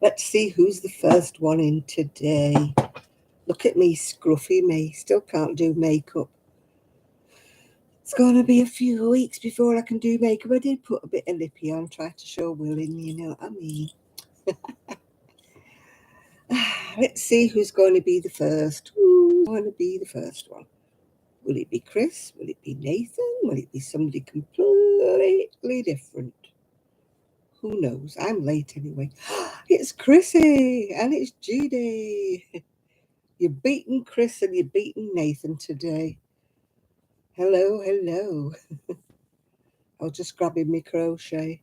Let's see who's the first one in today. Look at me, scruffy me. Still can't do makeup. It's going to be a few weeks before I can do makeup. I did put a bit of lippy on, try to show willing, you know what I mean. Let's see who's going to be the first. Who's going to be the first one? Will it be Chris? Will it be Nathan? Will it be somebody completely different? Who knows? I'm late anyway. It's Chrissy and it's Judy. You're beating Chris and you're beating Nathan today. Hello, hello. I was just grabbing my crochet.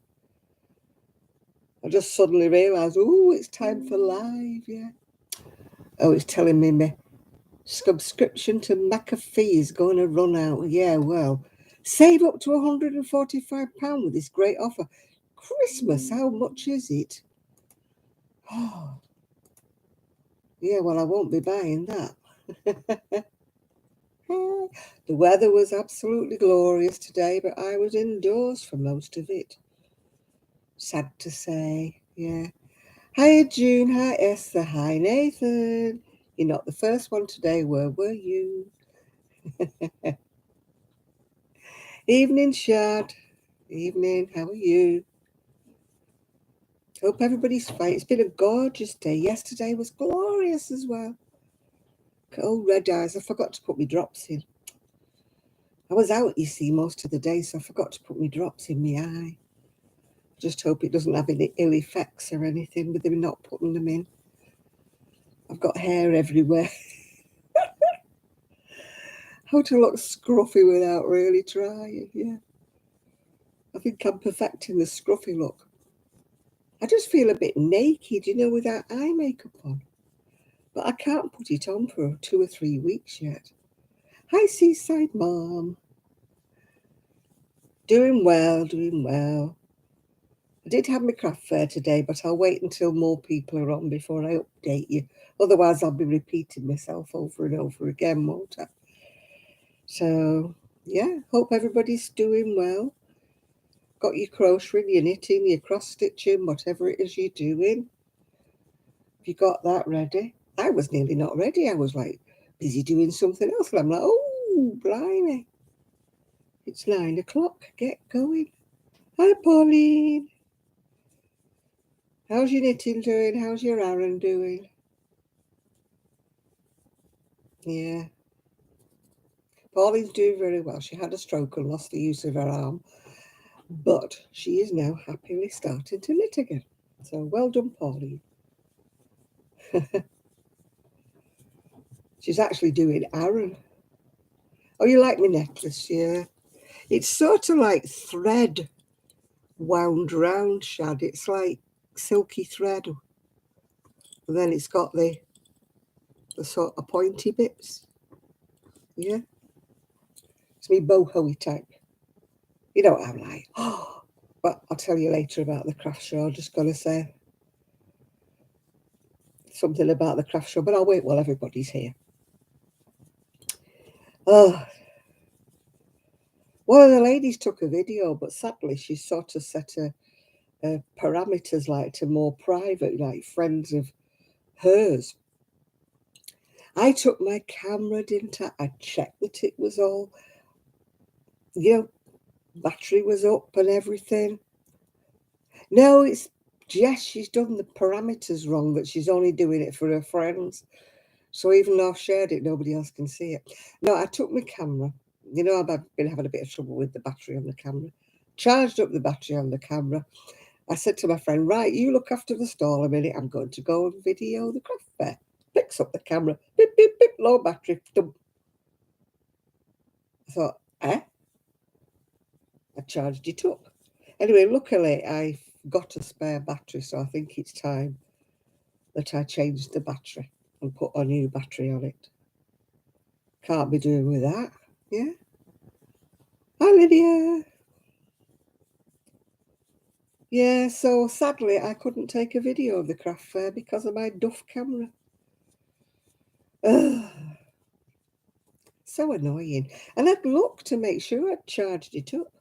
I just suddenly realised, oh, it's time for live, yeah. Oh, it's telling me my subscription to McAfee is going to run out. Yeah, well, save up to £145 with this great offer. Christmas, how much is it? Oh, yeah, well, I won't be buying that. The weather was absolutely glorious today, but I was indoors for most of it. Sad to say, yeah. Hi, June. Hi, Esther. Hi, Nathan. You're not the first one today, were you? Evening, Shad. Evening. How are you? Hope everybody's fine. It's been a gorgeous day. Yesterday was glorious as well. Oh, red eyes. I forgot to put my drops in. I was out, you see, most of the day, so I forgot to put my drops in my eye. Just hope it doesn't have any ill effects or anything with them not putting them in. I've got hair everywhere. How to look scruffy without really trying, yeah. I think I'm perfecting the scruffy look. I just feel a bit naked, you know, without eye makeup on. But I can't put it on for 2 or 3 weeks yet. Hi, Seaside Mom. Doing well, doing well. I did have my craft fair today, but I'll wait until more people are on before I update you. Otherwise, I'll be repeating myself over and over again, won't I? So, yeah, hope everybody's doing well. Got your crocheting, your knitting, your cross-stitching, whatever it is you're doing. Have you got that ready? I was nearly not ready. I was like busy doing something else. And I'm like, oh, blimey. It's 9 o'clock. Get going. Hi, Pauline. How's your knitting doing? How's your Aaron doing? Yeah. Pauline's doing very well. She had a stroke and lost the use of her arm, but she is now happily starting to knit again. So well done, Pauline. She's actually doing Aaron. Oh, you like my necklace? Yeah. It's sort of like thread wound round, Shad. It's like silky thread. And then it's got the sort of pointy bits. Yeah. It's me boho type. You know what I'm like. Oh, but I'll tell you later about the craft show. I'm just going to say something about the craft show, but I'll wait while everybody's here. Oh, one of the ladies took a video, but sadly she sort of set a parameters like to more private, like friends of hers. I took my camera, didn't I? I checked that it was all, you know, battery was up and everything. No, it's Jess, she's done the parameters wrong, that she's only doing it for her friends. So even though I've shared it, nobody else can see it. No, I took my camera. You know, I've been having a bit of trouble with the battery on the camera. Charged up the battery on the camera. I said to my friend, right, you look after the stall a minute. I'm going to go and video the craft fair. Picks up the camera. Beep, beep, beep, low battery. Dump. I thought, eh? I charged it up. Anyway, luckily, I've got a spare battery, so I think it's time that I changed the battery and put a new battery on it. Can't be doing with that. Yeah. Hi, Lydia. Yeah, so sadly, I couldn't take a video of the craft fair because of my duff camera. Ugh. So annoying. And I'd looked to make sure I'd charged it up.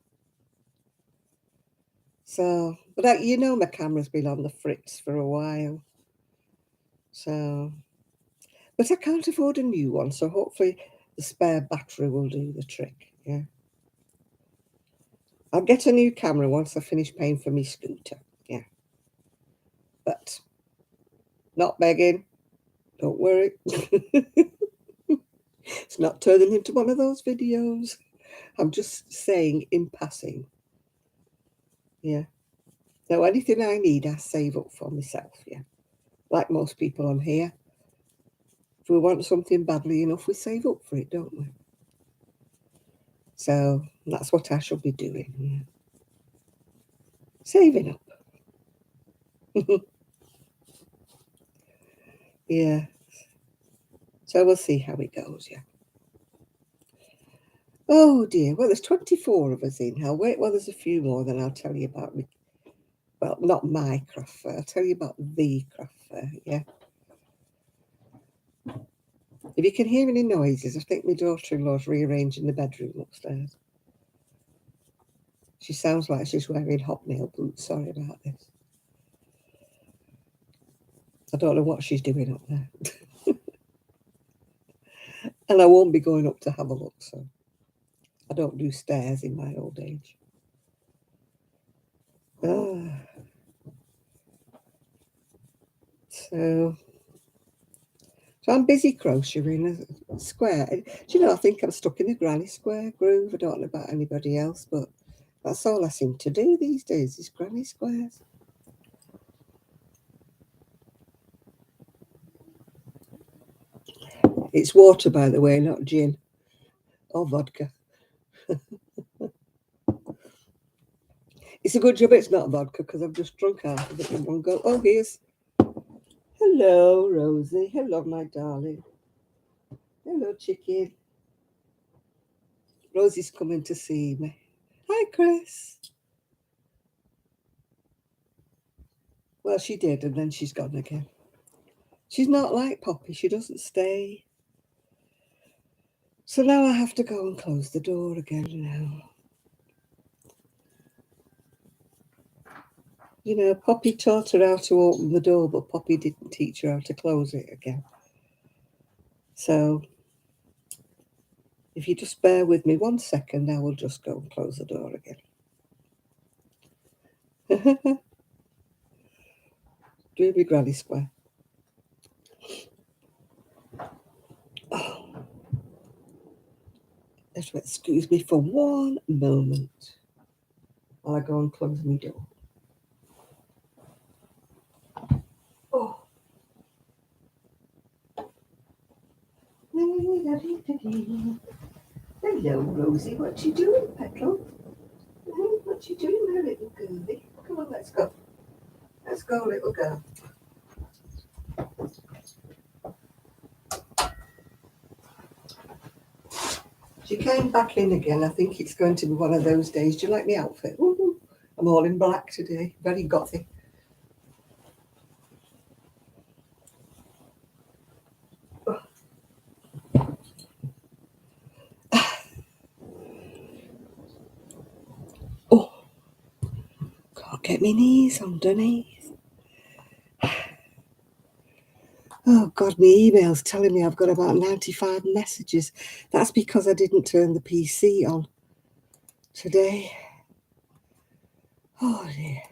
So, but you know my camera's been on the fritz for a while. So, but I can't afford a new one, so hopefully the spare battery will do the trick. Yeah. I'll get a new camera once I finish paying for my scooter. Yeah. But not begging. Don't worry. It's not turning into one of those videos. I'm just saying in passing. Yeah. Now, anything I need, I save up for myself. Yeah. Like most people on here. If we want something badly enough, we save up for it, don't we? So that's what I shall be doing. Yeah. Saving up. Yeah. So we'll see how it goes. Yeah. Oh dear. Well, there's 24 of us in. I'll wait. Well, there's a few more. Then I'll tell you about me. Well, not my craft fair. I'll tell you about the craft fair. Yeah. If you can hear any noises, I think my daughter-in-law's rearranging the bedroom upstairs. She sounds like she's wearing hobnail boots. Sorry about this. I don't know what she's doing up there. And I won't be going up to have a look, so I don't do stairs in my old age. So I'm busy crocheting a square. Do you know, I think I'm stuck in a granny square groove. I don't know about anybody else, but that's all I seem to do these days is granny squares. It's water, by the way, not gin or vodka. It's a good job it's not vodka because I've just drunk half of it in one go. Oh, here's... Hello, Rosie. Hello, my darling. Hello, chicken. Rosie's coming to see me. Hi, Chris. Well, she did, and then she's gone again. She's not like Poppy. She doesn't stay. So now I have to go and close the door again now. You know, Poppy taught her how to open the door, but Poppy didn't teach her how to close it again. So if you just bear with me 1 second, I will just go and close the door again. Do me granny square. Oh. Excuse me for 1 moment while I go and close my door. Oh. Hello, Rosie. What you doing, Petrol? What you doing there, little girlie? Come on, let's go. Let's go, little girl. She came back in again. I think it's going to be one of those days. Do you like my outfit? Ooh, I'm all in black today. Very gothic. Oh, can't get my knees underneath. Oh, God, my email's telling me I've got about 95 messages. That's because I didn't turn the PC on today. Oh, dear.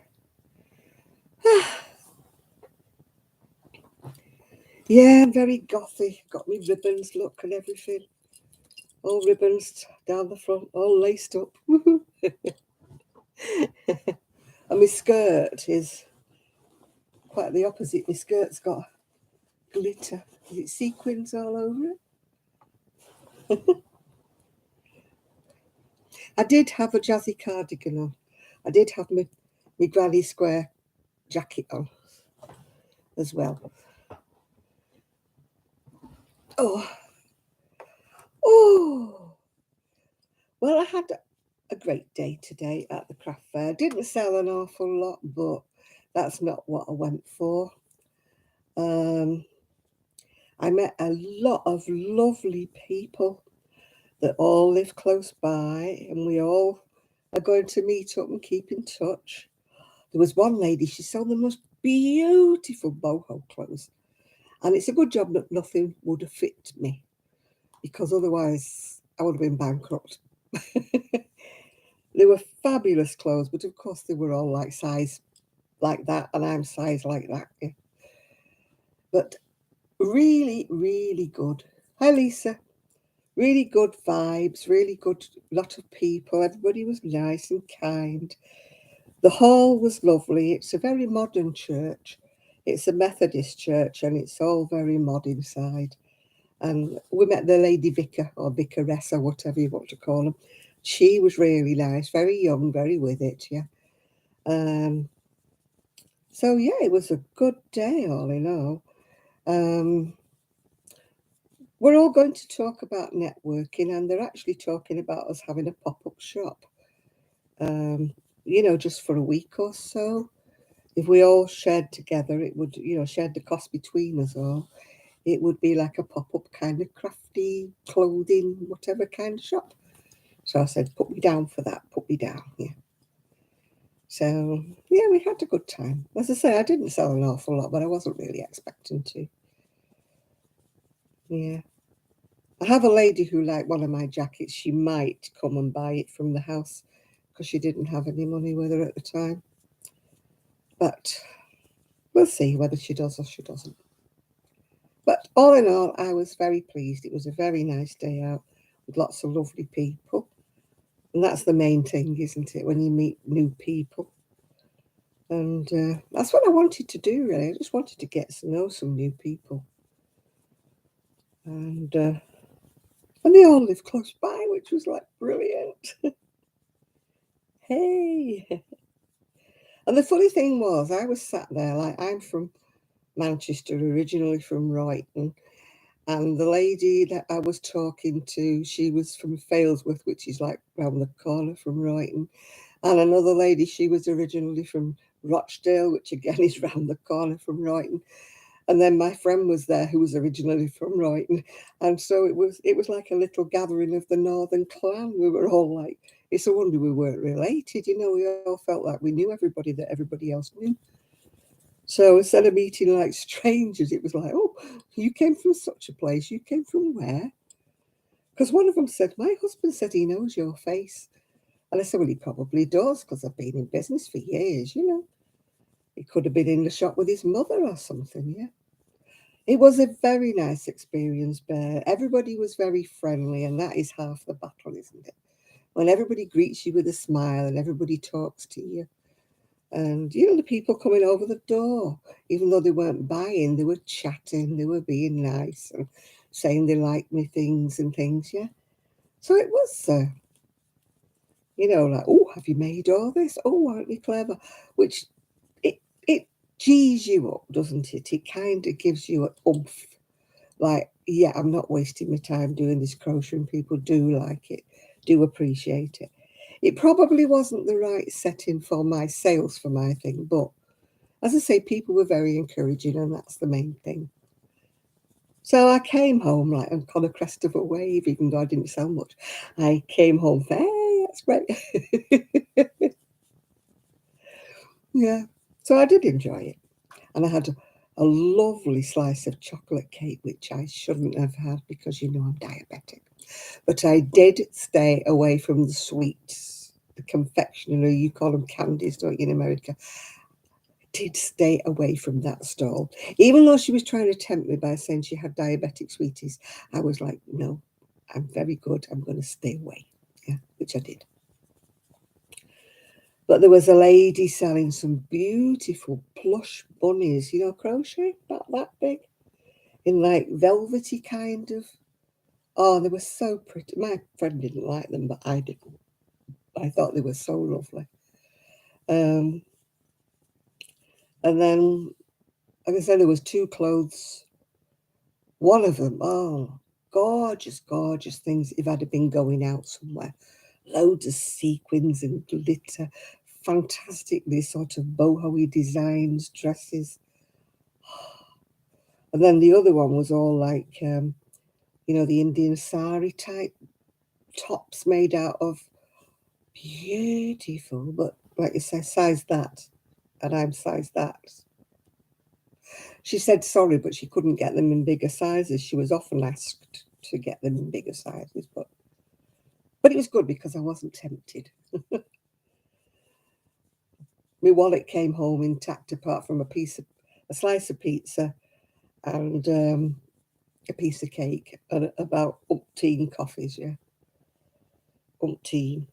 Yeah, I'm very gothy. Got me ribbons, look, and everything. All ribbons down the front, all laced up. And my skirt is quite the opposite. My skirt's got glitter. Is it sequins all over it? I did have a jazzy cardigan on. I did have my granny square jacket on as well. Oh. Well, I had a great day today at the craft fair. Didn't sell an awful lot, but that's not what I went for. I met a lot of lovely people that all live close by, and we all are going to meet up and keep in touch. There was one lady, she sold the most beautiful boho clothes. And it's a good job that nothing would have fit me, because otherwise I would have been bankrupt. They were fabulous clothes, but of course they were all like size like that, and I'm size like that. Yeah. But really, really good. Hi, Lisa. Really good vibes, really good lot of people. Everybody was nice and kind. The hall was lovely. It's a very modern church. It's a Methodist church, and it's all very mod inside. And we met the lady vicar, or vicaress, or whatever you want to call them. She was really nice, very young, very with it, yeah. So yeah, it was a good day all in all. We're all going to talk about networking, and they're actually talking about us having a pop-up shop, just for a week or so. If we all shared together, it would, shared the cost between us all. It would be like a pop-up kind of crafty clothing, whatever kind of shop. So I said, put me down for that, put me down, yeah. So, yeah, we had a good time. As I say, I didn't sell an awful lot, but I wasn't really expecting to. Yeah. I have a lady who liked one of my jackets. She might come and buy it from the house because she didn't have any money with her at the time. But we'll see whether she does or she doesn't. But all in all, I was very pleased. It was a very nice day out with lots of lovely people. And that's the main thing, isn't it, when you meet new people? And that's what I wanted to do, really. I just wanted to get to know some new people. And they all live close by, which was like brilliant. Hey. And the funny thing was, I was sat there, like, I'm from Manchester, originally from Royton. And the lady that I was talking to, she was from Failsworth, which is like round the corner from Royton. And another lady, she was originally from Rochdale, which again is round the corner from Royton. And then my friend was there, who was originally from Royton. And so it was like a little gathering of the Northern clan. We were all like, it's a wonder we weren't related. We all felt like we knew everybody that everybody else knew. So instead of meeting like strangers, it was like, oh, you came from such a place. You came from where? Because one of them said, my husband said he knows your face. And I said, well, he probably does, because I've been in business for years. He could have been in the shop with his mother or something, yeah. It was a very nice experience, Bear. Everybody was very friendly, and that is half the battle, isn't it? When everybody greets you with a smile and everybody talks to you. And, the people coming over the door, even though they weren't buying, they were chatting, they were being nice and saying they liked me things and things, yeah. So it was, like, oh, have you made all this? Oh, aren't you clever? Which, it G's you up, doesn't it? It kind of gives you an oomph. Like, yeah, I'm not wasting my time doing this crocheting. People do like it, do appreciate it. It probably wasn't the right setting for my sales for my thing, but as I say, people were very encouraging, and that's the main thing. So I came home like on a crest of a wave, even though I didn't sell much. I came home, hey, that's great. Yeah, so I did enjoy it. And I had a lovely slice of chocolate cake, which I shouldn't have had because I'm diabetic. But I did stay away from the sweets, the confectionery, you call them candies, don't you, in America? Did stay away from that stall. Even though she was trying to tempt me by saying she had diabetic sweeties, I was like, no, I'm very good. I'm going to stay away. Yeah, which I did. But there was a lady selling some beautiful plush bunnies, crochet, about that big, in like velvety kind of. Oh, they were so pretty. My friend didn't like them, but I did. I thought they were so lovely. And then, like I said, there was two clothes. One of them, oh, gorgeous, gorgeous things if I'd have been going out somewhere. Loads of sequins and glitter, fantastically sort of boho-y designs, dresses. And then the other one was all like, the Indian sari type tops made out of beautiful, but like you say, size that, and I'm size that. She said sorry, but she couldn't get them in bigger sizes. She was often asked to get them in bigger sizes, but it was good because I wasn't tempted. My wallet came home intact apart from a slice of pizza and a piece of cake and about umpteen coffees, yeah. Umpteen.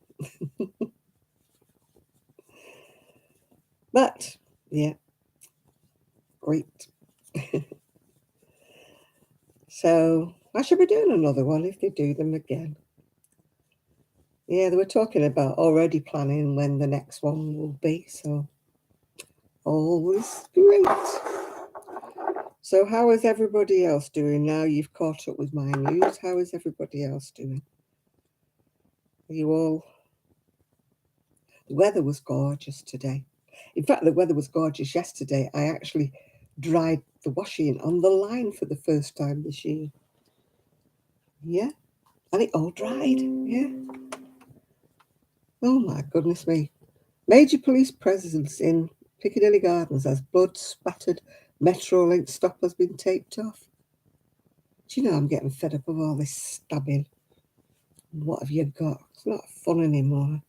But, yeah, great. So I should be doing another one if they do them again. Yeah, they were talking about already planning when the next one will be, so always great. So how is everybody else doing now? You've caught up with my news. How is everybody else doing? Are you all... The weather was gorgeous today. In fact, the weather was gorgeous yesterday. I actually dried the washing on the line for the first time this year. Yeah, and it all dried, yeah. Oh my goodness me. Major police presence in Piccadilly Gardens as blood-spattered Metrolink stop has been taped off. Do you know I'm getting fed up of all this stabbing? What have you got? It's not fun anymore.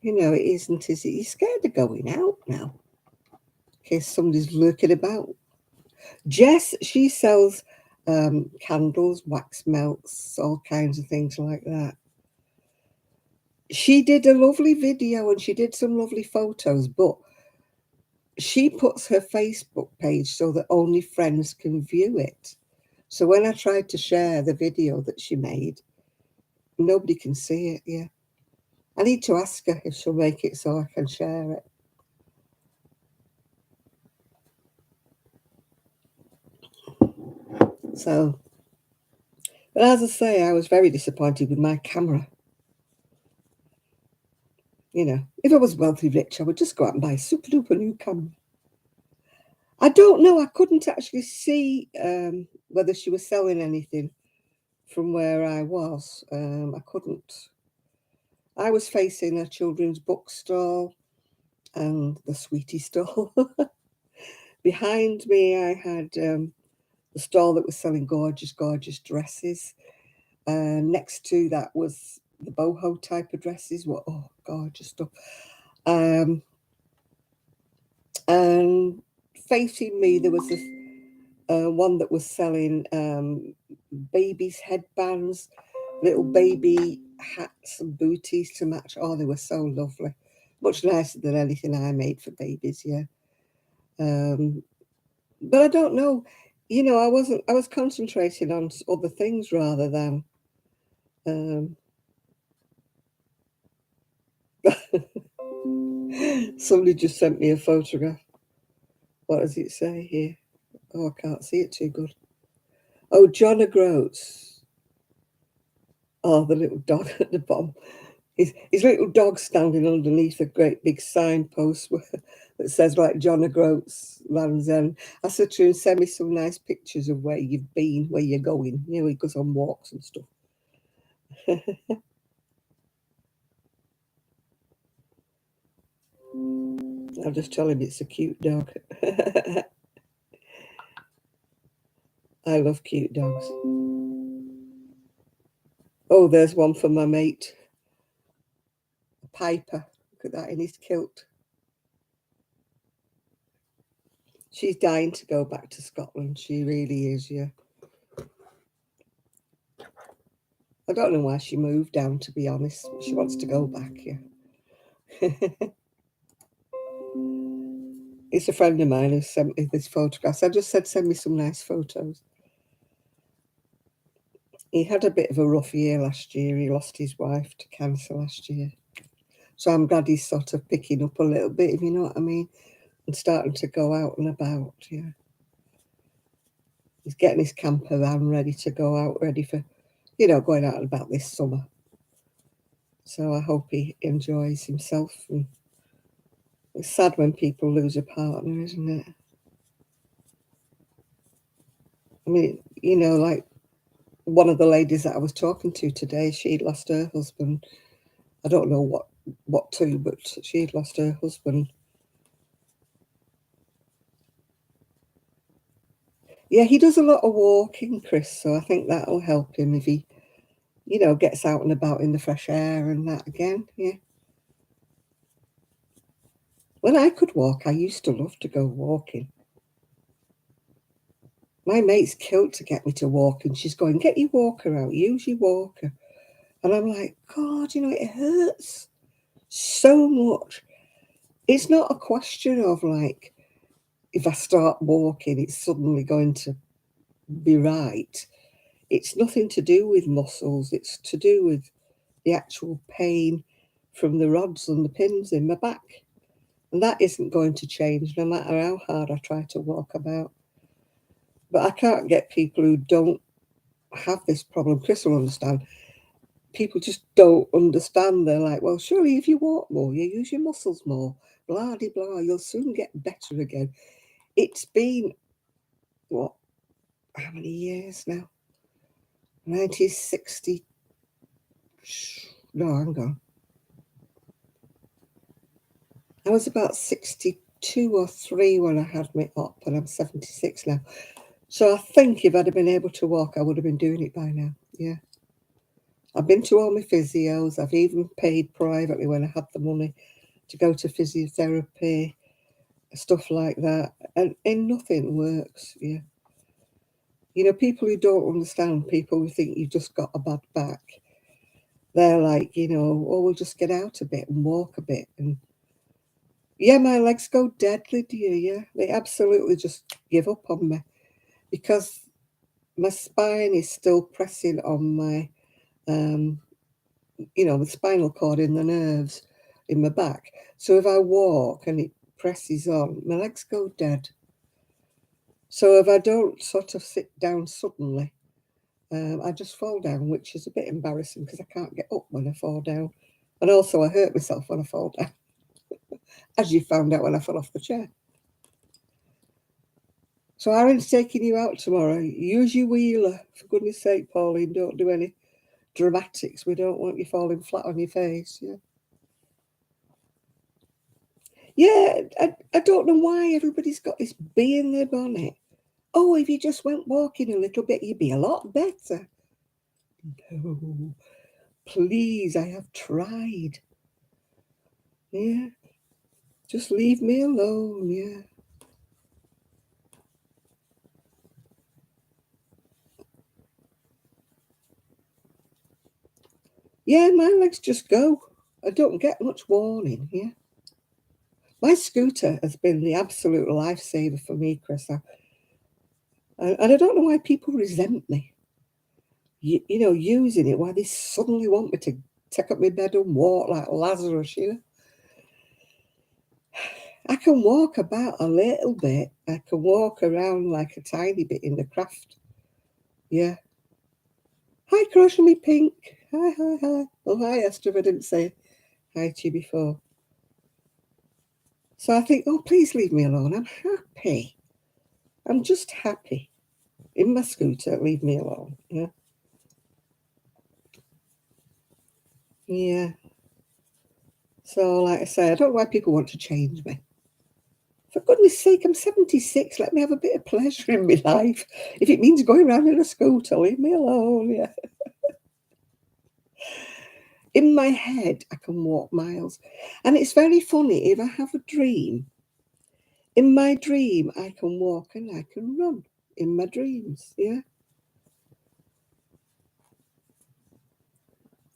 You know, it isn't, is it? You're scared of going out now in case somebody's lurking about. Jess, she sells candles, wax melts, all kinds of things like that. She did a lovely video and she did some lovely photos, but she puts her Facebook page so that only friends can view it. So when I tried to share the video that she made, nobody can see it, yeah. I need to ask her if she'll make it so I can share it. So, but as I say, I was very disappointed with my camera. You know, if I was wealthy rich, I would just go out and buy a super duper new camera. I don't know. I couldn't actually see whether she was selling anything from where I was. I couldn't. I was facing a children's book stall and the sweetie stall. Behind me, I had the stall that was selling gorgeous, gorgeous dresses. Next to that was the boho type of dresses. What, oh, gorgeous stuff. And facing me, there was this one that was selling babies' headbands, little baby hats and booties to match. Oh, they were so lovely. Much nicer than anything I made for babies, yeah. But I don't know. You know, I was concentrating on other things rather than somebody just sent me a photograph. What does it say here? Oh, I can't see it too good. Oh, John O'Groats. Oh, the little dog at the bottom. His little dog standing underneath a great big signpost that says like John O'Groats Land's End. I said to him, send me some nice pictures of where you've been, where you're going. You know, he goes on walks and stuff. I'll just tell him it's a cute dog. I love cute dogs. Oh, there's one for my mate, Piper. Look at that in his kilt. She's dying to go back to Scotland. She really is, yeah. I don't know why she moved down, to be honest. She wants to go back, yeah. It's a friend of mine who sent me this photograph. I just said, send me some nice photos. He had a bit of a rough year last year. He lost his wife to cancer last year. So I'm glad he's sort of picking up a little bit, if you know what I mean, and starting to go out and about, yeah. He's getting his camper van ready to go out, ready for, you know, going out and about this summer. So I hope he enjoys himself. And it's sad when people lose a partner, isn't it? I mean, you know, like one of the ladies that I was talking to today, she'd lost her husband. I don't know what to, but she'd lost her husband. Yeah, he does a lot of walking, Chris, so I think that'll help him if he, gets out and about in the fresh air and that again, yeah. When I could walk, I used to love to go walking. My mate's killed to get me to walk, and she's going, get your walker out, use your walker. And I'm like, God, it hurts so much. It's not a question of like, if I start walking, it's suddenly going to be right. It's nothing to do with muscles. It's to do with the actual pain from the rods and the pins in my back. And that isn't going to change no matter how hard I try to walk about. But I can't get people who don't have this problem. Chris will understand. People just don't understand. They're like, well, surely if you walk more, you use your muscles more, blah, de blah, you'll soon get better again. It's been, what, how many years now? 1960. No, hang on. I was about 62 or 3 when I had me up, and I'm 76 now. So I think if I'd have been able to walk, I would have been doing it by now. Yeah. I've been to all my physios. I've even paid privately when I had the money to go to physiotherapy, stuff like that. And nothing works. Yeah. People who don't understand, people who think you've just got a bad back, they're like, oh, we'll just get out a bit and walk a bit. And yeah, my legs go deadly, dear. Yeah. They absolutely just give up on me because my spine is still pressing on my, the spinal cord in the nerves in my back. So if I walk and it presses on, my legs go dead. So if I don't sort of sit down suddenly, I just fall down, which is a bit embarrassing because I can't get up when I fall down. And also I hurt myself when I fall down, as you found out when I fell off the chair. So Aaron's taking you out tomorrow. Use your wheeler. For goodness sake, Pauline, don't do any dramatics. We don't want you falling flat on your face. Yeah. Yeah, I don't know why everybody's got this bee in their bonnet. Oh, if you just went walking a little bit, you'd be a lot better. No, please, I have tried. Yeah, just leave me alone, yeah. Yeah, my legs just go. I don't get much warning, yeah. My scooter has been the absolute lifesaver for me, Chris. And I don't know why people resent me. Using it, why they suddenly want me to take up my bed and walk like Lazarus, I can walk about a little bit. I can walk around like a tiny bit in the craft. Yeah. Hi, Crochet Me Pink. Hi, hi, hi. Oh, hi, Esther. If I didn't say hi to you before. So I think, oh, please leave me alone. I'm happy. I'm just happy. In my scooter, leave me alone. Yeah. Yeah. So, like I say, I don't know why people want to change me. For goodness sake, I'm 76. Let me have a bit of pleasure in my life. If it means going around in a scooter, leave me alone. Yeah. In my head, I can walk miles. And it's very funny, if I have a dream, in my dream, I can walk and I can run in my dreams. Yeah.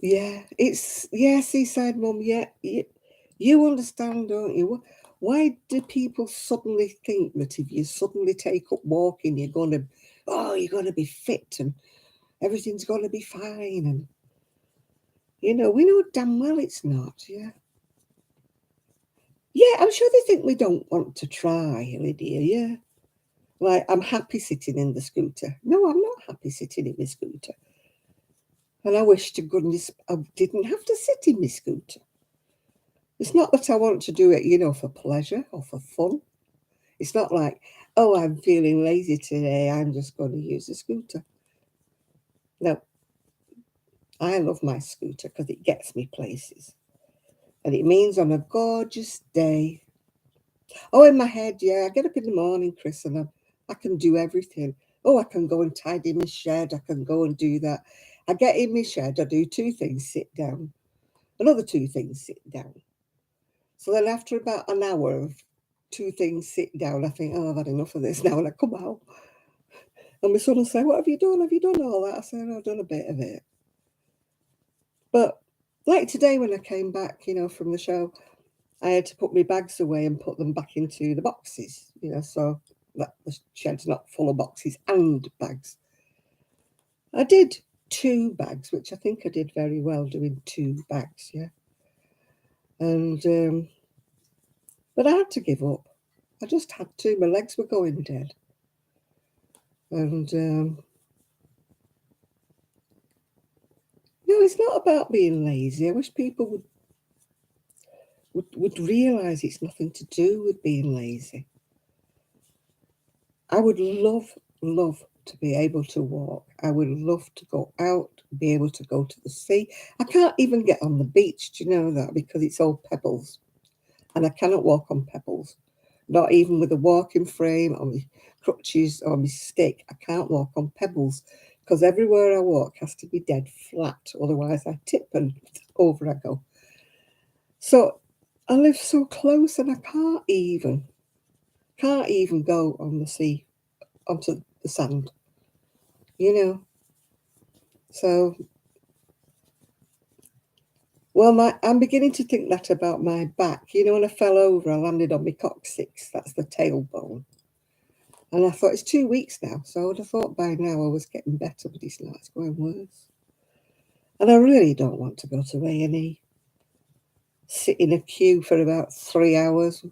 Yeah. Seaside Mum. Yeah. You understand, don't you? Why do people suddenly think that if you suddenly take up walking, you're going to be fit and everything's going to be fine? And, we know damn well it's not. Yeah. Yeah, I'm sure they think we don't want to try, Lydia. Yeah. Like, I'm happy sitting in the scooter. No, I'm not happy sitting in my scooter. And I wish to goodness I didn't have to sit in my scooter. It's not that I want to do it, for pleasure or for fun. It's not like, oh, I'm feeling lazy today, I'm just going to use a scooter. No, I love my scooter because it gets me places. And it means on a gorgeous day. Oh, in my head, yeah, I get up in the morning, Chris, and I can do everything. Oh, I can go and tidy my shed. I can go and do that. I get in my shed. I do two things: sit down. Another two things: sit down. So then, after about an hour of two things, sit down, I think, oh, I've had enough of this now, and I come out. And my son will say, "What have you done? Have you done all that?" I say, "Oh, I've done a bit of it." But like today, when I came back, from the show, I had to put my bags away and put them back into the boxes, so that the shed's not full of boxes and bags. I did two bags, which I think I did very well doing two bags, yeah. And but I had to give up. I just had to. My legs were going dead, and no, it's not about being lazy. I wish people would realise it's nothing to do with being lazy. I would love to be able to walk. I would love to go out, be able to go to the sea. I can't even get on the beach, do you know that? Because it's all pebbles. And I cannot walk on pebbles. Not even with a walking frame or my crutches or my stick. I can't walk on pebbles because everywhere I walk has to be dead flat. Otherwise I tip and over I go. So I live so close and I can't even go on the sea, onto the sand, you know. So, well, I'm beginning to think that about my back. When I fell over, I landed on my coccyx. That's the tailbone. And I thought, it's 2 weeks now. So I would have thought by now I was getting better, but it's not. It's going worse. And I really don't want to go to A&E. Sit in a queue for about 3 hours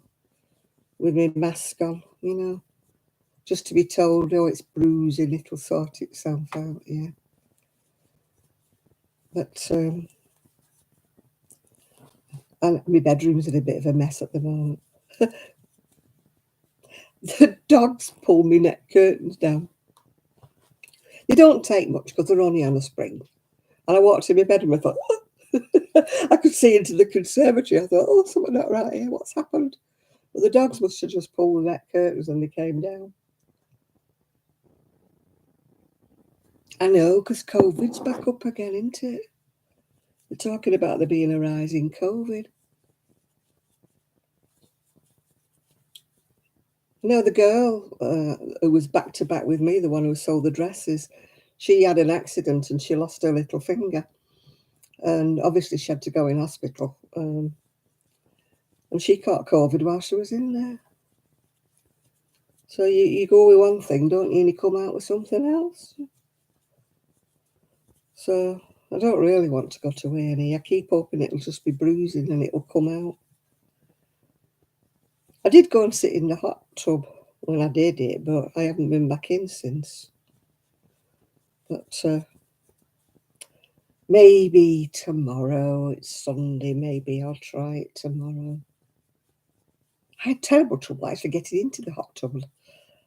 with my mask on, just to be told, oh, it's bruising, it'll sort itself out, yeah. But and my bedroom's in a bit of a mess at the moment. The dogs pull my net curtains down. They don't take much because they're only on a spring. And I walked in my bedroom, I thought, oh. I could see into the conservatory. I thought, oh, something not right here. What's happened? But the dogs must have just pulled the net curtains and they came down. I know, because COVID's back up again, isn't it? They're talking about there being a rise in COVID. The girl who was back to back with me, the one who sold the dresses, she had an accident and she lost her little finger. And obviously she had to go in hospital. And she caught COVID while she was in there. So you go with one thing, don't you, and you come out with something else. So I don't really want to go to A&E. I keep hoping it'll just be bruising and it'll come out. I did go and sit in the hot tub when I did it, but I haven't been back in since. But maybe tomorrow. It's Sunday. Maybe I'll try it tomorrow. I had terrible trouble actually getting into the hot tub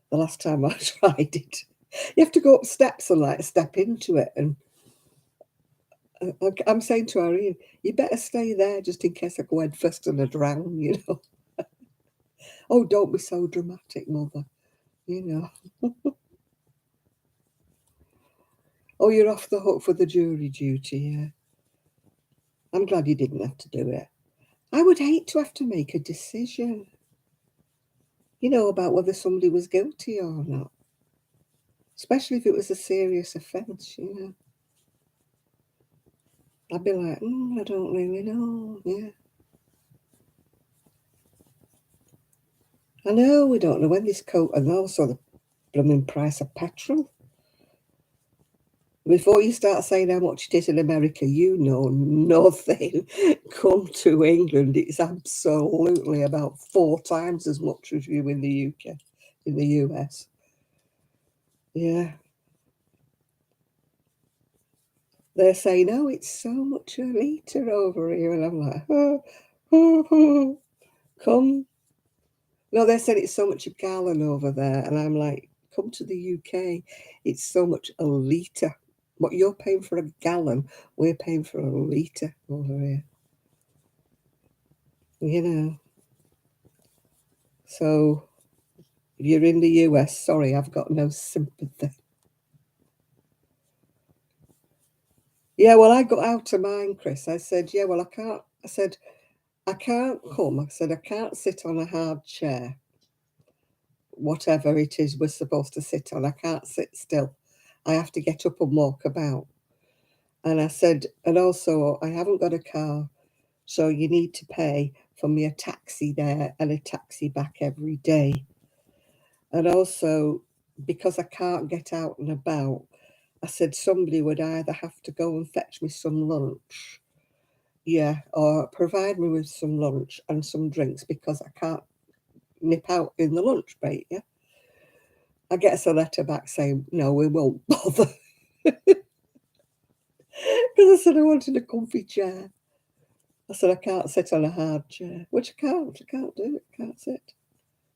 the last time I tried it. You have to go up steps and step into it. And I'm saying to Irene, you better stay there just in case I go head first and I drown, Oh, don't be so dramatic, mother, Oh, you're off the hook for the jury duty, yeah. I'm glad you didn't have to do it. I would hate to have to make a decision, about whether somebody was guilty or not, especially if it was a serious offence, I'd be like, I don't really know, yeah. I know we don't know when this coat, and also the blooming price of petrol. Before you start saying how much it is in America, you know nothing. Come to England, it's absolutely about 4 times as much as you in the UK, in the US. Yeah. They're saying, oh, it's so much a litre over here. And I'm like, come. No, they said it's so much a gallon over there. And I'm like, come to the UK. It's so much a litre. What you're paying for a gallon, we're paying for a litre over here. So, If you're in the US, sorry, I've got no sympathy. Yeah, well, I got out of mine, Chris. I said, yeah, well, I can't. I said, I can't come. I said, I can't sit on a hard chair. Whatever it is we're supposed to sit on, I can't sit still. I have to get up and walk about. And I said, and also, I haven't got a car, so you need to pay for me a taxi there and a taxi back every day. And also, because I can't get out and about, I said somebody would either have to go and fetch me some lunch, yeah, or provide me with some lunch and some drinks because I can't nip out in the lunch break, yeah. I get a letter back saying, no, we won't bother. Because I said I wanted a comfy chair. I said I can't sit on a hard chair, which I can't do it, can't sit.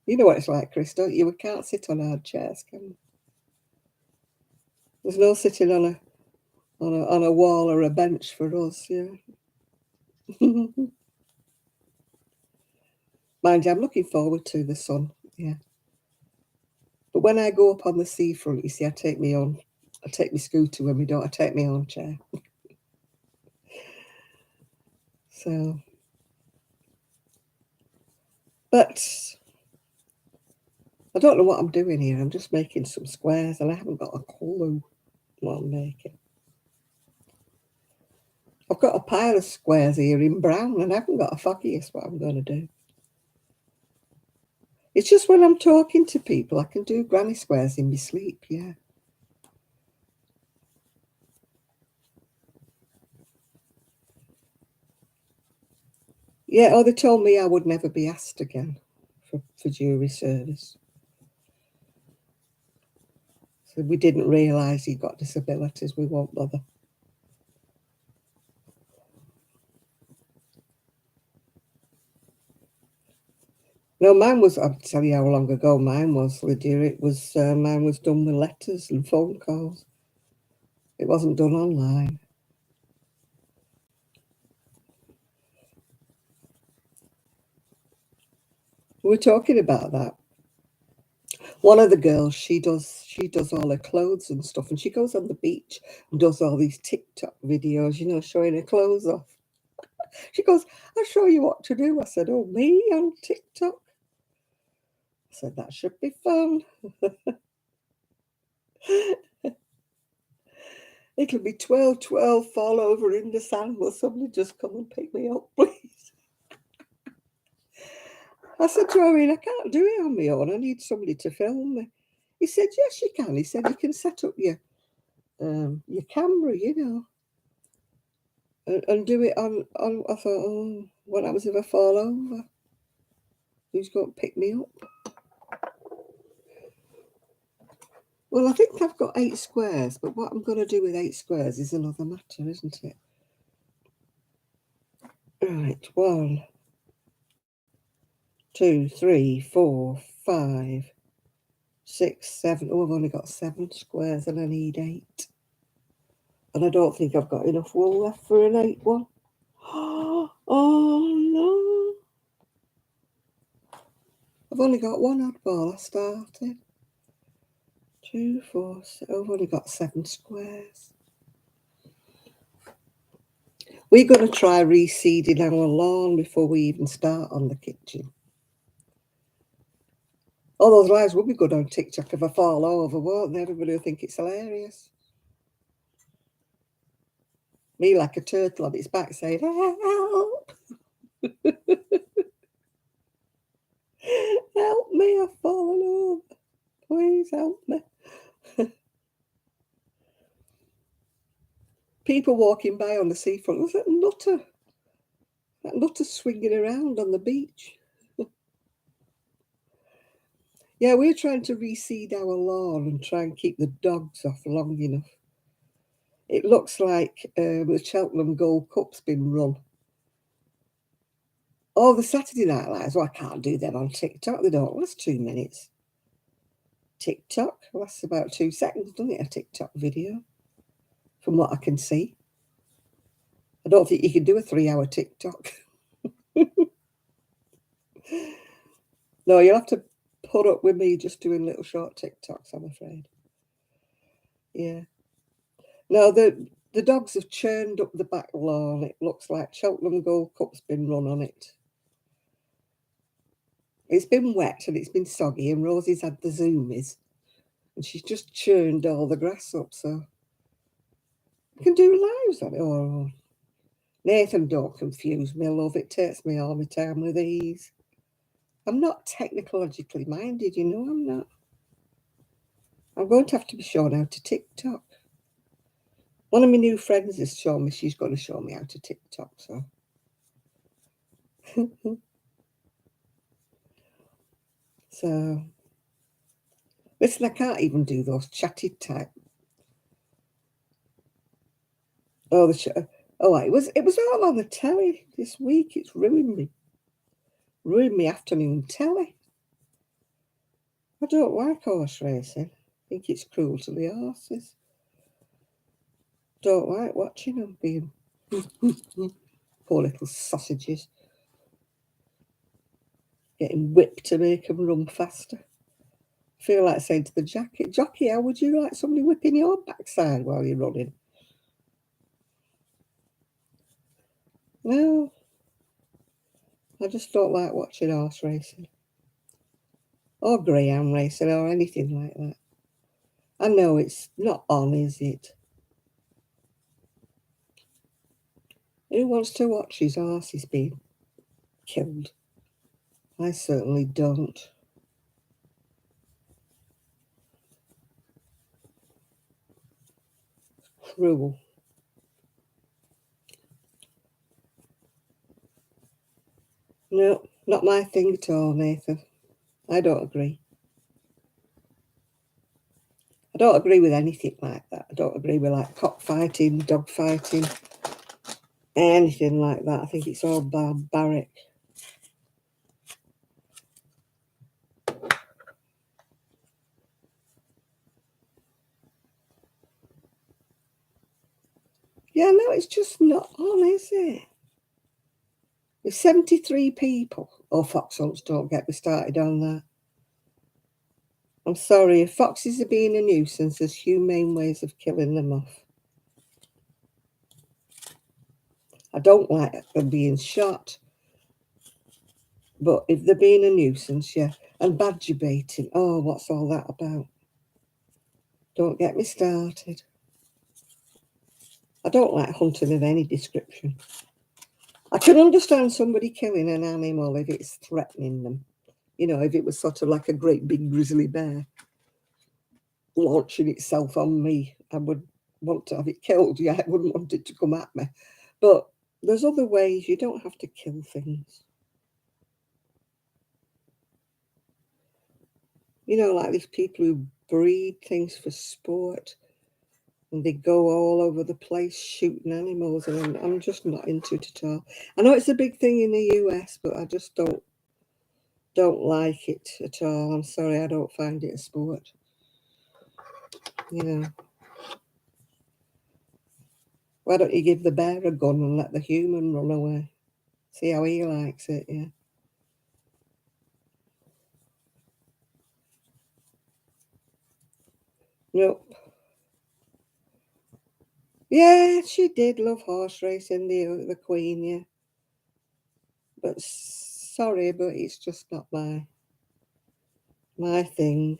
You know what it's like, Chris, don't you? We can't sit on hard chairs, can we? There's no sitting on a wall or a bench for us, yeah. Mind you, I'm looking forward to the sun, yeah. But when I go up on the seafront, you see, I take my scooter when we don't, I take my own chair. So, but I don't know what I'm doing here. I'm just making some squares and I haven't got a clue what I'm making. I've got a pile of squares here in brown and I haven't got a foggiest what I'm going to do. It's just when I'm talking to people, I can do granny squares in my sleep, yeah. Yeah, oh, they told me I would never be asked again for jury service. So we didn't realise he got disabilities, we won't bother. No, mine was, I'll tell you how long ago mine was, Lydia. It was, mine was done with letters and phone calls. It wasn't done online. We were talking about that. One of the girls, she does all her clothes and stuff, and she goes on the beach and does all these TikTok videos, you know, showing her clothes off. She goes, I'll show you what to do. I said, oh, me on TikTok? I said, that should be fun. It'll be 12:12, fall over in the sand. Will somebody just come and pick me up, please? I said to him, I can't do it on my own. I need somebody to film me. He said, yes, you can. He said, you can set up your camera, you know, and do it on. I thought, oh, what happens if I fall over? Who's going to pick me up? Well, I think I've got 8 squares, but what I'm going to do with 8 squares is another matter, isn't it? Right, 1, 2, 3, 4, 5, 6, 7. Oh, I've only got 7 squares and I need 8. And I don't think I've got enough wool left for an 8th one. Oh no! I've only got one oddball. I started 2, 4, 6. I've only got 7 squares. We're going to try reseeding our lawn before we even start on the kitchen. All those lives will be good on TikTok if I fall over, won't they? Everybody will think it's hilarious. Me like a turtle on its back saying, help! Help me, I've fallen over. Please help me. People walking by on the seafront. Look at that nutter swinging around on the beach. Yeah, we're trying to reseed our lawn and try and keep the dogs off long enough. It looks like the Cheltenham Gold Cup's been run. Oh, the Saturday Night Lives. Well, I can't do them on TikTok. They don't last 2 minutes. TikTok lasts about 2 seconds, doesn't it? A TikTok video, from what I can see. I don't think you can do a 3-hour TikTok. No, you'll have to put up with me just doing little short TikToks, I'm afraid. Yeah. No, the dogs have churned up the back lawn. It looks like Cheltenham Gold Cup's been run on it. It's been wet and it's been soggy, and Rosie's had the zoomies, and she's just churned all the grass up, so we can do lives on it. Oh, Nathan, don't confuse me, love. It takes me all my time with these. I'm not technologically minded, you know I'm not. I'm going to have to be shown how to TikTok. One of my new friends has shown me, she's going to show me how to TikTok, so. So, listen, I can't even do those chatty type. Oh, it was all on the telly this week. It's ruined me afternoon telly. I don't like horse racing. I think it's cruel to the horses. Don't like watching them being poor little sausages getting whipped to make them run faster. I feel like saying to the jockey, how would you like somebody whipping your backside while you're running? No, I just don't like watching horse racing or greyhound racing or anything like that. I know it's not on, is it? Who wants to watch his horses being killed? I certainly don't. Cruel. No, not my thing at all, Nathan. I don't agree. I don't agree with anything like that. I don't agree with like cockfighting, dog fighting, anything like that. I think it's all barbaric. Yeah, no, it's just not on, is it? With 73 people, fox hunts, don't get me started on that. I'm sorry, if foxes are being a nuisance, there's humane ways of killing them off. I don't like them being shot, but if they're being a nuisance, yeah. And badger baiting, oh, what's all that about? Don't get me started. I don't like hunting of any description. I can understand somebody killing an animal if it's threatening them. You know, if it was sort of like a great big grizzly bear launching itself on me, I would want to have it killed. Yeah, I wouldn't want it to come at me. But there's other ways. You don't have to kill things. You know, like these people who breed things for sport and they go all over the place shooting animals, and I'm just not into it at all. I know it's a big thing in the US, but I just don't like it at all. I'm sorry, I don't find it a sport. You know, why don't you give the bear a gun and let the human run away? See how he likes it, yeah. Nope. Yeah, she did love horse racing, the Queen, yeah. But sorry, but it's just not my thing.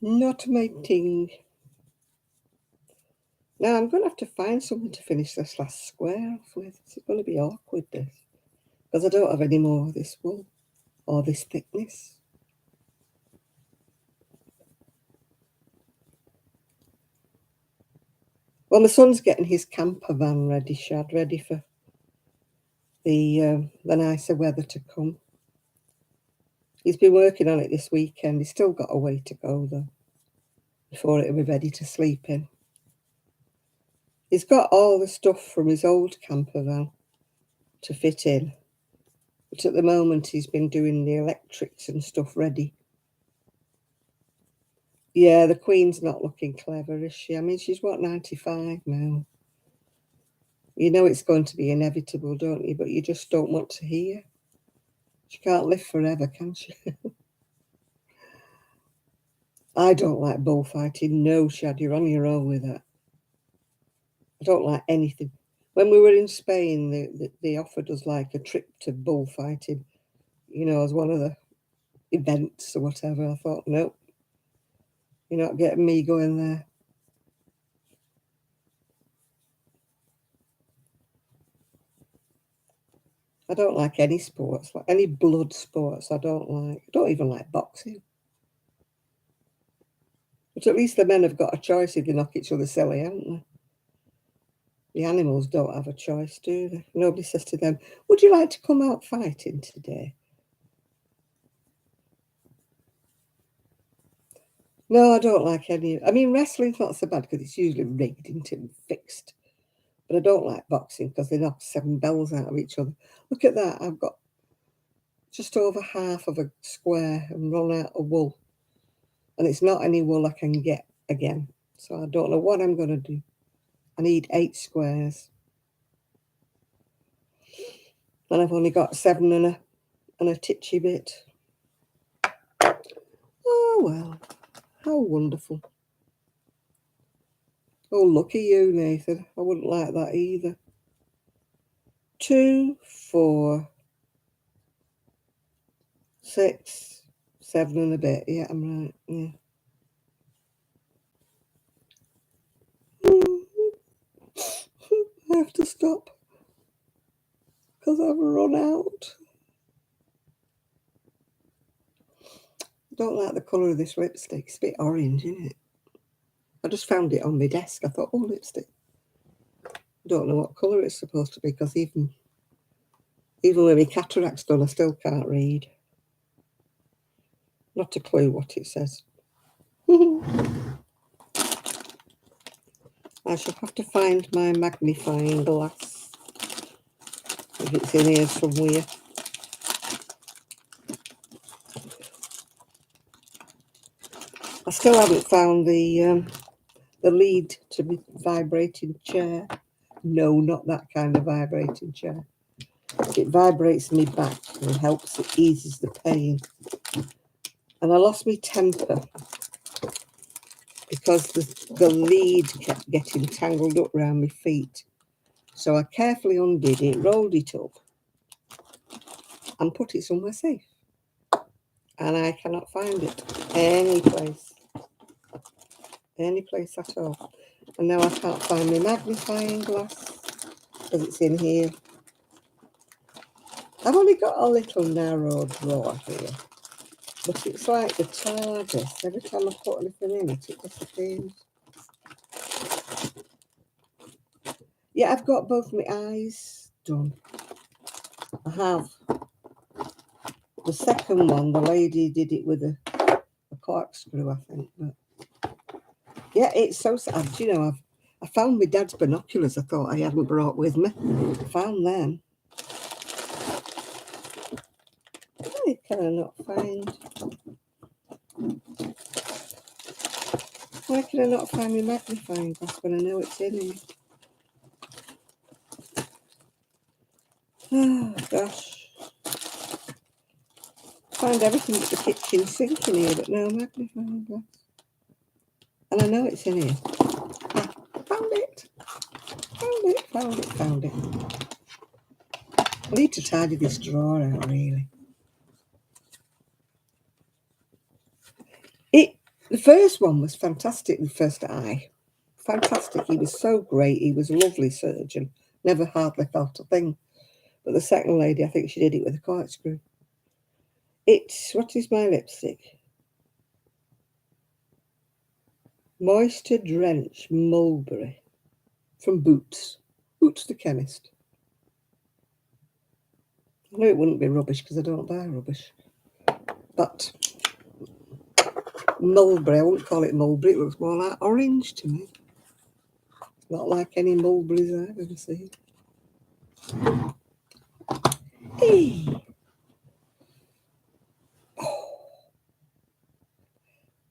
Not my thing. Now I'm going to have to find something to finish this last square off with. It's going to be awkward, this, because I don't have any more of this wool or this thickness. Well, my son's getting his camper van ready, Shad, ready for the nicer weather to come. He's been working on it this weekend. He's still got a way to go, though, before it'll be ready to sleep in. He's got all the stuff from his old camper van to fit in, but at the moment he's been doing the electrics and stuff ready. Yeah, the Queen's not looking clever, is she? I mean, she's what, 95 now? You know it's going to be inevitable, don't you? But you just don't want to hear. She can't live forever, can she? I don't like bullfighting. No, Shad, you're on your own with that. I don't like anything. When we were in Spain, they offered us like a trip to bullfighting, as one of the events or whatever. I thought, nope, you're not getting me going there. I don't like any sports, like any blood sports. I don't like. I don't even like boxing. But at least the men have got a choice if they knock each other silly, haven't they? The animals don't have a choice, do they? Nobody says to them, would you like to come out fighting today? No, I don't like any. I mean, wrestling's not so bad because it's usually rigged and fixed. But I don't like boxing because they knock 7 bells out of each other. Look at that. I've got just over half of a square and run out of wool. And it's not any wool I can get again. So I don't know what I'm going to do. I need 8 squares. And I've only got 7 and a titchy bit. Oh, well. How wonderful. Oh, lucky you, Nathan. I wouldn't like that either. 2, 4, 6, 7 and a bit. Yeah, I'm right. Yeah. I have to stop because I've run out. I don't like the colour of this lipstick. It's a bit orange, isn't it? I just found it on my desk. I thought, oh, lipstick. I don't know what colour it's supposed to be because even when my cataract's done, I still can't read. Not a clue what it says. I shall have to find my magnifying glass. If it's in here somewhere. I still haven't found the lead to my vibrating chair. No, not that kind of vibrating chair. It vibrates me back and helps, it eases the pain. And I lost my temper because the lead kept getting tangled up around my feet. So I carefully undid it, rolled it up, and put it somewhere safe. And I cannot find it any place at all. And now I can't find my magnifying glass because it's in here. I've only got a little narrow drawer here, but it's like the TARDIS. Every time I put anything in it, it disappears. Yeah, I've got both my eyes done. I have. The second one, the lady did it with a corkscrew, I think. But yeah, it's so sad. I found my dad's binoculars I thought I hadn't brought with me. I found them. Why can I not find my magnifying glass when I know it's in here? Oh, gosh. Find everything but the kitchen sink in here, but no magnifying glass. And I know it's in here. Ah, found it. Found it. I need to tidy this drawer out, really. The first one was fantastic, the first eye. Fantastic. He was so great. He was a lovely surgeon. Never hardly felt a thing. But the second lady, I think she did it with a corkscrew. What is my lipstick? Moisture Drench Mulberry from Boots. Boots the chemist. I know it wouldn't be rubbish because I don't buy rubbish. But mulberry, I wouldn't call it mulberry. It looks more like orange to me. Not like any mulberries I've ever seen. Hey.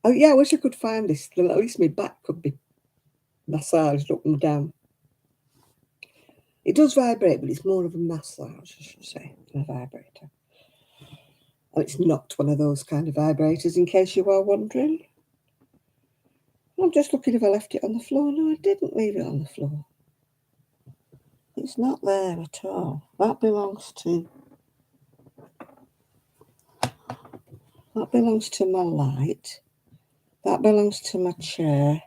Oh, yeah, I wish I could find this. Then at least my back could be massaged up and down. It does vibrate, but it's more of a massage, I should say, than a vibrator. And it's not one of those kind of vibrators, in case you are wondering. I'm just looking if I left it on the floor. No, I didn't leave it on the floor. It's not there at all. That belongs to my light. That belongs to my chair.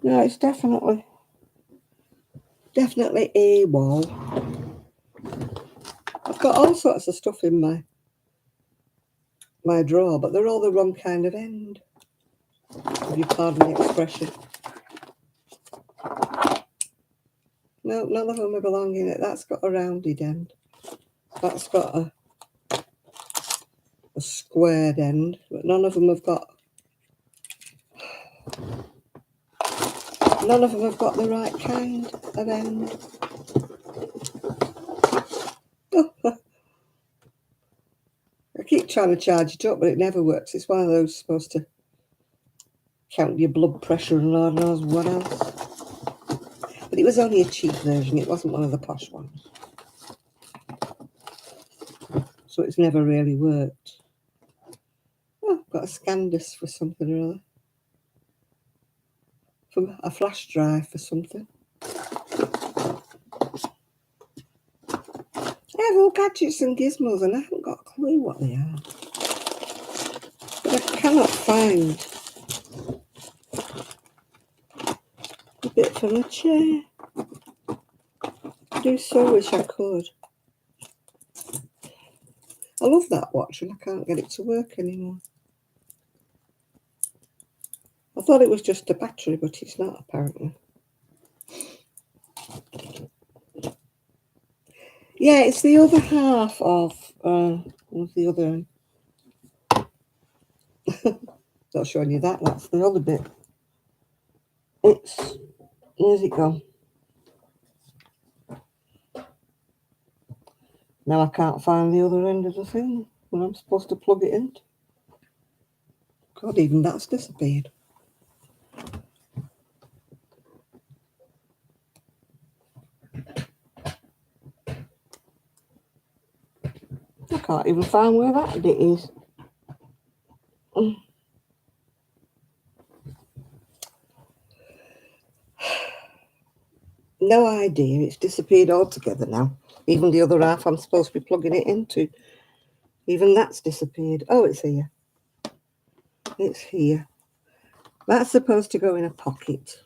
No, it's definitely a wall. I've got all sorts of stuff in my drawer, but they're all the wrong kind of end, if you pardon the expression. No, none of them are belonging. That's got a rounded end. That's got a squared end, but none of them have got the right kind of end. I keep trying to charge it up, but it never works. It's one of those supposed to count your blood pressure and Lord knows what else. But it was only a cheap version. It wasn't one of the posh ones. So it's never really worked. Oh, I've got a scan disc for something or other. For a flash drive for something. I have all gadgets and gizmos and I haven't got a clue what they are. But I cannot find a bit for my chair. I do so wish I could. I love that watch and I can't get it to work anymore. I thought it was just a battery, but it's not apparently. Yeah, it's the other half of the other. Not showing you that. That's the other bit. Where's it gone? Now I can't find the other end of the thing when I'm supposed to plug it in. God, even that's disappeared. I can't even find where that bit is. No idea. It's disappeared altogether now. Even the other half I'm supposed to be plugging it into. Even that's disappeared. Oh, it's here. It's here. That's supposed to go in a pocket.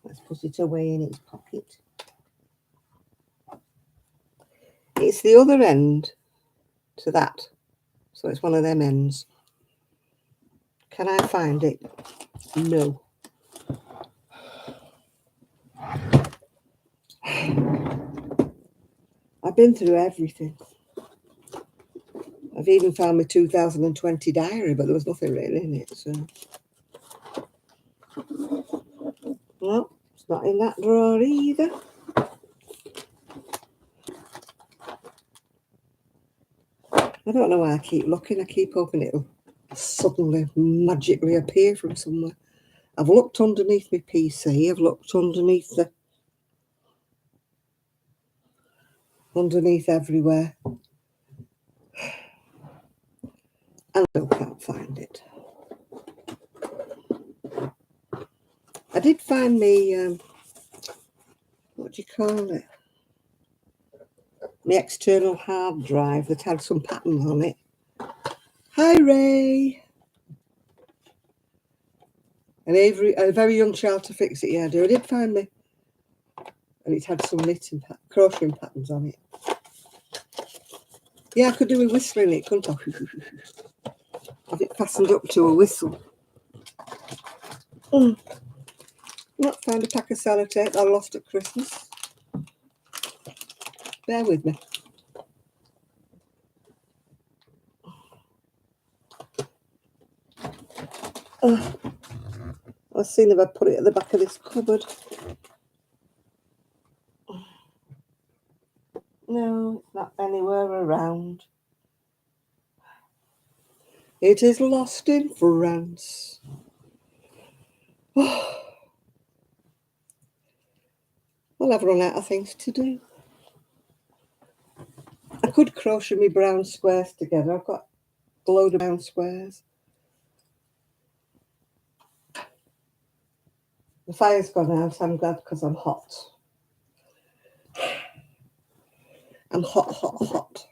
Let's put it away in its pocket. It's the other end to that. So it's one of them ends. Can I find it? No. I've been through everything. I've even found my 2020 diary, but there was nothing really in it. So, no, it's not in that drawer either. I don't know why I keep looking. I keep hoping it'll suddenly magically appear from somewhere. I've looked underneath my PC. I've looked underneath everywhere. And I still can't find it. I did find me, what do you call it? My external hard drive that had some patterns on it. Hi, Ray. And Avery, a very young child to fix it. Yeah, I do. I did find me. And it had some knitting, crocheting patterns on it. Yeah, I could do a whistling it, couldn't I? Have it fastened up to a whistle. Not found a pack of sellotape I lost at Christmas. Bear with me. I've seen if I put it at the back of this cupboard. No, it's not anywhere around. It is lost in France. Well, I've run out of things to do. could crochet my brown squares together. I've got a load of brown squares. The fire's gone out. I'm glad because I'm hot. I'm hot, hot, hot.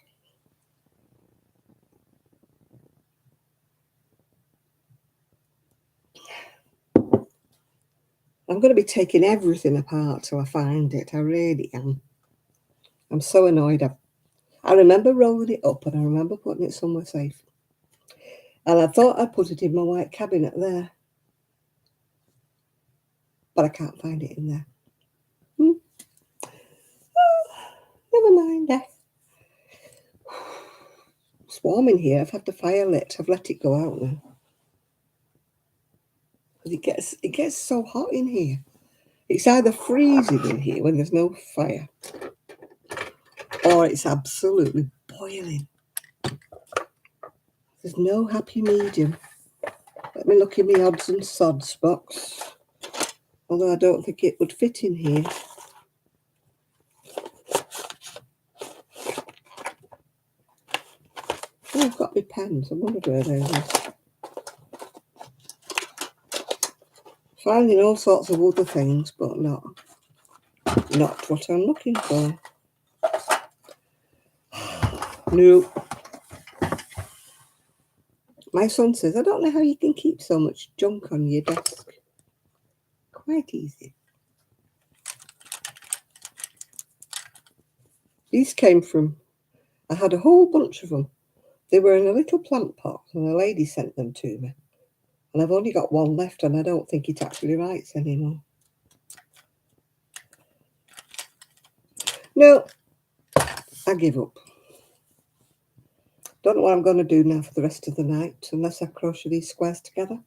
I'm going to be taking everything apart till I find it. I really am. I'm so annoyed. I remember rolling it up and I remember putting it somewhere safe. And I thought I put it in my white cabinet there. But I can't find it in there. Oh, never mind. It's warm in here. I've had the fire lit. I've let it go out now. Because it gets so hot in here. It's either freezing in here when there's no fire, or it's absolutely boiling. There's no happy medium. Let me look in my odds and sods box. Although I don't think it would fit in here. Oh, I've got my pens. I wondered where they were. Finding all sorts of other things, but not what I'm looking for. No. My son says, I don't know how you can keep so much junk on your desk. Quite easy. These came from, I had a whole bunch of them. They were in a little plant pot and a lady sent them to me. And I've only got one left and I don't think it actually writes anymore. No, I give up. Don't know what I'm going to do now for the rest of the night unless I crochet these squares together.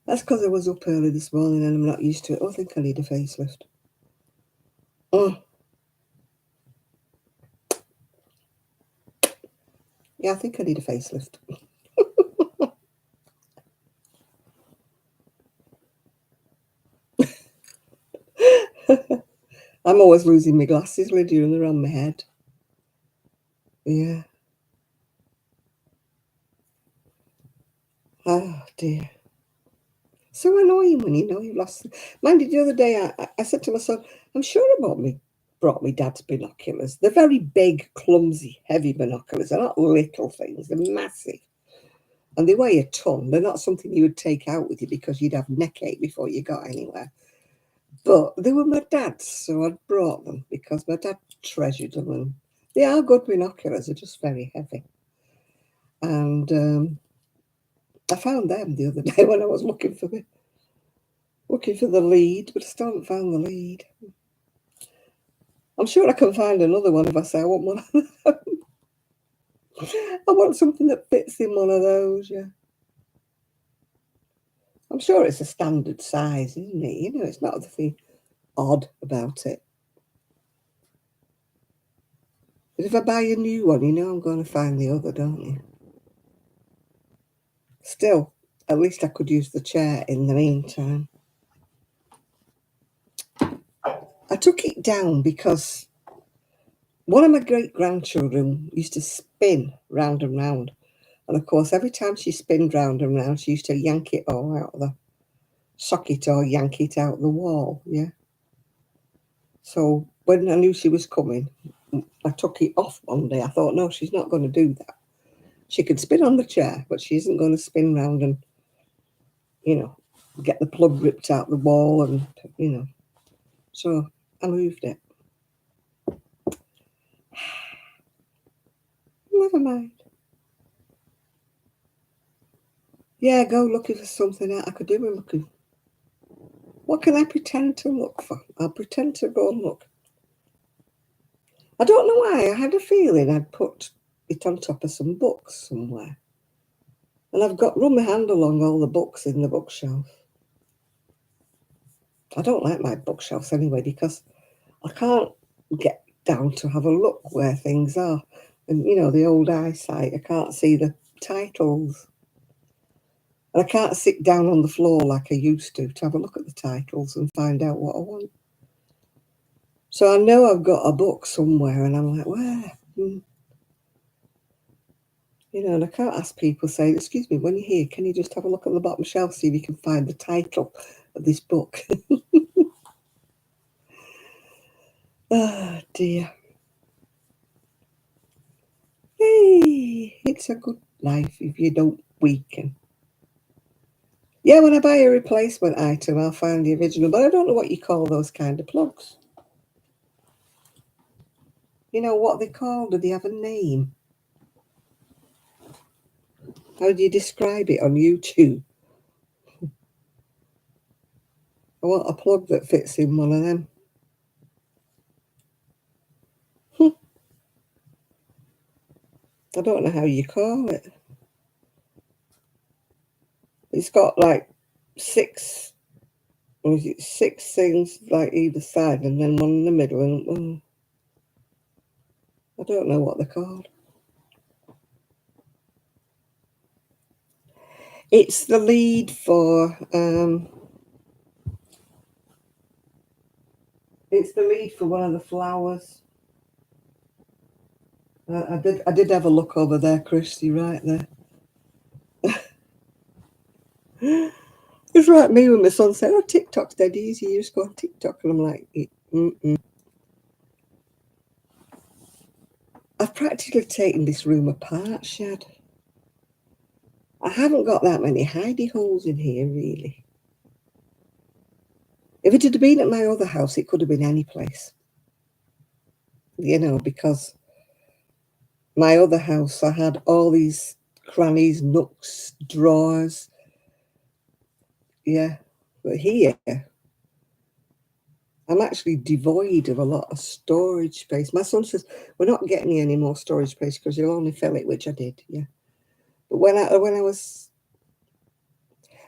That's because I was up early this morning and I'm not used to it. Oh, I think I need a facelift. Oh. Yeah, I think I need a facelift. I'm always losing my glasses, Lydia, and they're on my head. Yeah. Oh, dear. So annoying when you know you've lost them. Mind you, the other day I said to my son, I'm sure I brought me dad's binoculars. They're very big, clumsy, heavy binoculars. They're not little things. They're massive. And they weigh a ton. They're not something you would take out with you because you'd have neck ache before you got anywhere. But they were my dad's, so I'd brought them because my dad treasured them. And they are good binoculars. They're just very heavy. And I found them the other day when I was looking for the lead, but I still haven't found the lead. I'm sure I can find another one if I say I want one of them. I want something that fits in one of those, yeah. I'm sure it's a standard size, isn't it? You know, it's not anything odd about it. But if I buy a new one, you know I'm going to find the other, don't you? Still, at least I could use the chair in the meantime. I took it down because one of my great-grandchildren used to spin round and round. And, of course, every time she spinned round and round, she used to yank it all out of the socket or yank it out the wall, yeah. So when I knew she was coming, I took it off one day. I thought, no, she's not going to do that. She can spin on the chair, but she isn't going to spin round and, you know, get the plug ripped out the wall and, you know. So I moved it. Never mind. Yeah, go looking for something that I could do with looking. What can I pretend to look for? I'll pretend to go and look. I don't know why. I had a feeling I'd put it on top of some books somewhere. And I've run my hand along all the books in the bookshelf. I don't like my bookshelves anyway because I can't get down to have a look where things are. And, you know, the old eyesight, I can't see the titles. And I can't sit down on the floor like I used to have a look at the titles and find out what I want. So I know I've got a book somewhere and I'm like, where? You know, and I can't ask people saying, excuse me, when you're here, can you just have a look at the bottom shelf, see if you can find the title of this book? Oh, dear. Hey, it's a good life if you don't weaken. Yeah, when I buy a replacement item, I'll find the original, but I don't know what you call those kind of plugs. You know what they're called? Do they have a name? How do you describe it on YouTube? I want a plug that fits in one of them. I don't know how you call it. It's got like six things like either side and then one in the middle. And I don't know what they're called. It's the lead for one of the flowers. I did have a look over there, Christy, right there. It's like me when my son said, "Oh, TikTok's dead easy. You just go on TikTok," and I'm like, I've practically taken this room apart, Shad. I haven't got that many hidey holes in here, really. If it had been at my other house, it could have been any place. You know, because my other house, I had all these crannies, nooks, drawers. Yeah. But here, I'm actually devoid of a lot of storage space. My son says, we're not getting any more storage space because you'll only fill it, which I did, yeah. But when I was...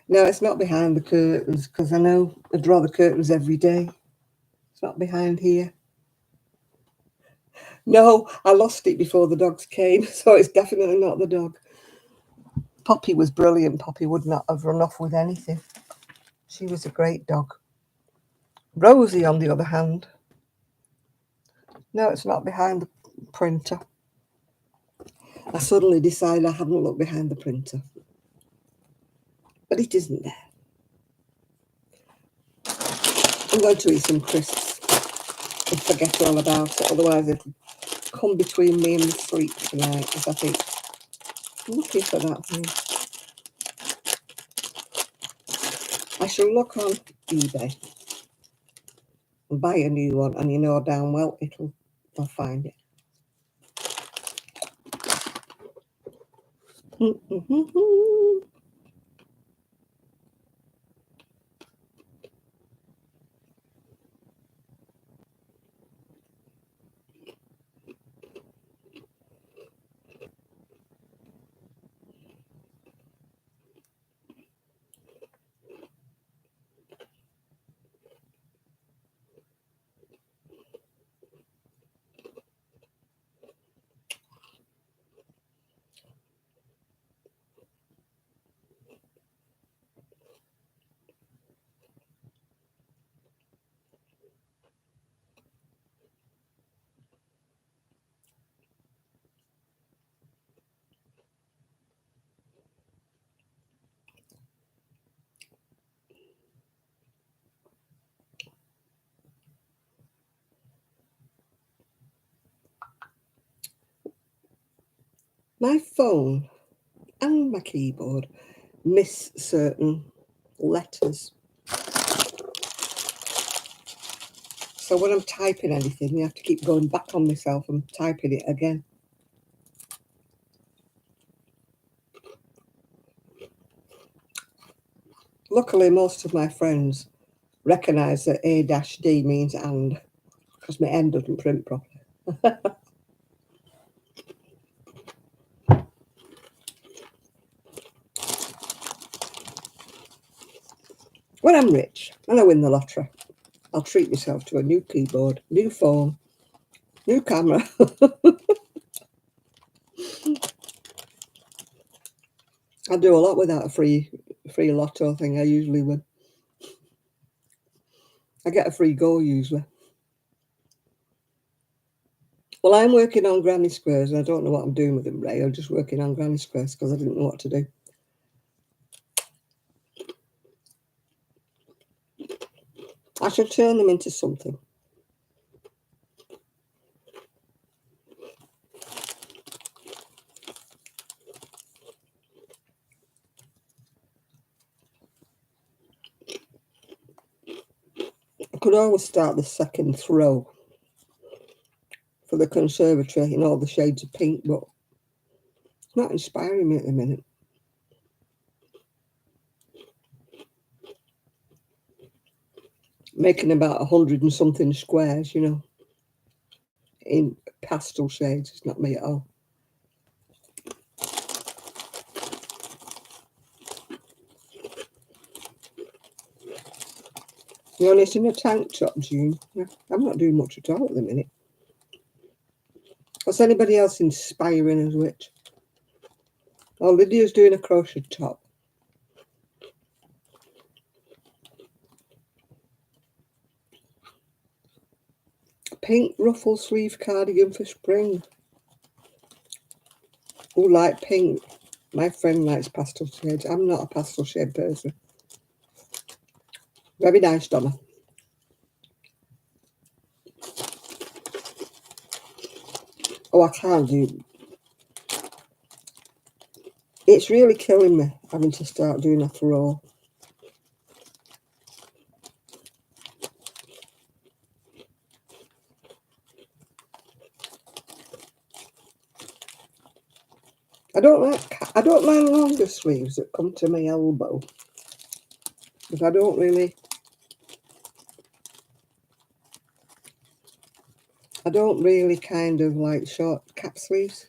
No, it's not behind the curtains because I know I draw the curtains every day. It's not behind here. No, I lost it before the dogs came, so it's definitely not the dog. Poppy was brilliant. Poppy would not have run off with anything. She was a great dog. Rosie, on the other hand, no, it's not behind the printer. I suddenly decided I hadn't looked behind the printer. But it isn't there. I'm going to eat some crisps and forget all about it, otherwise it'll come between me and the sleep tonight, as I think. I'm looking for that thing. I shall look on eBay and buy a new one, and you know damn well I'll find it. My phone and my keyboard miss certain letters. So when I'm typing anything, you have to keep going back on myself and typing it again. Luckily, most of my friends recognise that A-D means and, because my N doesn't print properly. When I'm rich and I win the lottery, I'll treat myself to a new keyboard, new phone, new camera. I do a lot without a free free lotto thing I usually win. I get a free go usually. Well, I'm working on granny squares, and I don't know what I'm doing with them, Ray. I'm just working on granny squares because I didn't know what to do. I should turn them into something. I could always start the second throw for the conservatory in all the shades of pink, but it's not inspiring me at the minute. Making about 100 and something squares, you know, in pastel shades. It's not me at all. You're honest, in a tank top, June. Yeah, I'm not doing much at all at the minute. What's anybody else inspiring us with? Oh, Lydia's doing a crochet top. A pink ruffle sleeve cardigan for spring. Oh, light pink. My friend likes pastel shades. I'm not a pastel shade person. Very nice, Donna. Oh, I can't do. It's really killing me having to start doing a throw. I don't mind longer sleeves that come to my elbow, but I don't really kind of like short cap sleeves.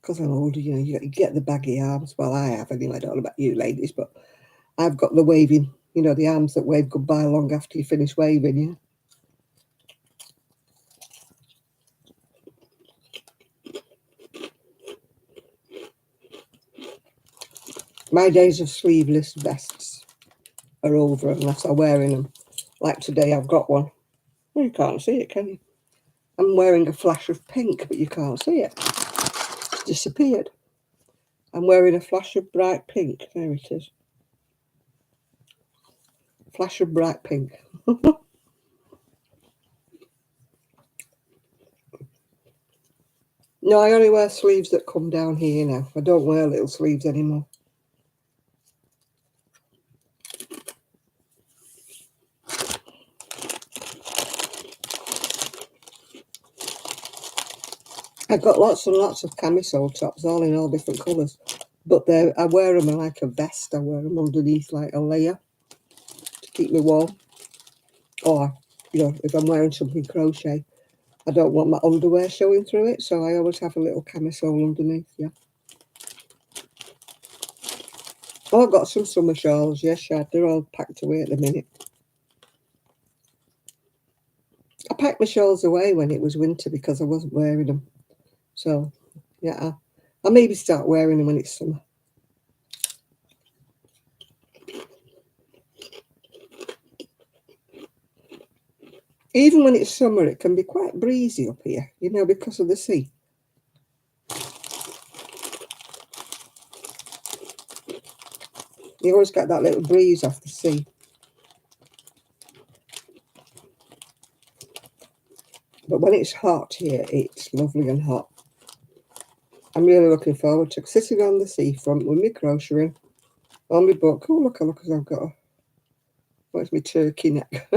Because I'm older, you know, you get the baggy arms. Well, I have anyway. I don't know about you ladies, but I've got the waving, you know, the arms that wave goodbye long after you finish waving, yeah. My days of sleeveless vests are over unless I'm wearing them. Like today, I've got one. Well, you can't see it, can you? I'm wearing a flash of pink, but you can't see it. It's disappeared. I'm wearing a flash of bright pink. There it is. Flash of bright pink. No, I only wear sleeves that come down here now. I don't wear little sleeves anymore. I've got lots and lots of camisole tops, all in all different colours. But I wear them like a vest. I wear them underneath like a layer to keep me warm. Or, you know, if I'm wearing something crochet, I don't want my underwear showing through it, so I always have a little camisole underneath, yeah. Oh, I've got some summer shawls, yes, Shad. They're all packed away at the minute. I packed my shawls away when it was winter because I wasn't wearing them. So, yeah, I'll maybe start wearing them when it's summer. Even when it's summer, it can be quite breezy up here, you know, because of the sea. You always get that little breeze off the sea. But when it's hot here, it's lovely and hot. I'm really looking forward to sitting on the seafront with my crocheting on my book. Oh, look, I've got what's my turkey neck?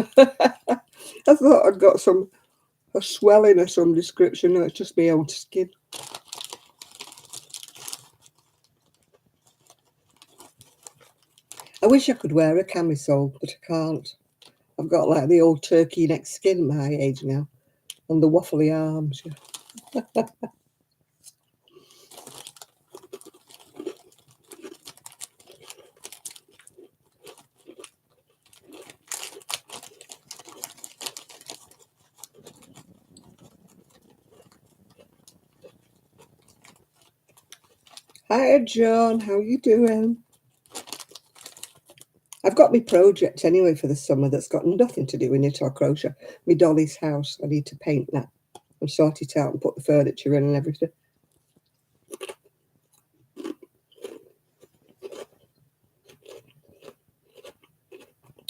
I thought I'd got a swelling or some description. No, it's just my old skin. I wish I could wear a camisole, but I can't. I've got like the old turkey neck skin my age now, and the waffly arms. Hi, John. How you doing? I've got my project anyway for the summer that's got nothing to do with knit or crochet. My dolly's house. I need to paint that and sort it out and put the furniture in and everything.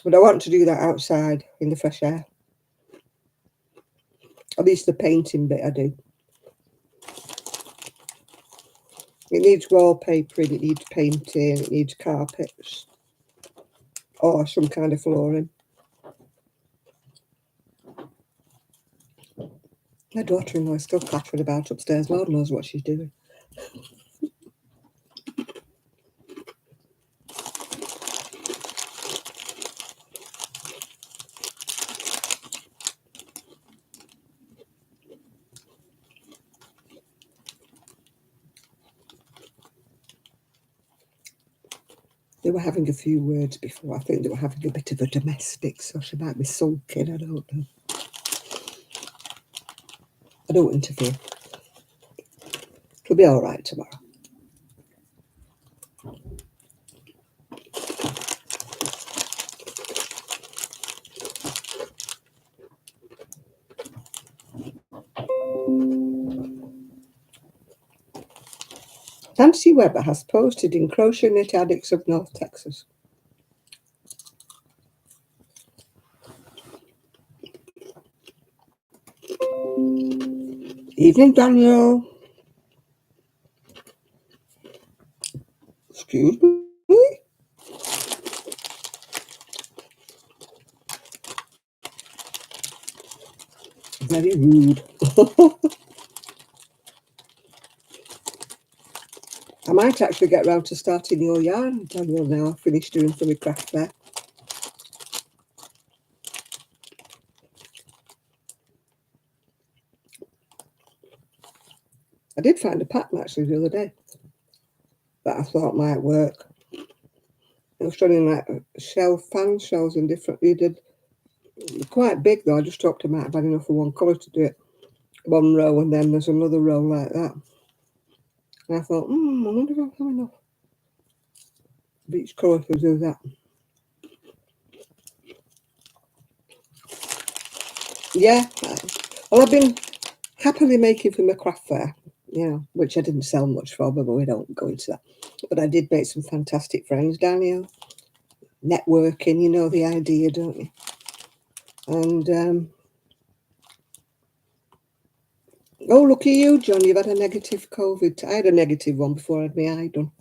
But I want to do that outside in the fresh air. At least the painting bit I do. It needs wallpapering, it needs painting, it needs carpets or some kind of flooring. My daughter-in-law is still clattering about upstairs. Lord knows what she's doing. They were having a few words before. I think they were having a bit of a domestic, so she might be sulking. I don't know. I don't interfere. It'll be all right tomorrow. Nancy Webber has posted in Crochet Knit Addicts of North Texas. Evening, Daniel. Excuse me. Very rude. I might actually get round to starting your yarn, Daniel, now I've finished doing some craft there. I did find a pattern actually the other day that I thought might work. It was running like fan shells in different. You did quite big though. I just talked about have had enough of one colour to do it. One row, and then there's another row like that. And I thought, I wonder if I'll have enough of each colour to do that. Yeah. Well, I've been happily making for my craft fair, which I didn't sell much for, but we don't go into that. But I did make some fantastic friends down here. Networking, you know the idea, don't you? And oh, look at you, John. You've had a negative COVID. I had a negative one before I had my eye done.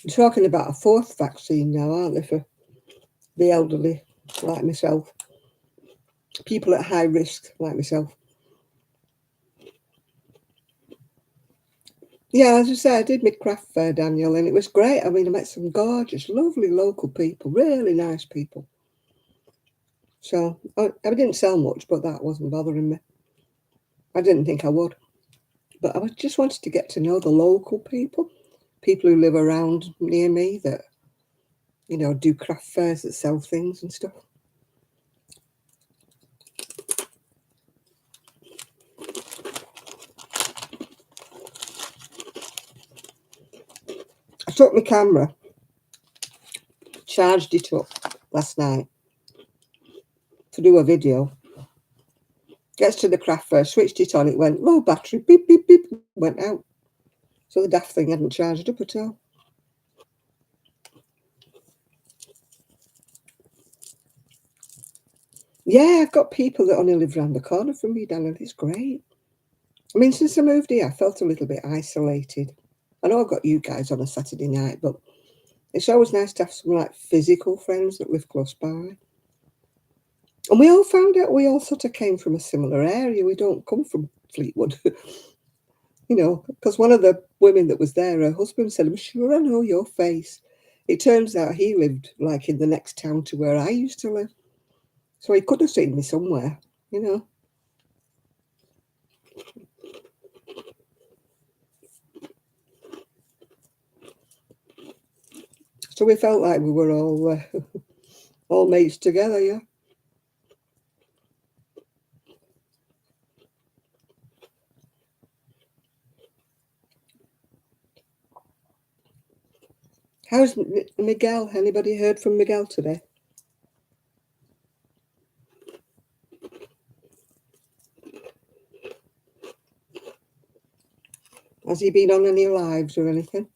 They're talking about a fourth vaccine now, aren't they, for the elderly, like myself? People at high risk, like myself. Yeah, as I say, I did my craft fair, Daniel, and it was great. I mean, I met some gorgeous, lovely local people, really nice people. So I didn't sell much, but that wasn't bothering me. I didn't think I would. But I just wanted to get to know the local people who live around near me that, do craft fairs that sell things and stuff. I took my camera, charged it up last night to do a video. Gets to the craft fair, switched it on, it went low battery, beep, beep, beep, went out. So the daft thing hadn't charged up at all. Yeah, I've got people that only live around the corner from me, Dan, and it's great. I mean, since I moved here, I felt a little bit isolated. I know I've got you guys on a Saturday night, but it's always nice to have some like physical friends that live close by. And we all found out we all sort of came from a similar area. We don't come from Fleetwood, because one of the women that was there, her husband said, I'm sure I know your face. It turns out he lived like in the next town to where I used to live. So he could have seen me somewhere, So we felt like we were all mates together, yeah. How's Miguel? Anybody heard from Miguel today? Has he been on any lives or anything?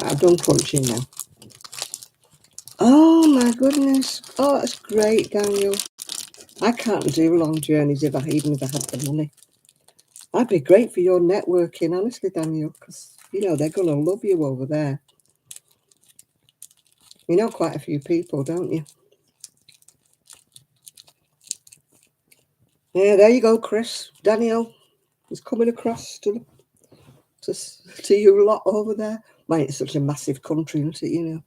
I've done crunching now. Oh my goodness. Oh, that's great, Daniel. I can't do long journeys even if I had the money. I'd be great for your networking, honestly, Daniel, because, they're going to love you over there. You know quite a few people, don't you? Yeah, there you go, Chris. Daniel is coming across to you lot over there. Man, it's such a massive country, isn't it?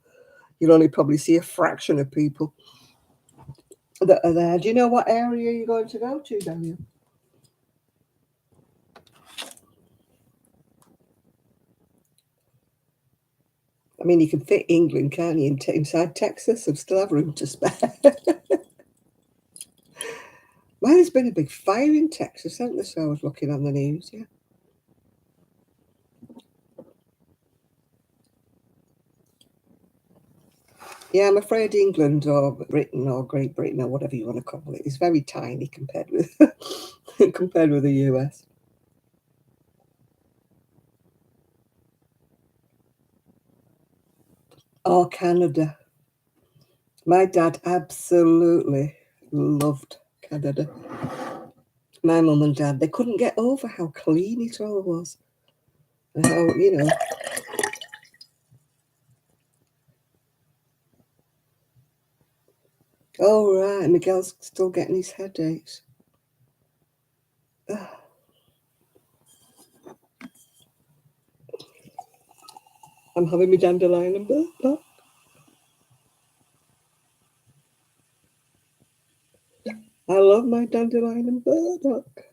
You'll only probably see a fraction of people that are there. Do you know what area you're going to go to, Daniel? I mean, you can fit England, can't you, inside Texas and still have room to spare. Well, there's been a big fire in Texas, hasn't there? So I was looking on the news, yeah. Yeah, I'm afraid England or Britain or Great Britain or whatever you want to call it is very tiny compared with compared with the US. Oh, Canada. My dad absolutely loved Canada. My mum and dad, they couldn't get over how clean it all was. And how. Oh, right, Miguel's still getting his headaches. I'm having my dandelion and burdock. I love my dandelion and burdock.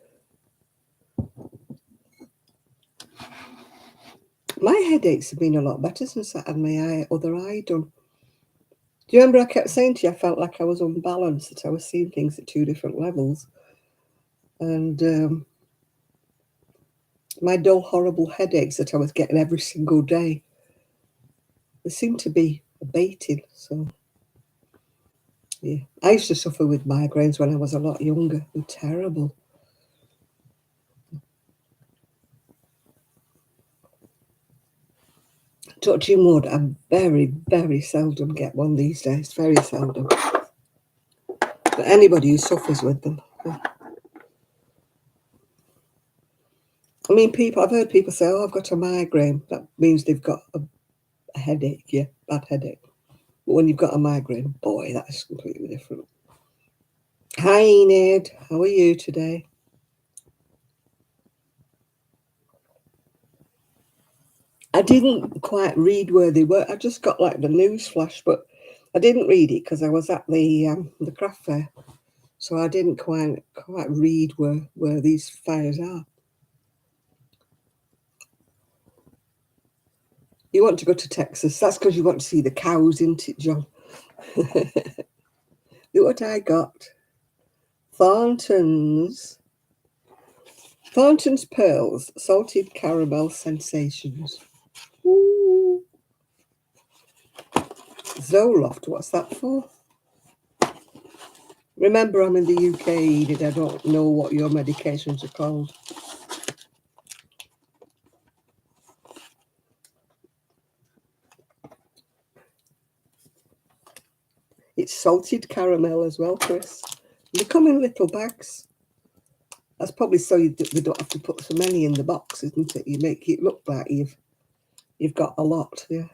My headaches have been a lot better since I had my other eye done. Do you remember I kept saying to you I felt like I was unbalanced, that I was seeing things at two different levels? And my dull, horrible headaches that I was getting every single day, they seem to be abating. So, yeah. I used to suffer with migraines when I was a lot younger. They're terrible. Touching wood, I very, very seldom get one these days. Very seldom. But anybody who suffers with them. I mean, I've heard people say, oh, I've got a migraine. That means they've got a headache, yeah, bad headache. But when you've got a migraine, boy, that's completely different. Hi, Enid. How are you today? I didn't quite read where they were. I just got like the news flash, but I didn't read it because I was at the craft fair, so I didn't quite read where these fires are. You want to go to Texas? That's because you want to see the cows, isn't it, John? Look what I got. Thornton's Pearls, Salted Caramel Sensations. Ooh. Zoloft, what's that for? Remember, I'm in the UK, Edith. I don't know what your medications are called. It's salted caramel as well, Chris. They come in little bags. That's probably so they don't have to put so many in the box, isn't it? You make it look like you've got a lot, yeah.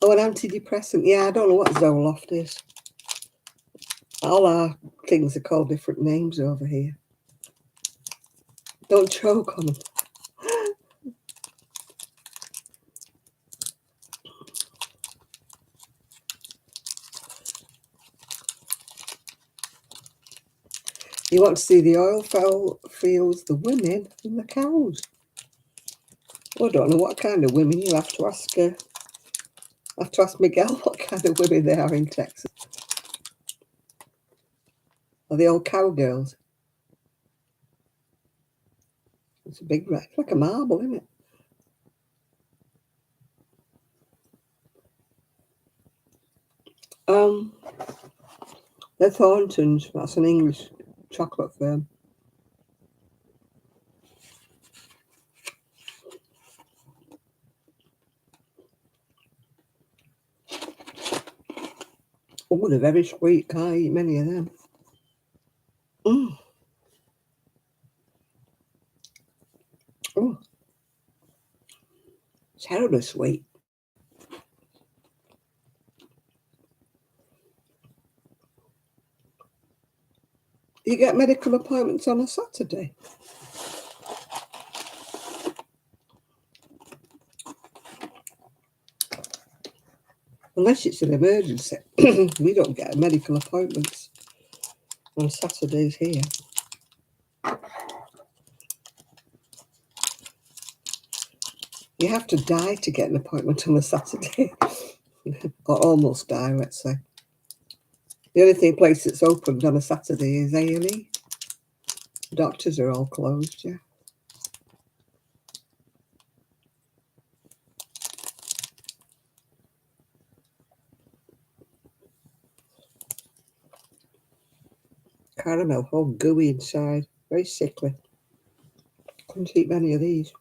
Oh, an antidepressant. Yeah, I don't know what Zoloft is. All our things are called different names over here. Don't choke on them. You want to see the oil fields, the women, and the cows. I don't know what kind of women. You'll have to ask Miguel what kind of women they are in Texas. Are they all cowgirls? It's a big red, like a marble, isn't it? They're Thornton's. That's an English chocolate firm. Oh, they're very sweet. Can't eat many of them. Oh, terribly sweet. You get medical appointments on a Saturday? Unless it's an emergency. We don't get medical appointments on Saturdays here. You have to die to get an appointment on a Saturday. Or almost die, let's say. The only place that's opened on a Saturday is A&E. Doctors are all closed, yeah. Caramel, all gooey inside. Very sickly. Couldn't eat many of these.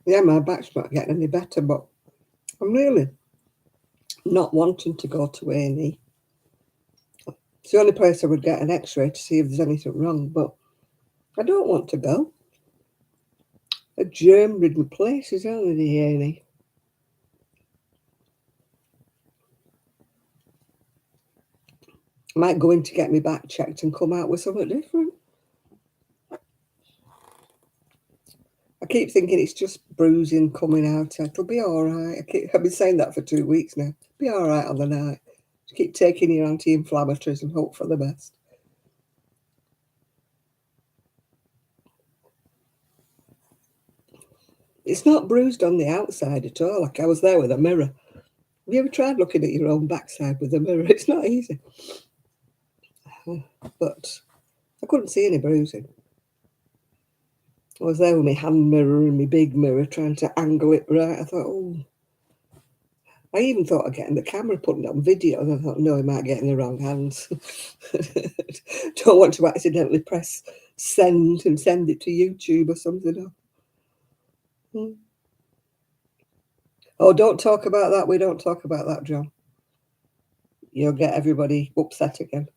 Yeah, my back's not getting any better, but I'm really not wanting to go to A&E. It's the only place I would get an x-ray to see if there's anything wrong, but I don't want to go. A germ-ridden place is only the A&E. I might go in to get my back checked and come out with something different. I keep thinking it's just bruising coming out. It'll be all right. I've been saying that for 2 weeks now. Be all right on the night. Just keep taking your anti-inflammatories and hope for the best. It's not bruised on the outside at all. Like I was there with a mirror. Have you ever tried looking at your own backside with a mirror? It's not easy. But I couldn't see any bruising. I was there with my hand mirror and my big mirror trying to angle it right. I thought, oh. I even thought of getting the camera, putting it on video, and I thought, no, I might get in the wrong hands. Don't want to accidentally press send and send it to YouTube or something. Oh, don't talk about that. We don't talk about that, John. You'll get everybody upset again.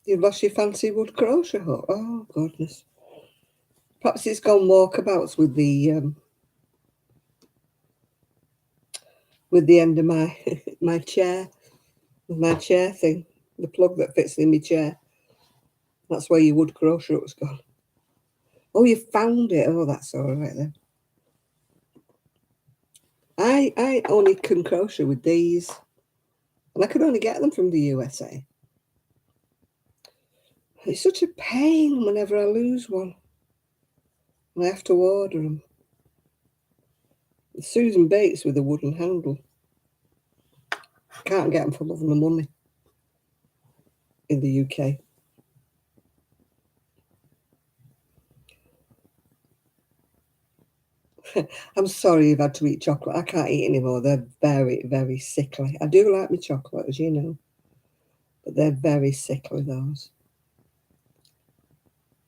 You've lost your fancy wood crochet hook. Oh, goodness. Perhaps it's gone walkabouts with the end of my my chair, my chair thing, the plug that fits in my chair. That's where your wood crochet hook's gone. Oh, you found it. Oh, that's all right then. I only can crochet with these, and I could only get them from the USA. It's such a pain whenever I lose one, and I have to order them. Susan Bates with a wooden handle. Can't get them for love and money in the UK. I'm sorry you've had to eat chocolate. I can't eat anymore. They're very, very sickly. I do like my chocolate, as you know, but they're very sickly, those.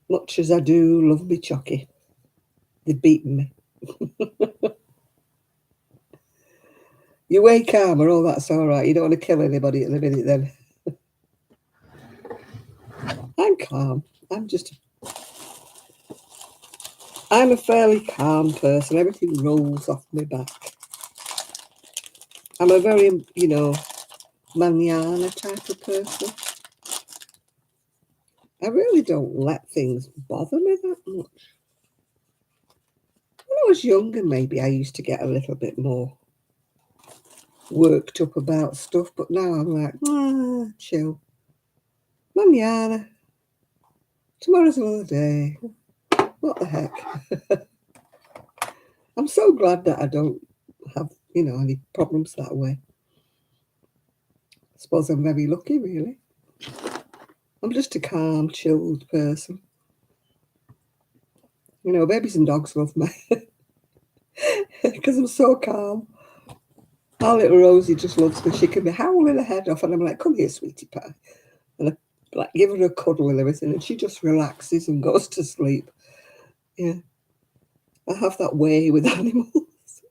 Much as I do love me chocky, they've beaten me. You're way calmer. Oh, that's all right. You don't want to kill anybody at the minute then. I'm calm. I'm a fairly calm person. Everything rolls off my back. I'm a very, manana type of person. I really don't let things bother me that much. When I was younger, maybe I used to get a little bit more worked up about stuff, but now I'm like, chill. Manana. Tomorrow's another day. What the heck? I'm so glad that I don't have, any problems that way. I suppose I'm very lucky, really. I'm just a calm, chilled person. Babies and dogs love me because I'm so calm. Our little Rosie just loves me. She can be howling her head off, and I'm like, "Come here, sweetie pie," and I give her a cuddle and everything, and she just relaxes and goes to sleep. Yeah, I have that way with animals.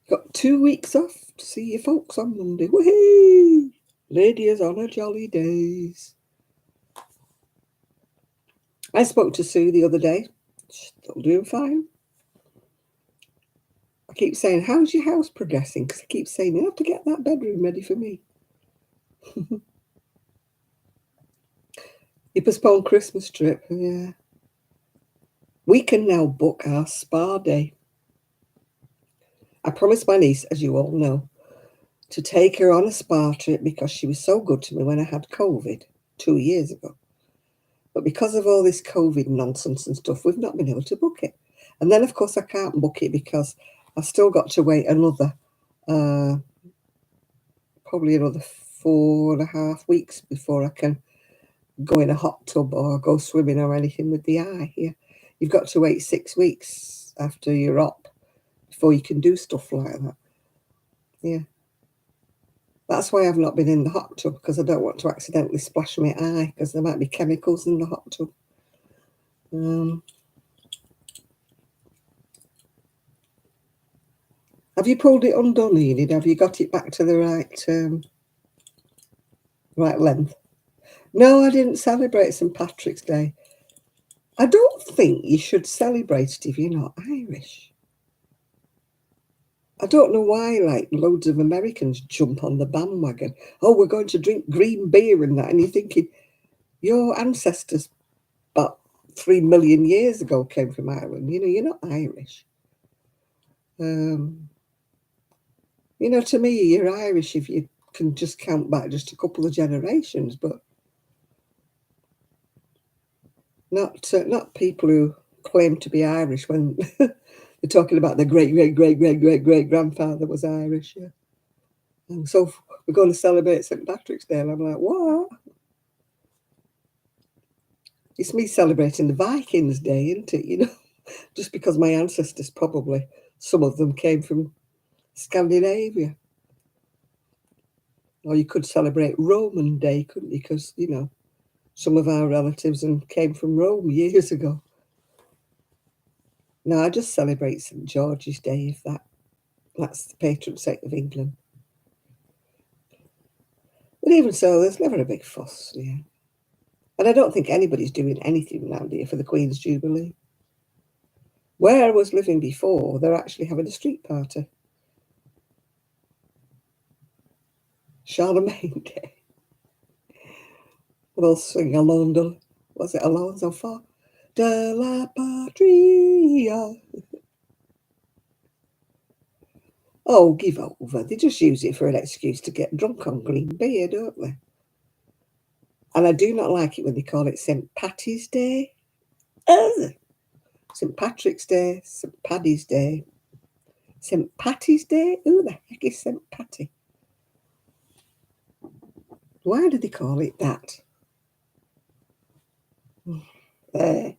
Got 2 weeks off to see you folks on Monday. Woohoo! Lady is on her jolly days. I spoke to Sue the other day. She's still doing fine. I keep saying, "How's your house progressing?" Because I keep saying, "You have to get that bedroom ready for me." You postponed Christmas trip, yeah. We can now book our spa day. I promised my niece, as you all know, to take her on a spa trip because she was so good to me when I had COVID 2 years ago. But because of all this COVID nonsense and stuff, we've not been able to book it. And then, of course, I can't book it because I've still got to wait another, probably another 4.5 weeks before I can go in a hot tub or go swimming or anything with the eye here. You've got to wait 6 weeks after you're up before you can do stuff like that. Yeah. That's why I've not been in the hot tub, because I don't want to accidentally splash my eye, because there might be chemicals in the hot tub. Have you pulled it undone, Enid? Have you got it back to the right length? No, I didn't celebrate St. Patrick's Day. I don't think you should celebrate it if you're not Irish. I don't know why, loads of Americans jump on the bandwagon. Oh, we're going to drink green beer and that. And you're thinking, your ancestors about 3 million years ago came from Ireland. You're not Irish. To me, you're Irish if you can just count back just a couple of generations, but not people who claim to be Irish when they're talking about their great grandfather was Irish. Yeah. And so we're going to celebrate St. Patrick's Day, and I'm like, what? It's me celebrating the Vikings' Day, isn't it? Just because my ancestors probably, some of them came from Scandinavia. Or you could celebrate Roman Day, couldn't you? Because, some of our relatives came from Rome years ago. No, I just celebrate St. George's Day, if that's the patron saint of England. But even so, there's never a big fuss, yeah. And I don't think anybody's doing anything round here for the Queen's Jubilee. Where I was living before, they're actually having a street party. Charlemagne Day. We'll sing Alonso. Was it Alonso for? De la Patria. Oh, give over. They just use it for an excuse to get drunk on green beer, don't they? And I do not like it when they call it St. Patty's Day. St. Patrick's Day, St. Paddy's Day. St. Patty's Day? Who the heck is St. Patty? Why do they call it that? There.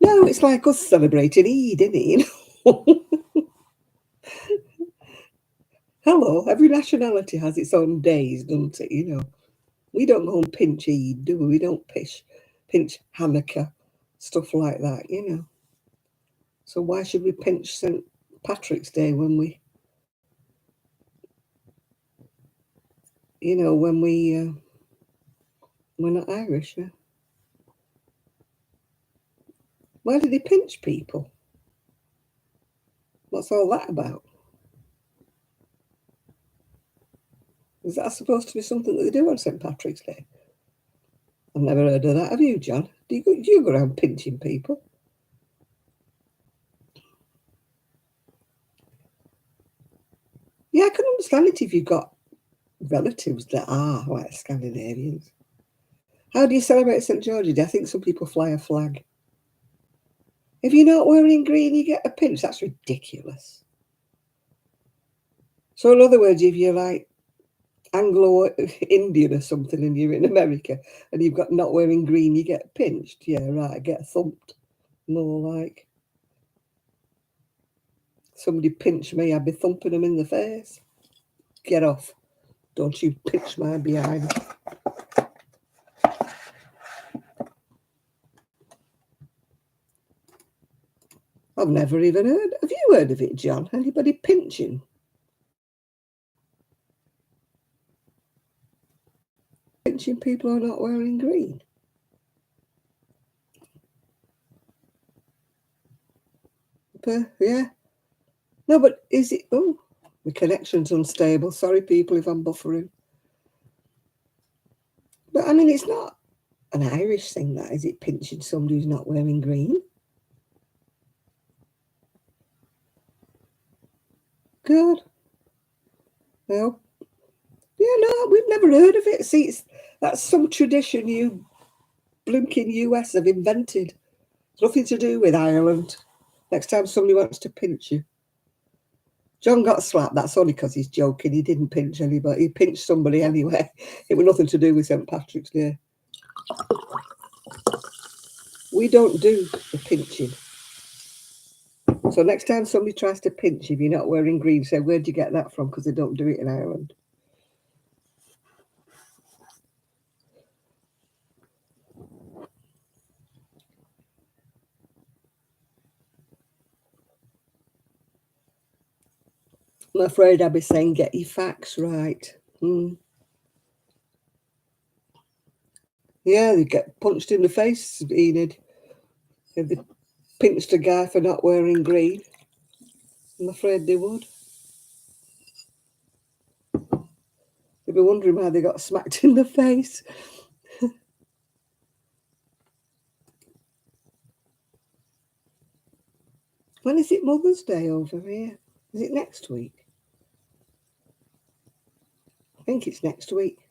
No, it's like us celebrating Eid, isn't it? Hello, every nationality has its own days, doesn't it? We don't go and pinch Eid, do we? We don't pinch Hanukkah, stuff like that, you know. So why should we pinch St. Patrick's Day when we, you know, when we're not Irish? Yeah? Why did he pinch people? What's all that about? Is that supposed to be something that they do on St. Patrick's Day? I've never heard of that. Have you, John? Do you go around pinching people? Yeah, I can understand it if you've got relatives that are like Scandinavians. How do you celebrate St. George's Day? I think some people fly a flag. If you're not wearing green, you get a pinch. That's ridiculous. So, in other words, if you're like Anglo-Indian or something and you're in America and you've got not wearing green, you get pinched. Yeah, right, get thumped. More like somebody pinch me, I'd be thumping them in the face. Get off. Don't you pinch my behind. I've never even heard. Have you heard of it, John? Anybody pinching? Pinching people who are not wearing green? Yeah. No, but is it... Oh, the connection's unstable. Sorry, people, if I'm buffering. But, I mean, it's not an Irish thing, that, is it? Pinching somebody who's not wearing green? Good. No. Yeah, no, we've never heard of it. See, that's some tradition you blinking US have invented. It's nothing to do with Ireland. Next time somebody wants to pinch you. John got slapped. That's only because he's joking. He didn't pinch anybody. He pinched somebody anyway. It was nothing to do with St. Patrick's Day. We don't do the pinching. So next time somebody tries to pinch you, if you're not wearing green, say, where'd you get that from? Because they don't do it in Ireland. I'm afraid I'd be saying, get your facts right. Yeah, they get punched in the face, Enid. If they pinched a guy for not wearing green, I'm afraid they would. They'd be wondering why they got smacked in the face. When is it Mother's Day over here? Is it next week? I think it's next week.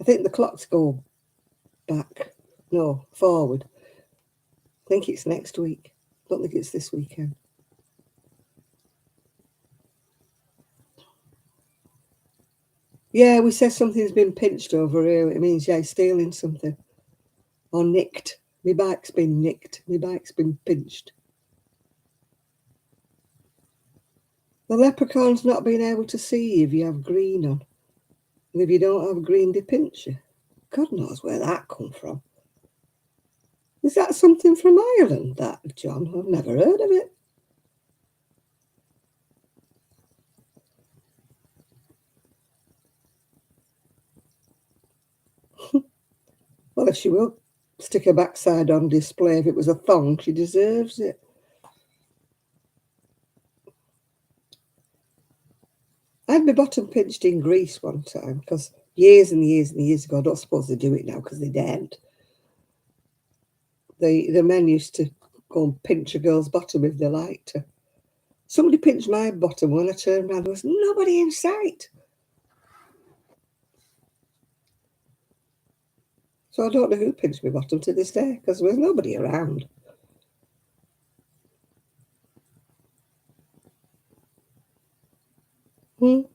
I think the clocks go back. No, forward. I think it's next week. I don't think it's this weekend. Yeah, we say something's been pinched over here. It means, yeah, stealing something. Or nicked. My bike's been nicked. My bike's been pinched. The leprechaun's not being able to see you if you have green on. And if you don't have green, they pinch you. God knows where that come from. Is that something from Ireland, that, John? I've never heard of it. Well, if she will stick her backside on display, if it was a thong, she deserves it. I had my bottom pinched in Greece one time because years and years and years ago, I don't suppose they do it now because they daren't. The men used to go and pinch a girl's bottom if they liked her. Somebody pinched my bottom. When I turned around, there was nobody in sight. So I don't know who pinched my bottom to this day because there was nobody around. And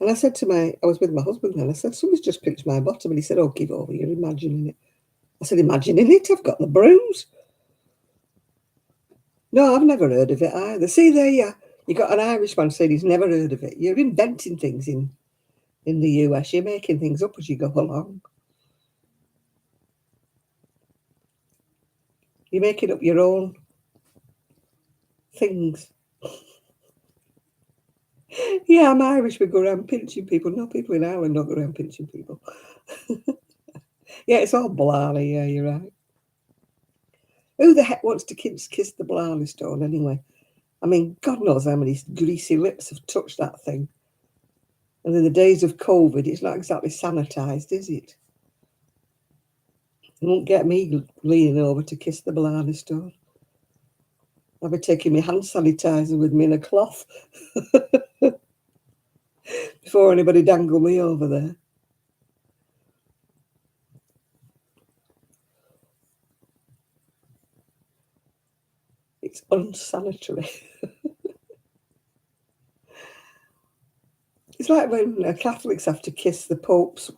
I said I was with my husband then, I said, somebody's just pinched my bottom. And he said, oh, give over, you're imagining it. I said, imagining it? I've got the bruise. No, I've never heard of it either. See, there you got an Irishman saying he's never heard of it. You're inventing things in In the US, you're making things up as you go along. You're making up your own things. Yeah, I'm Irish. We go around pinching people. No, people in Ireland don't go around pinching people. Yeah, it's all blarney. Yeah, you're right. Who the heck wants to kiss the blarney stone anyway? I mean, God knows how many greasy lips have touched that thing. And in the days of COVID, it's not exactly sanitised, is it? You won't get me leaning over to kiss the blarney stone. I'll be taking my hand sanitizer with me in a cloth before anybody dangle me over there. It's unsanitary. It's like when Catholics have to kiss the Pope's,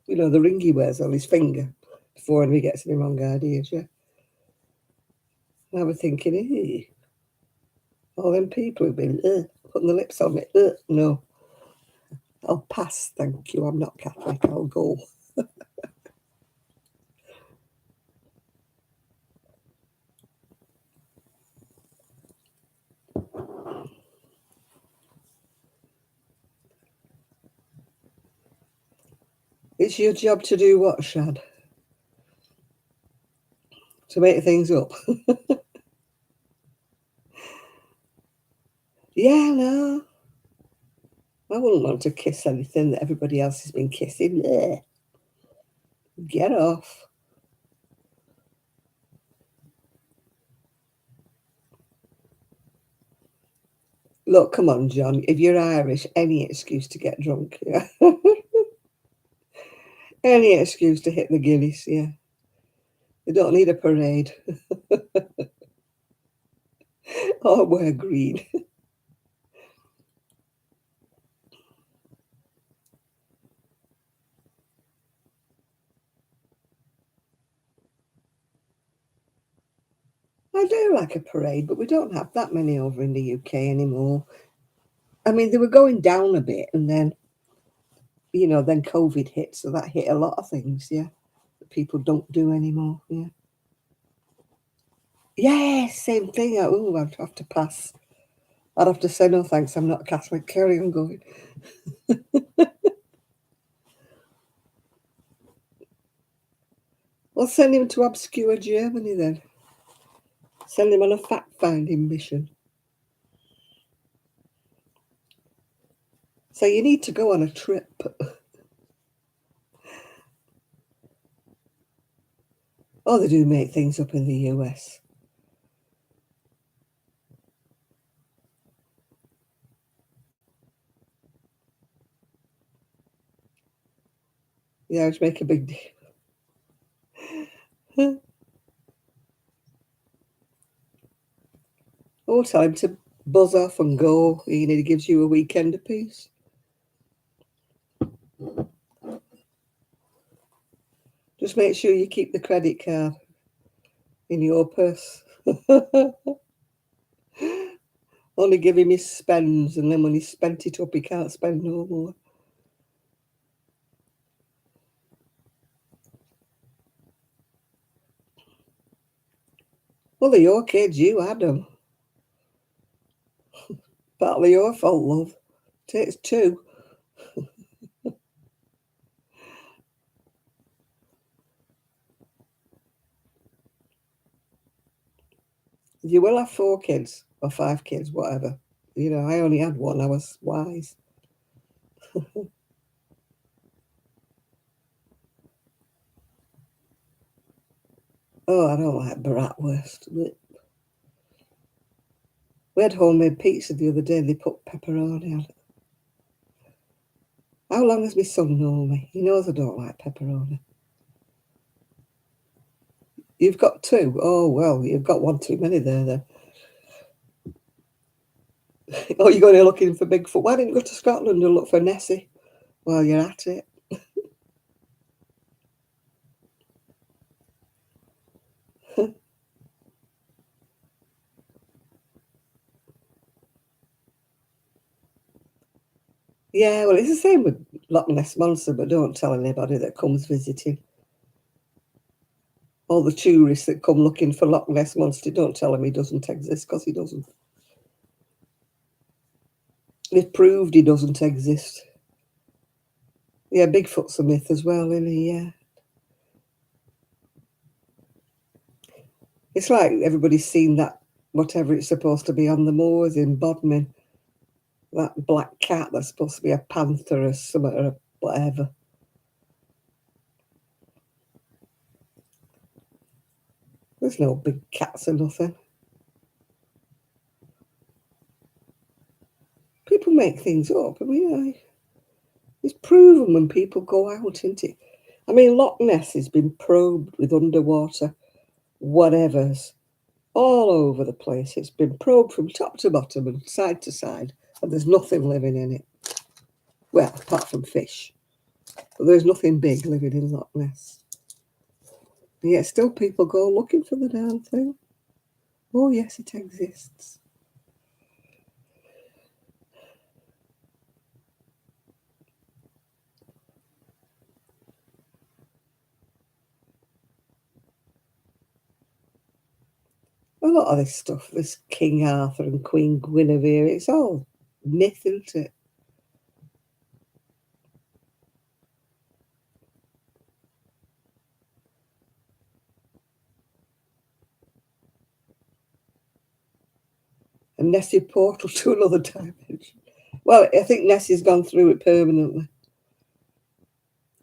the ring he wears on his finger before anybody gets any wrong ideas, yeah. And I was thinking, all them people have been putting the lips on it. No, I'll pass, thank you. I'm not Catholic. I'll go. It's your job to do what, Shad? To make things up. Yeah, no. I wouldn't want to kiss anything that everybody else has been kissing. Blech. Get off. Look, come on, John. If you're Irish, any excuse to get drunk, yeah. Any excuse to hit the Guinness, yeah. They don't need a parade or wear green. I do like a parade, but we don't have that many over in the UK anymore. I mean, they were going down a bit, and then COVID hit, so that hit a lot of things, yeah, that people don't do anymore, yeah. Yeah, same thing. Oh, I'd have to pass. I'd have to say, no thanks, I'm not Catholic. Carry on going. Well, send him to obscure Germany then. Send him on a fact-finding mission. So you need to go on a trip. Oh, they do make things up in the US. Yeah, it's make a big deal. Oh, tell him to buzz off and go. He gives you a weekend apiece. Just make sure you keep the credit card in your purse. Only give him his spends, and then when he's spent it up, he can't spend no more. Well, they're your kids. You had them. Partly your fault, love. Takes two. You will have 4 kids or 5 kids, whatever. I only had one. I was wise. Oh, I don't like bratwurst. We had homemade pizza the other day and they put pepperoni on it. How long has my son known me? He knows I don't like pepperoni. You've got 2? Oh, well, you've got one too many there then. Oh, you're going to looking for Bigfoot. Why didn't you go to Scotland and look for Nessie while you're at it? Yeah, well, it's the same with Loch Ness Monster, but don't tell anybody that comes visiting. All the tourists that come looking for Loch Ness Monster, don't tell him he doesn't exist, because he doesn't. They've proved he doesn't exist. Yeah, Bigfoot's a myth as well, isn't he? Yeah. It's like everybody's seen that, whatever it's supposed to be on the moors in Bodmin. That black cat that's supposed to be a panther or something or whatever. There's no big cats or nothing. People make things up. I mean, it's proven when people go out, isn't it? I mean, Loch Ness has been probed with underwater whatevers all over the place. It's been probed from top to bottom and side to side, and there's nothing living in it. Well, apart from fish. But there's nothing big living in Loch Ness. And yet still people go looking for the damn thing. Oh, yes, it exists. A lot of this stuff, this King Arthur and Queen Guinevere, it's all myth, isn't it? And Nessie portal to another dimension. Well, I think Nessie's gone through it permanently.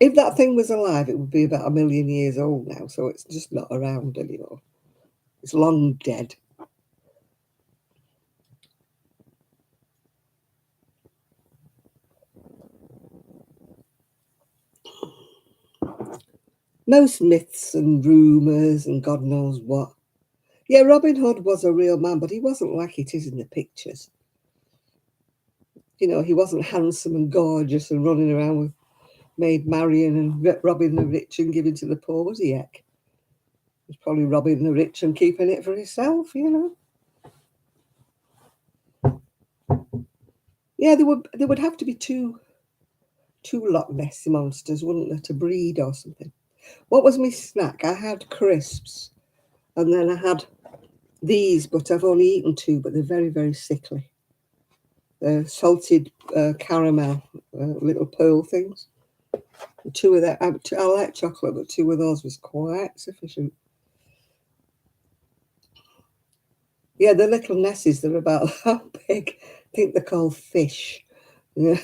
If that thing was alive, it would be about 1,000,000 years old now, so it's just not around anymore. It's long dead. Most myths and rumours and God knows what. Yeah, Robin Hood was a real man, but he wasn't like it is in the pictures. You know, he wasn't handsome and gorgeous and running around with Maid Marian and robbing the rich and giving to the poor, was he, heck? He was probably robbing the rich and keeping it for himself, you know. Yeah, there would have to be two Loch Ness monsters, wouldn't there, to breed or something. What was my snack? I had crisps, and then I had these, but I've only eaten two, but they're very, very sickly. Salted caramel, little pearl things. Two of that, I like chocolate, but two of those was quite sufficient. Yeah, the little Nessies, they're about that big. I think they're called fish. Yeah.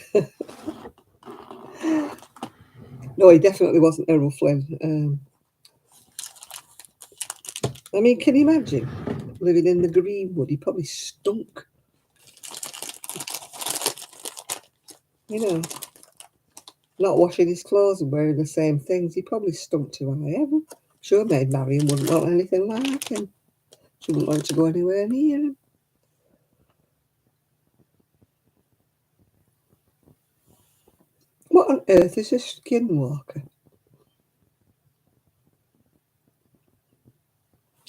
No, he definitely wasn't Errol Flynn. I mean, can you imagine living in the Greenwood? He probably stunk. You know, not washing his clothes and wearing the same things. He probably stunk to high heaven. Sure, Maid Marian wouldn't want anything like him. She wouldn't want to go anywhere near him. What on earth is a skinwalker?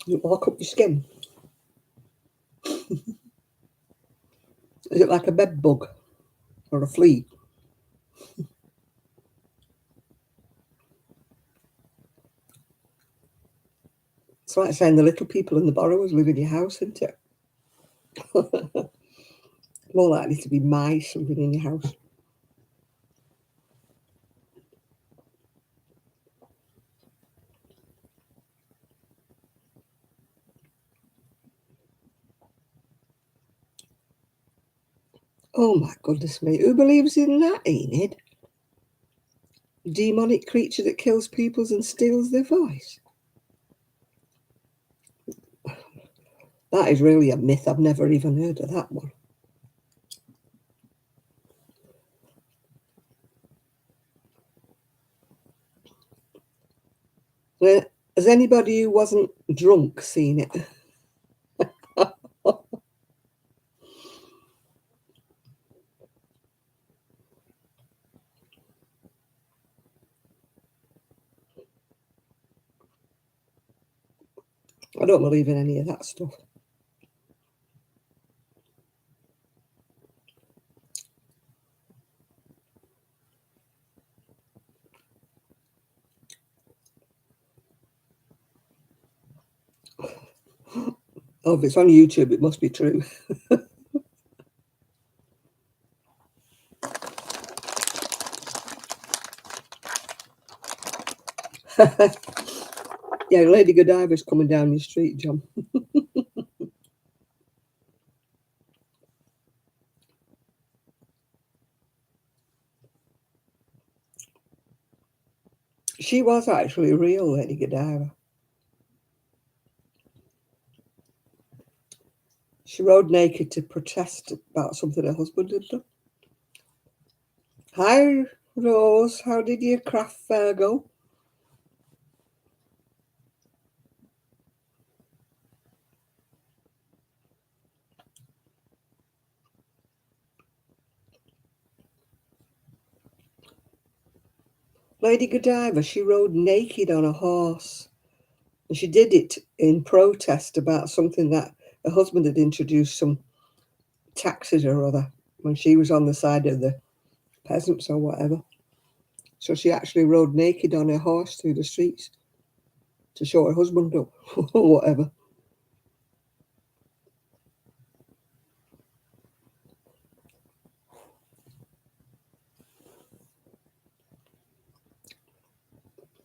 You walk up your skin. Is it like a bed bug or a flea? It's like saying the little people and the borrowers live in your house, isn't it? More likely to be mice living in your house. Oh my goodness me. Who believes in that, Enid? Demonic creature that kills people and steals their voice. That is really a myth. I've never even heard of that one. Well, has anybody who wasn't drunk seen it? I don't believe in any of that stuff. Oh, if it's on YouTube, it must be true. Yeah, Lady Godiva's coming down the street, John. She was actually real, Lady Godiva. She rode naked to protest about something her husband had done. Hi, Rose. How did your craft fair go? Lady Godiva, she rode naked on a horse. And she did it in protest about something that her husband had introduced, some taxes or other, when she was on the side of the peasants or whatever. So she actually rode naked on her horse through the streets to show her husband up or whatever.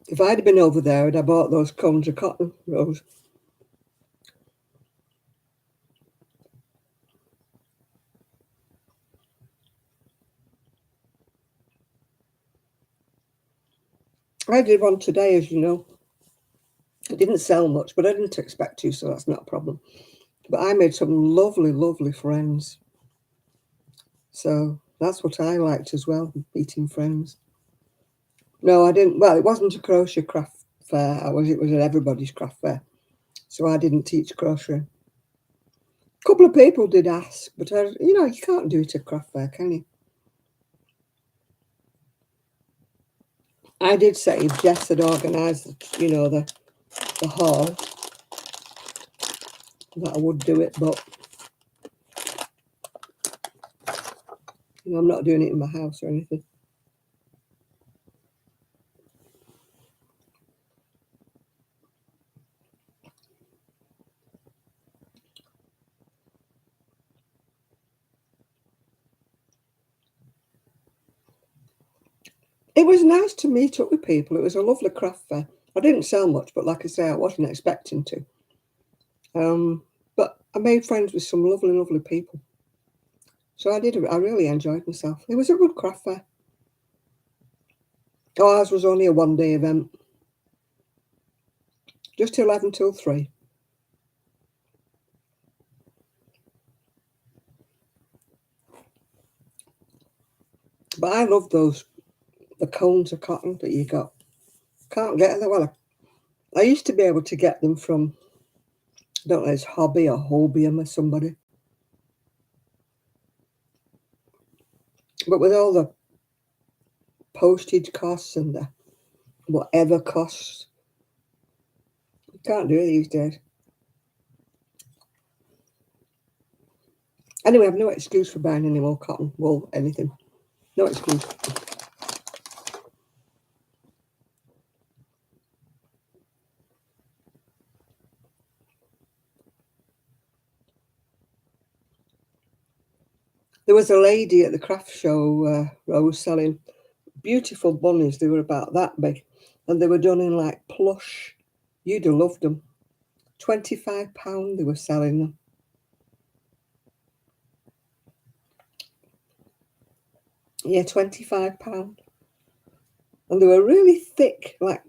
If I'd have been over there, I'd have bought those cones of cotton, Rose. I did one today, as you know. It didn't sell much, but I didn't expect to, so that's not a problem. But I made some lovely, lovely friends. So that's what I liked as well, meeting friends. No, I didn't. Well, it wasn't a crochet craft fair. It was an everybody's craft fair. So I didn't teach crochet. A couple of people did ask, but you can't do it at craft fair, can you? I did say if Jess had organised, the hall, that I would do it, but I'm not doing it in my house or anything. It was nice to meet up with people. It was a lovely craft fair. I didn't sell much, but like I say, I wasn't expecting to. But I made friends with some lovely, lovely people. So I did. I really enjoyed myself. It was a good craft fair. Ours was only a one-day event, just 11 till 3. But I love the cones of cotton that you got. Can't get them. Well, I used to be able to get them from, I don't know, it's Hobby or Hobium or somebody. But with all the postage costs and the whatever costs, you can't do it these days. Anyway, I've no excuse for buying any more cotton, wool, anything. No excuse. There was a lady at the craft show, Rose, selling beautiful bunnies. They were about that big, and they were done in like plush. You'd have loved them. £25 they were selling them. Yeah, £25. And they were really thick, like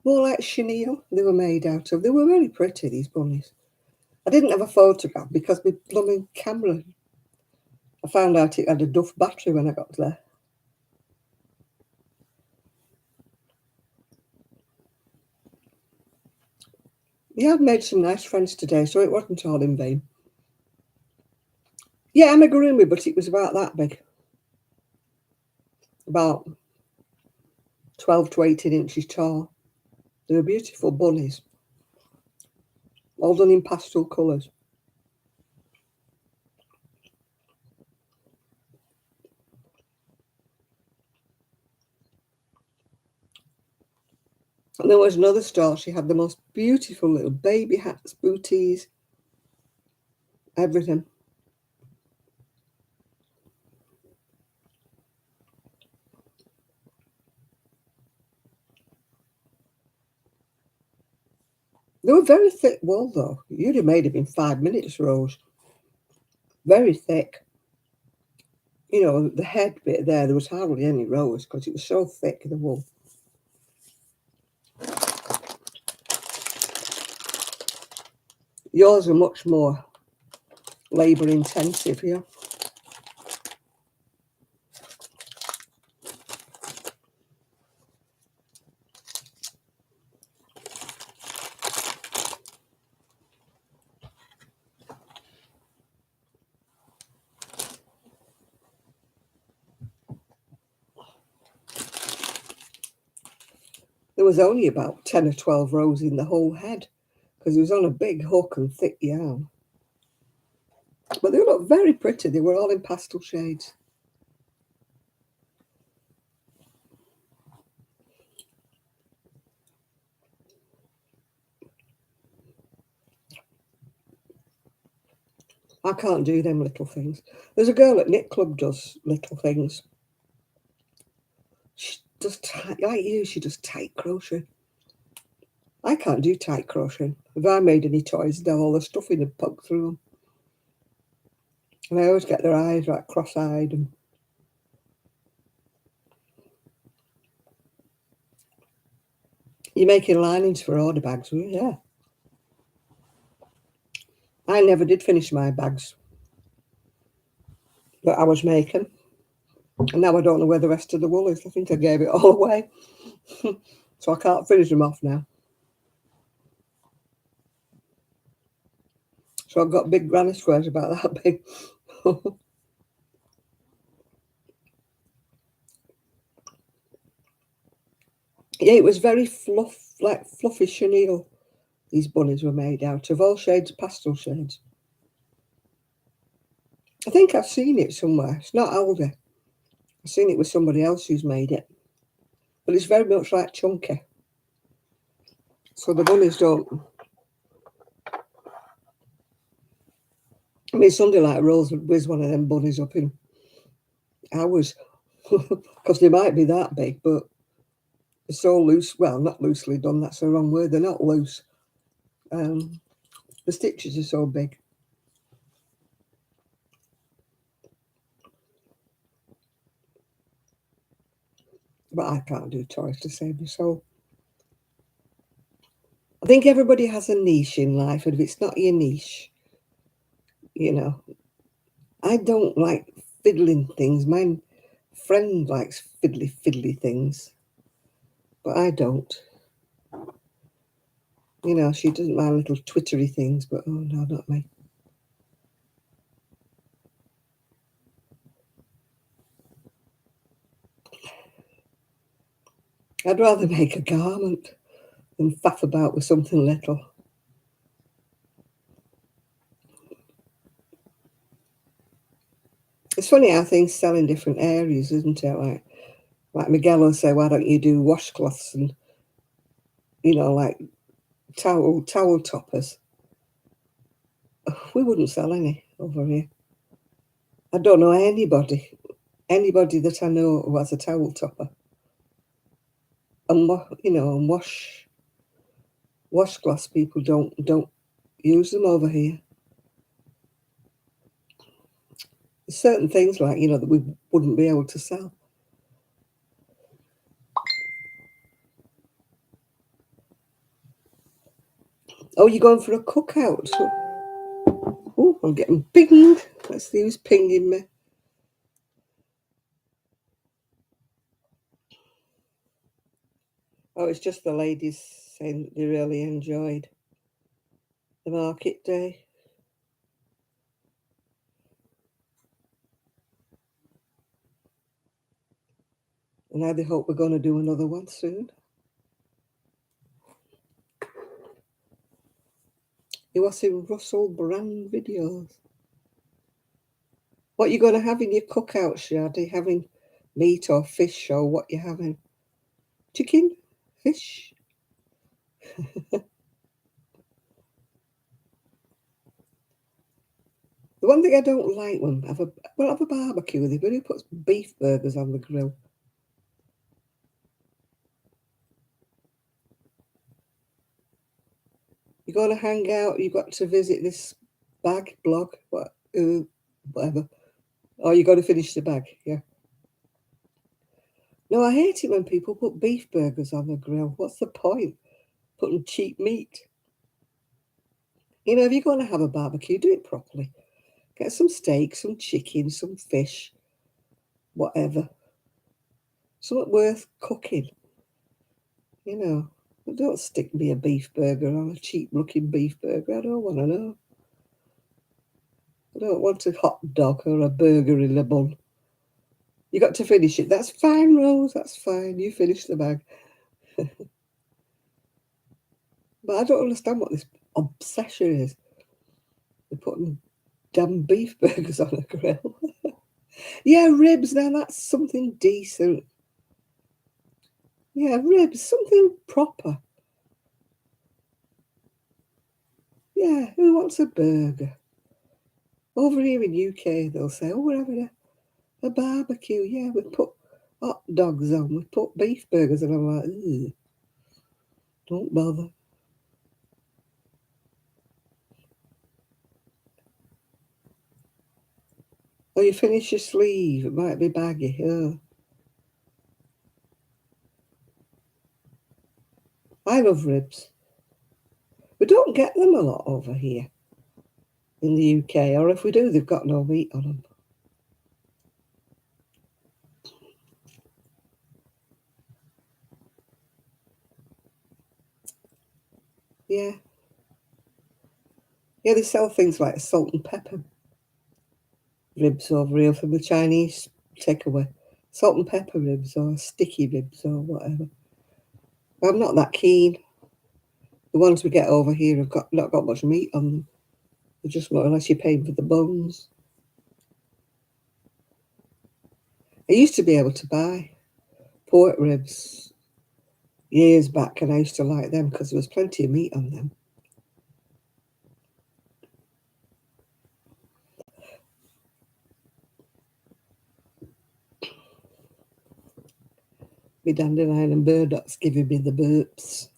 more like chenille they were made out of. They were really pretty, these bunnies. I didn't have a photograph because my blooming camera, I found out it had a duff battery when I got there. Yeah, I've made some nice friends today, so it wasn't all in vain. Yeah, amigurumi, but it was about that big. About 12 to 18 inches tall. They were beautiful bunnies, all done in pastel colours. And there was another stall. She had the most beautiful little baby hats, booties. everything. They were very thick wool, though. You'd have made them in 5 minutes, Rose. Very thick. You know, the head bit there was hardly any rose because it was so thick, the wool. Yours are much more labour intensive, yeah. There was only about 10 or 12 rows in the whole head because it was on a big hook and thick yarn. But they looked very pretty. They were all in pastel shades. I can't do them little things. There's a girl at Knit Club does little things. She does like you, she does tight crochet. I can't do tight crochet. If I made any toys, now all the stuffing would poke through them. And I always get their eyes like cross-eyed. And you're making linings for order bags, were you? Yeah. I never did finish my bags that I was making. And now I don't know where the rest of the wool is. I think I gave it all away. So I can't finish them off now. So I've got big granny squares about that big. Yeah, it was very like fluffy chenille. These bunnies were made out of all shades, pastel shades. I think I've seen it somewhere. It's not Aldi. I've seen it with somebody else who's made it. But it's very much like chunky. So the bunnies don't. I mean, somebody like Rose would whiz one of them bunnies up in hours. Because they might be that big, but they're so loose. Well, not loosely done, that's the wrong word. They're not loose. The stitches are so big. But I can't do toys to save my soul. I think everybody has a niche in life, and if it's not your niche, you know, I don't like fiddling things. My friend likes fiddly things, but I don't. You know, she doesn't mind little twittery things, but oh no, not me. I'd rather make a garment than faff about with something little. It's funny how things sell in different areas, isn't it? Like Miguel will say, why don't you do washcloths and, you know, like towel toppers? We wouldn't sell any over here. I don't know anybody that I know who has a towel topper. And you know, and washcloths people don't use them over here. There's certain things like, you know, that we wouldn't be able to sell. Oh, you're going for a cookout? Oh, I'm getting pinged. Let's see who's pinging me. Oh, it's just the ladies saying that they really enjoyed the market day. And now they hope we're going to do another one soon. You watching Russell Brand videos? What you going to have in your cookout, Shad? Are you having meat or fish or what you having? Chicken? Fish? The one thing I don't like when have a barbecue with anybody who puts beef burgers on the grill. You're going to hang out. You've got to visit this blog, whatever. Or you got to finish the bag. Yeah. No, I hate it when people put beef burgers on the grill. What's the point? Putting cheap meat. You know, if you're going to have a barbecue, do it properly. Get some steak, some chicken, some fish, whatever. Something worth cooking. You know, don't stick me a beef burger on a cheap looking beef burger. I don't want to know. I don't want a hot dog or a burger in a bun. You got to finish it. That's fine, Rose. That's fine. You finish the bag. But I don't understand what this obsession is. They're putting damn beef burgers on a grill. Yeah, ribs. Now that's something decent. Yeah, ribs. Something proper. Yeah, who wants a burger? Over here in UK, they'll say, oh, we're having a barbecue. Yeah, we put hot dogs on. We put beef burgers. And I'm like, ugh, don't bother. Oh, you finish your sleeve. It might be baggy. Oh. I love ribs. We don't get them a lot over here in the UK. Or if we do, they've got no meat on them. Yeah. Yeah, they sell things like salt and pepper ribs over here from the Chinese takeaway. Salt and pepper ribs or sticky ribs or whatever. I'm not that keen. The ones we get over here have not got much meat on them. They're just more unless you're paying for the bones. I used to be able to buy pork ribs years back, and I used to like them because there was plenty of meat on them. My dandelion and burdocks giving me the burps.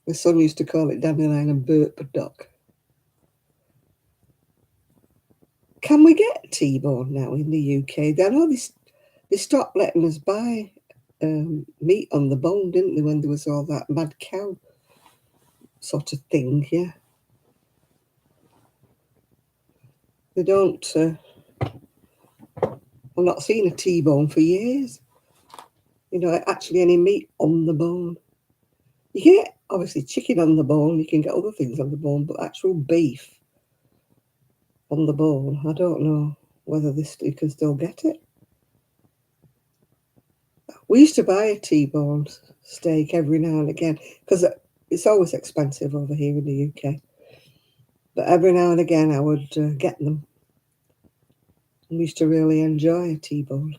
My son used to call it dandelion and burp dock. Can we get T-bone now in the UK? I know they stopped letting us buy meat on the bone, didn't they, when there was all that mad cow sort of thing, yeah. They don't, I've not seen a T-bone for years. You know, actually any meat on the bone. You can get, obviously, chicken on the bone, you can get other things on the bone, but actual beef on the bone, I don't know whether you can still get it. We used to buy a T-bone steak every now and again because it's always expensive over here in the UK. But every now and again I would get them. We used to really enjoy a T-bone.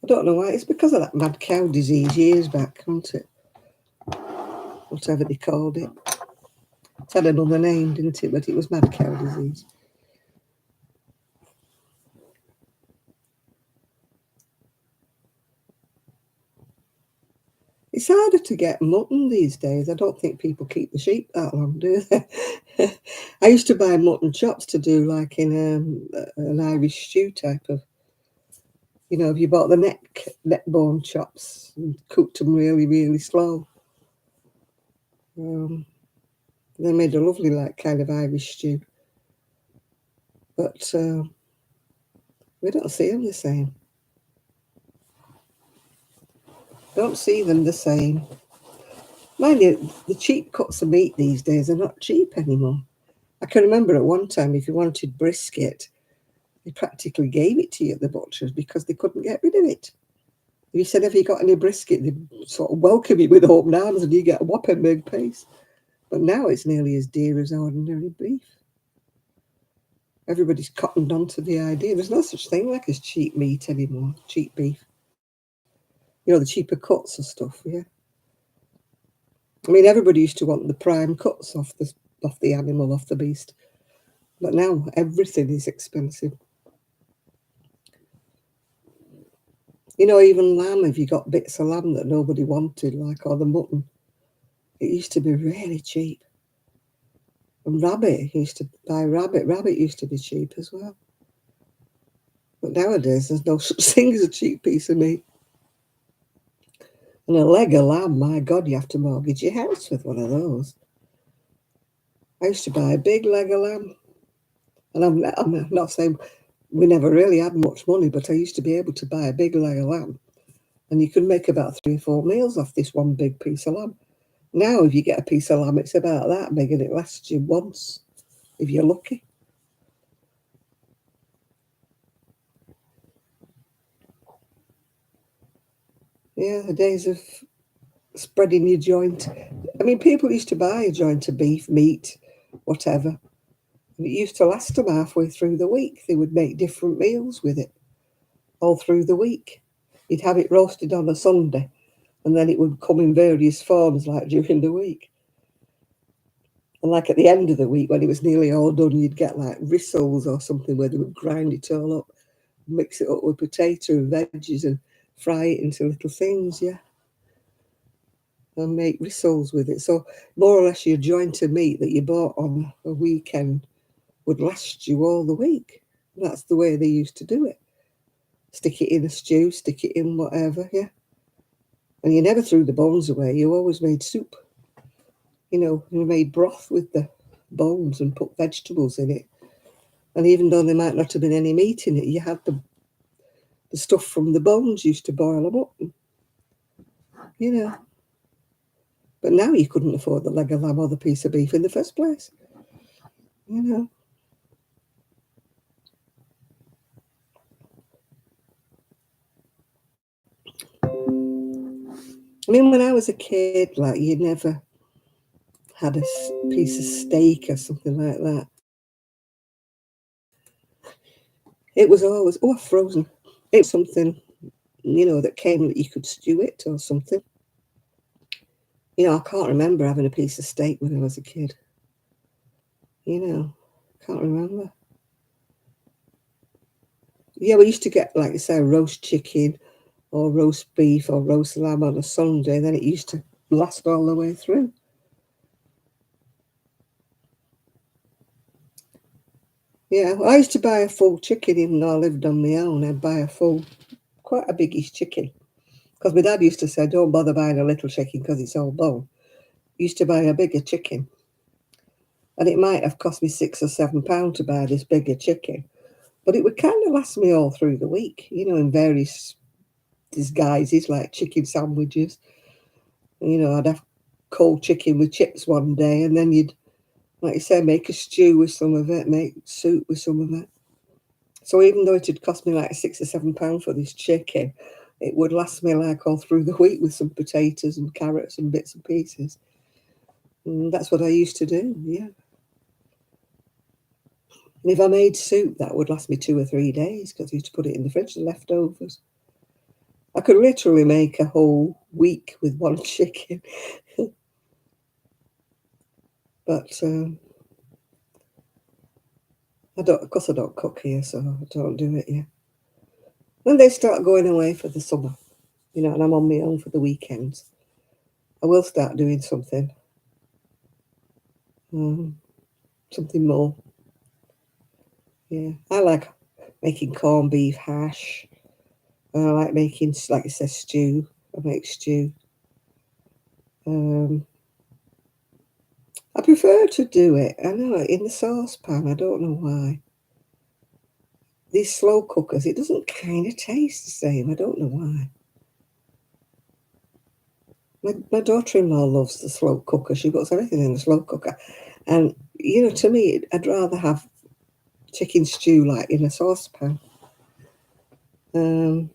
I don't know why. It's because of that mad cow disease years back, wasn't it? Whatever they called it. It had another name, didn't it? But it was mad cow disease. It's harder to get mutton these days. I don't think people keep the sheep that long, do they? I used to buy mutton chops to do like in an Irish stew type of, you know, if you bought the neck bone chops and cooked them really, really slow. They made a lovely like kind of Irish stew. But we don't see them the same. Don't see them the same. Mind you, the cheap cuts of meat these days are not cheap anymore. I can remember at one time, if you wanted brisket, they practically gave it to you at the butcher's because they couldn't get rid of it. If you said, have you got any brisket, they'd sort of welcome you with open arms and you get a whopping big piece. But now it's nearly as dear as ordinary beef. Everybody's cottoned on to the idea. There's no such thing like as cheap meat anymore, cheap beef. You know, the cheaper cuts and stuff, yeah. I mean, everybody used to want the prime cuts off the animal, off the beast. But now everything is expensive. You know, even lamb, if you got bits of lamb that nobody wanted, like, or the mutton, it used to be really cheap. And rabbit, used to buy rabbit. Rabbit used to be cheap as well. But nowadays, there's no such thing as a cheap piece of meat. And a leg of lamb, my God, you have to mortgage your house with one of those. I used to buy a big leg of lamb. And I'm not saying we never really had much money, but I used to be able to buy a big leg of lamb. And you could make about 3 or 4 meals off this one big piece of lamb. Now, if you get a piece of lamb, it's about that big and it lasts you once, if you're lucky. Yeah, the days of spreading your joint. I mean, people used to buy a joint of beef, meat, whatever. And it used to last them halfway through the week. They would make different meals with it all through the week. You'd have it roasted on a Sunday, and then it would come in various forms like during the week. And like at the end of the week, when it was nearly all done, you'd get like rissoles or something where they would grind it all up, mix it up with potato and veggies and fry it into little things, yeah. And make rissoles with it. So more or less your joint of meat that you bought on a weekend would last you all the week. That's the way they used to do it. Stick it in a stew, stick it in whatever, yeah. And you never threw the bones away. You always made soup. You know, you made broth with the bones and put vegetables in it. And even though there might not have been any meat in it, you had the stuff from the bones used to boil them up. You know. But now you couldn't afford the leg of lamb or the piece of beef in the first place. You know. I mean, when I was a kid, like, you never had a piece of steak or something like that. It was always, frozen. It was something, you know, that came that you could stew it or something. You know, I can't remember having a piece of steak when I was a kid. You know, can't remember. Yeah, we used to get, like you say, roast chicken or roast beef or roast lamb on a Sunday. Then it used to last all the way through. Yeah, I used to buy a full chicken even though I lived on my own. I'd buy quite a biggish chicken. Because my dad used to say, don't bother buying a little chicken because it's all bone. He used to buy a bigger chicken. And it might have cost me £6 or £7 to buy this bigger chicken. But it would kind of last me all through the week, you know, in various disguises like chicken sandwiches. You know, I'd have cold chicken with chips one day, and then you'd, like you say, make a stew with some of it, make soup with some of it. So even though it had cost me like £6 or £7 for this chicken, it would last me like all through the week with some potatoes and carrots and bits and pieces. And that's what I used to do, yeah. And if I made soup, that would last me 2 or 3 days because I used to put it in the fridge, the leftovers. I could literally make a whole week with one chicken. But of course I don't cook here, so I don't do it yet. When they start going away for the summer, you know, and I'm on my own for the weekends, I will start doing something. Something more. Yeah, I like making corned beef hash. I like making, like you said, stew. I make stew. Um, I prefer to do it, I know, in the saucepan. I don't know why. These slow cookers, it doesn't kind of taste the same. I don't know why. My daughter-in-law loves the slow cooker. She puts everything in the slow cooker. And, you know, to me, I'd rather have chicken stew like in a saucepan. Um,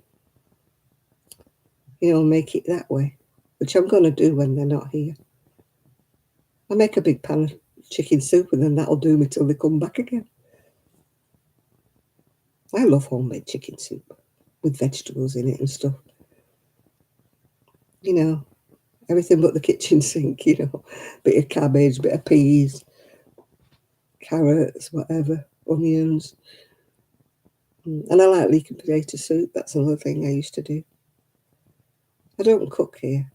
you know, make it that way, which I'm going to do when they're not here. I make a big pan of chicken soup and then that'll do me till they come back again. I love homemade chicken soup with vegetables in it and stuff. You know, Everything but the kitchen sink, you know. Bit of cabbage, bit of peas, carrots, whatever, onions. And I like leek and potato soup. That's another thing I used to do. I don't cook here.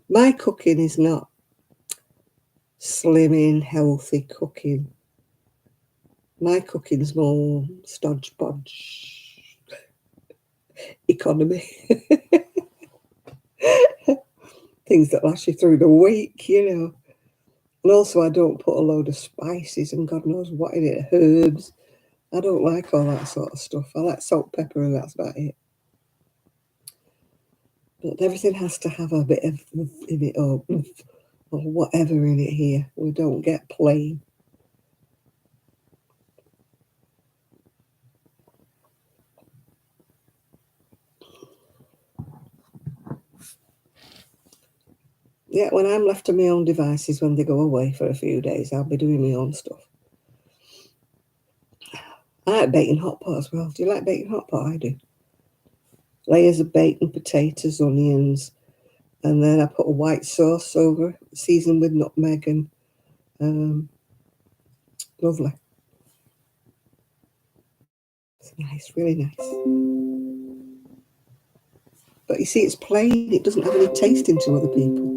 My cooking is not slimming, healthy cooking. My cooking's more stodge podge economy. Things that last you through the week, you know. And also, I don't put a load of spices and God knows what in it, herbs. I don't like all that sort of stuff. I like salt, pepper, and that's about it. But everything has to have a bit of in it or whatever in it here. We don't get plain. Yeah, when I'm left to my own devices, when they go away for a few days, I'll be doing my own stuff. I like baking hot pot as well. Do you like baking hot pot? I do. Layers of bacon, potatoes, onions, and then I put a white sauce over, seasoned with nutmeg and lovely. It's nice, really nice. But you see, it's plain. It doesn't have any tasting to other people.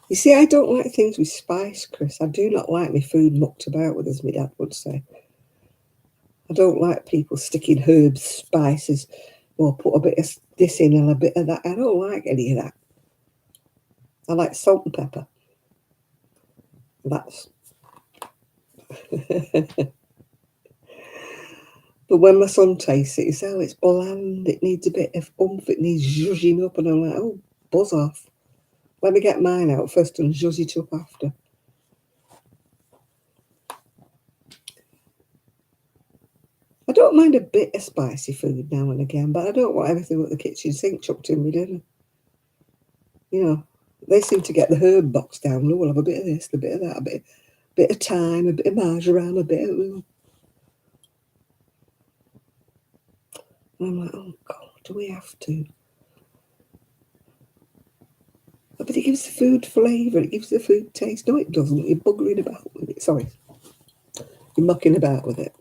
You see, I don't like things with spice, Chris. I do not like my food mucked about with, as my dad would say. I don't like people sticking herbs, spices, or put a bit of this in and a bit of that. I don't like any of that. I like salt and pepper. That's. But when my son tastes it, he says, "Oh, it's bland. It needs a bit of oomph. It needs zhuzhing up." And I'm like, "Oh, buzz off. Let me get mine out first and zhuzh it up after." I don't mind a bit of spicy food now and again, but I don't want everything with the kitchen sink chucked in my dinner. You know, they seem to get the herb box down. Oh, we'll have a bit of this, a bit of that, a bit of thyme, a bit of marjoram, a bit of. And I'm like, oh God, do we have to? But it gives the food flavour, it gives the food taste. No, it doesn't. You're buggering about with it. Sorry. You're mucking about with it.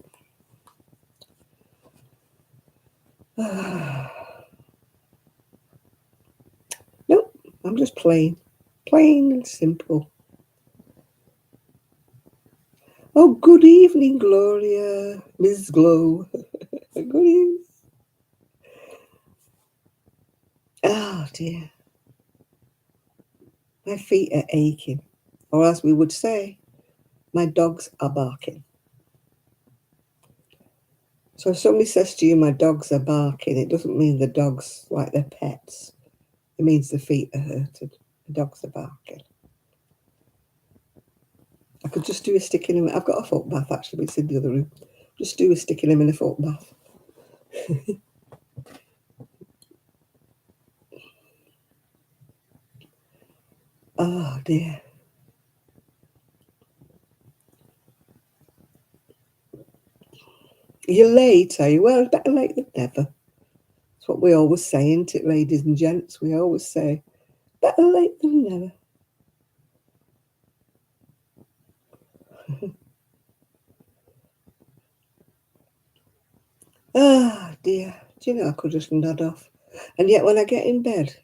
Nope, I'm just plain. Plain and simple. Oh, good evening, Gloria. Ms. Glow. Good evening. Oh, dear. My feet are aching. Or as we would say, my dogs are barking. So if somebody says to you, my dogs are barking, it doesn't mean the dogs like their pets. It means the feet are hurted. The dogs are barking. I could just do a stick in him. I've got a foot bath actually, but it's in the other room. Just do a stick in him in a foot bath. Oh dear. You're late, are you? Well, better late than never. That's what we always say, isn't it, ladies and gents? We always say, better late than never. Ah, dear. Do you know, I could just nod off. And yet when I get in bed,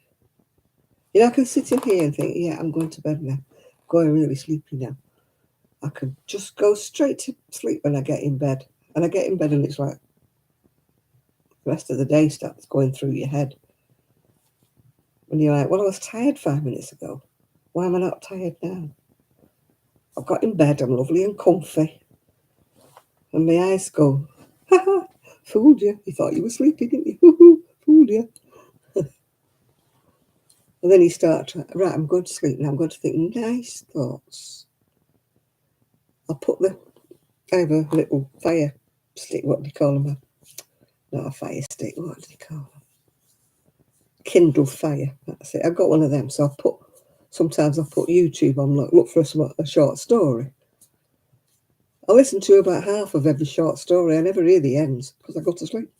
you know, I can sit in here and think, yeah, I'm going to bed now. I'm going really sleepy now. I can just go straight to sleep when I get in bed. And I get in bed and it's like the rest of the day starts going through your head. And you're like, well, I was tired 5 minutes ago. Why am I not tired now? I've got in bed, I'm lovely and comfy. And my eyes go, ha ha, fooled you. You thought you were sleeping, didn't you? Fooled you. And then you start, right, I'm going to sleep now. I'm going to think nice thoughts. I have a little fire stick, what do you call them? Not a fire stick, what do you call them? Kindle Fire, that's it. I've got one of them, so sometimes I put YouTube on, look for a short story. I listen to about half of every short story. I never hear the ends because I go to sleep.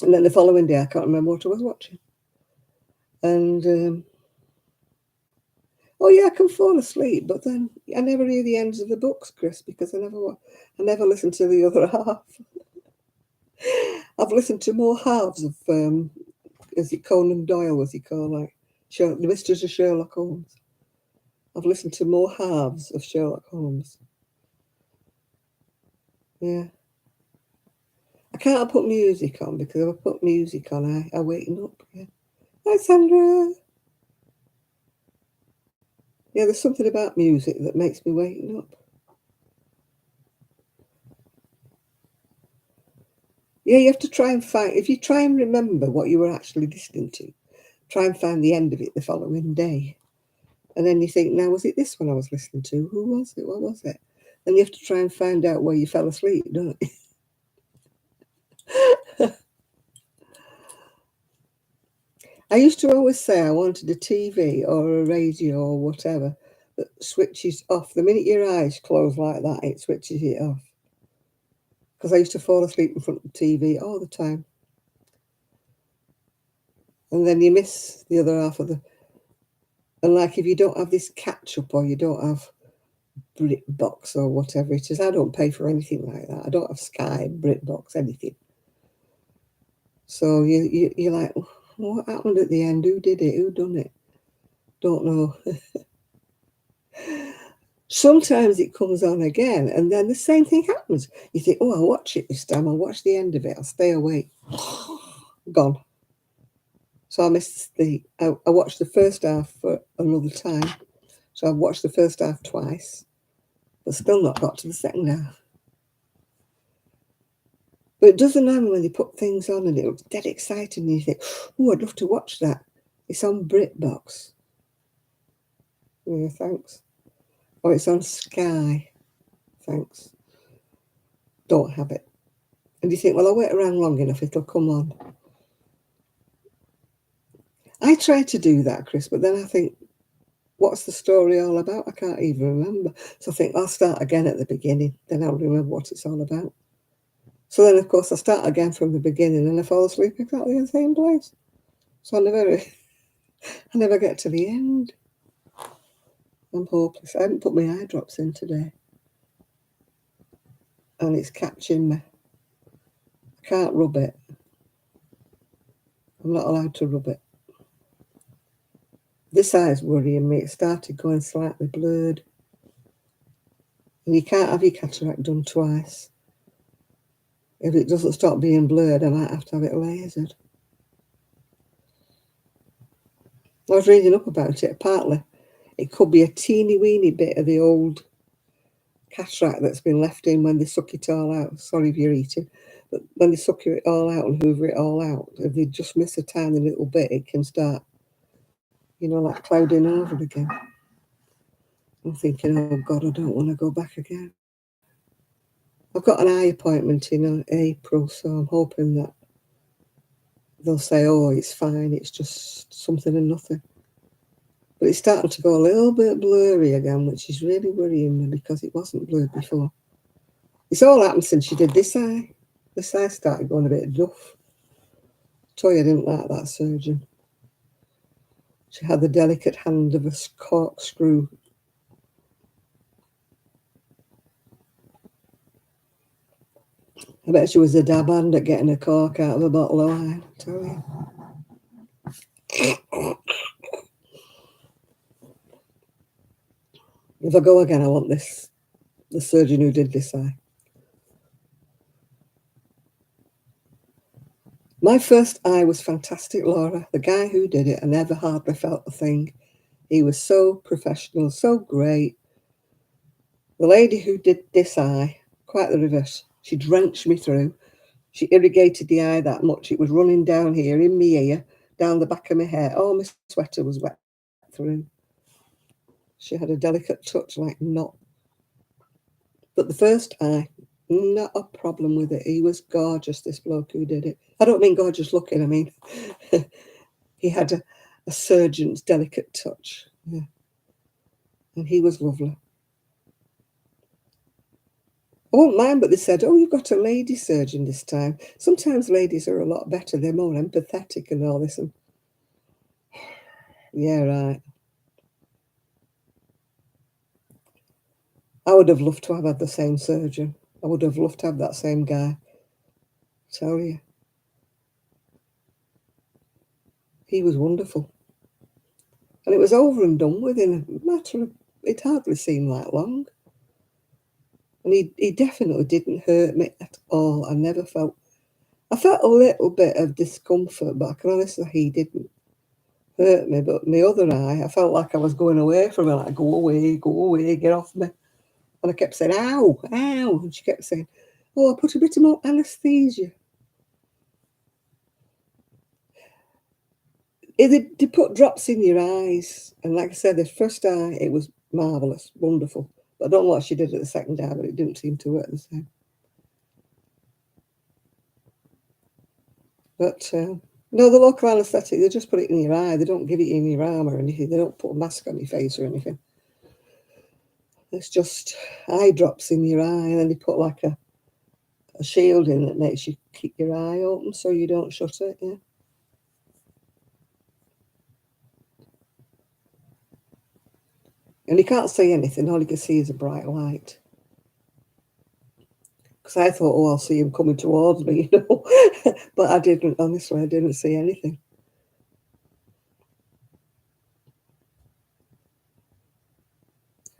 And then the following day, I can't remember what I was watching. And oh yeah, I can fall asleep, but then I never hear the ends of the books, Chris, because I never listen to the other half. I've listened to more halves of is it Conan Doyle? Was he called like the Mysteries of Sherlock Holmes? I've listened to more halves of Sherlock Holmes. Yeah. I can't put music on because if I put music on, I waken up. Yeah. Hi, Sandra. Yeah, there's something about music that makes me waken up. Yeah, you have to try and find, if you try and remember what you were actually listening to, try and find the end of it the following day. And then you think, now, was it this one I was listening to? Who was it? What was it? Then you have to try and find out where you fell asleep, don't you? I used to always say I wanted a TV or a radio or whatever that switches off. The minute your eyes close like that, it switches it off. Because I used to fall asleep in front of the TV all the time. And then you miss the other half of the... And like if you don't have this catch-up or you don't have BritBox or whatever it is, I don't pay for anything like that. I don't have Sky, BritBox, anything. So you're like, what happened at the end? Who did it? Who done it? Don't know. Sometimes it comes on again, and then the same thing happens. You think, oh, I'll watch it this time. I'll watch the end of it. I'll stay awake. Gone. So I missed I watched the first half for another time. So I've watched the first half twice, but still not got to the second half. But it doesn't matter when they put things on and it looks dead exciting and you think, oh, I'd love to watch that. It's on BritBox. Yeah, thanks. Or it's on Sky. Thanks. Don't have it. And you think, well, I'll wait around long enough, it'll come on. I try to do that, Chris, but then I think, what's the story all about? I can't even remember. So I think I'll start again at the beginning, then I'll remember what it's all about. So then, of course, I start again from the beginning and I fall asleep exactly in the same place. So I never get to the end. I'm hopeless. I haven't put my eye drops in today. And it's catching me. I can't rub it. I'm not allowed to rub it. This eye's worrying me. It started going slightly blurred. And you can't have your cataract done twice. If it doesn't stop being blurred, I might have to have it lasered. I was reading up about it. Partly, it could be a teeny weeny bit of the old cataract that's been left in when they suck it all out. Sorry if you're eating. But when they suck it all out and hoover it all out, if they just miss a tiny little bit, it can start, like clouding over again. I'm thinking, oh God, I don't want to go back again. I've got an eye appointment in April, so I'm hoping that they'll say, oh, it's fine, it's just something and nothing. But it's starting to go a little bit blurry again, which is really worrying me because it wasn't blurred before. It's all happened since she did this eye. This eye started going a bit duff. I tell you, I didn't like that surgeon. She had the delicate hand of a corkscrew. I bet she was a dab hand at getting a cork out of a bottle of wine, I tell you. If I go again, I want the surgeon who did this eye. My first eye was fantastic, Laura. The guy who did it, I never hardly felt a thing. He was so professional, so great. The lady who did this eye, quite the reverse. She drenched me through. She irrigated the eye that much. It was running down here, in my ear, down the back of my hair. All my sweater was wet through. She had a delicate touch like not. But the first eye, not a problem with it. He was gorgeous, this bloke who did it. I don't mean gorgeous looking, I mean, he had a surgeon's delicate touch. Yeah. And he was lovely. I won't mind, but they said, oh, you've got a lady surgeon this time. Sometimes ladies are a lot better. They're more empathetic and all this. And yeah, right. I would have loved to have had the same surgeon. I would have loved to have that same guy. Tell you. He was wonderful. And it was over and done with in a matter of, it hardly seemed like long. And he definitely didn't hurt me at all. I felt a little bit of discomfort, but I can honestly say he didn't hurt me. But my other eye, I felt like I was going away from her, like, go away, get off me. And I kept saying, ow, ow. And she kept saying, oh, I put a bit of more anaesthesia. They put drops in your eyes. And like I said, the first eye, it was marvellous, wonderful. But I don't know what she did at the second eye, but it didn't seem to work the same. But no, the local anaesthetic, they just put it in your eye. They don't give it in your arm or anything. They don't put a mask on your face or anything. It's just eye drops in your eye, and then they put like a shield in that makes you keep your eye open so you don't shut it. Yeah. And you can't see anything. All you can see is a bright light. Because I thought, oh, I'll see him coming towards me, you know. But I didn't, honestly, I didn't see anything.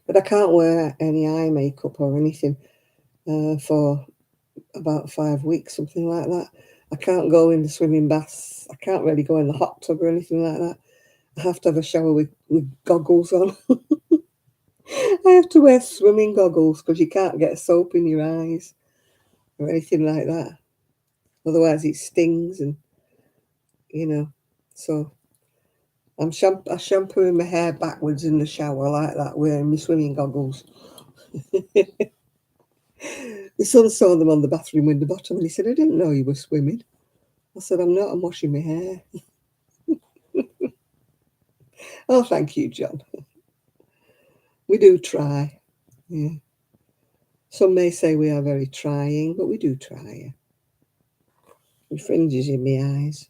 But I can't wear any eye makeup or anything for about 5 weeks, something like that. I can't go in the swimming baths. I can't really go in the hot tub or anything like that. I have to have a shower with goggles on. I have to wear swimming goggles because you can't get soap in your eyes or anything like that. Otherwise, it stings, and you know. So I'm shampooing my hair backwards in the shower like that, wearing my swimming goggles. My son saw them on the bathroom window bottom, and he said, "I didn't know you were swimming." I said, "I'm not. I'm washing my hair." Oh, thank you, John. We do try. Yeah. Some may say we are very trying, but we do try. With fringes in my eyes.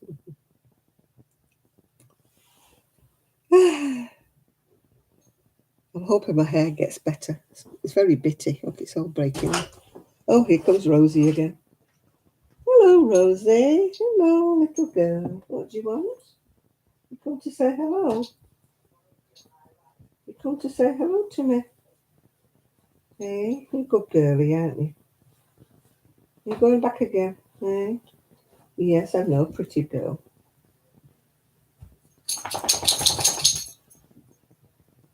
I'm hoping my hair gets better. It's very bitty. Look, it's all breaking off. Oh, here comes Rosie again. Hello, Rosie. Hello, little girl. What do you want? You come to say hello? You come to say hello to me? Hey, you're a good girlie, aren't you? You're going back again? Hey? Yes, I know, pretty girl.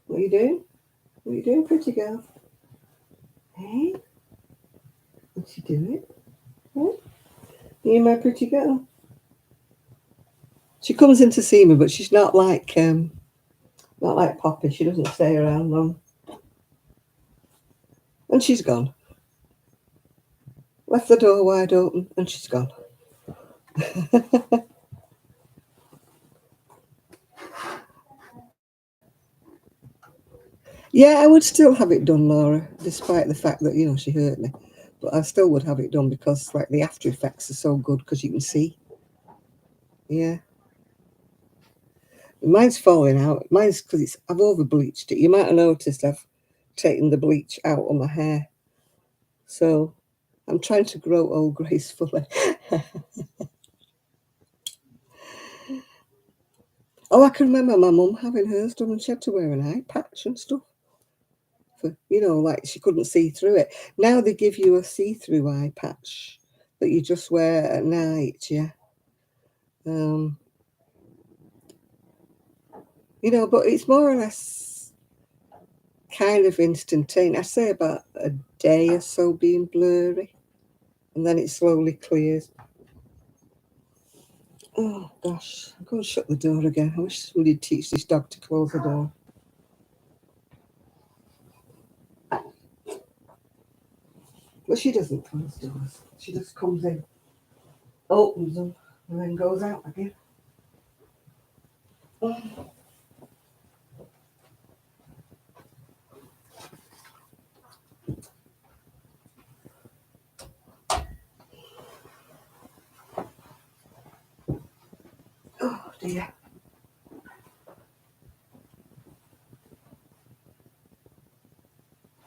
What are you doing? What are you doing, pretty girl? Hey? What's you doing? Hey? You my pretty girl? She comes in to see me, but she's not like Poppy. She doesn't stay around long. And she's gone. Left the door wide open, and she's gone. Yeah, I would still have it done, Laura, despite the fact that, she hurt me. But I still would have it done because, like, the after effects are so good because you can see. Yeah. Mine's falling out. Mine's because I've over bleached it. You might have noticed I've taken the bleach out on my hair. So I'm trying to grow old gracefully. Oh, I can remember my mum having hers done, and she had to wear an eye patch and stuff. For, like she couldn't see through it. Now they give you a see-through eye patch that you just wear at night, yeah. Um, but it's more or less kind of instantaneous. I say about a day or so being blurry, and then it slowly clears. Oh gosh, I'm going to shut the door again. I wish somebody'd teach this dog to close the door. But she doesn't close doors. She just comes in, opens them, and then goes out again. Oh. dear.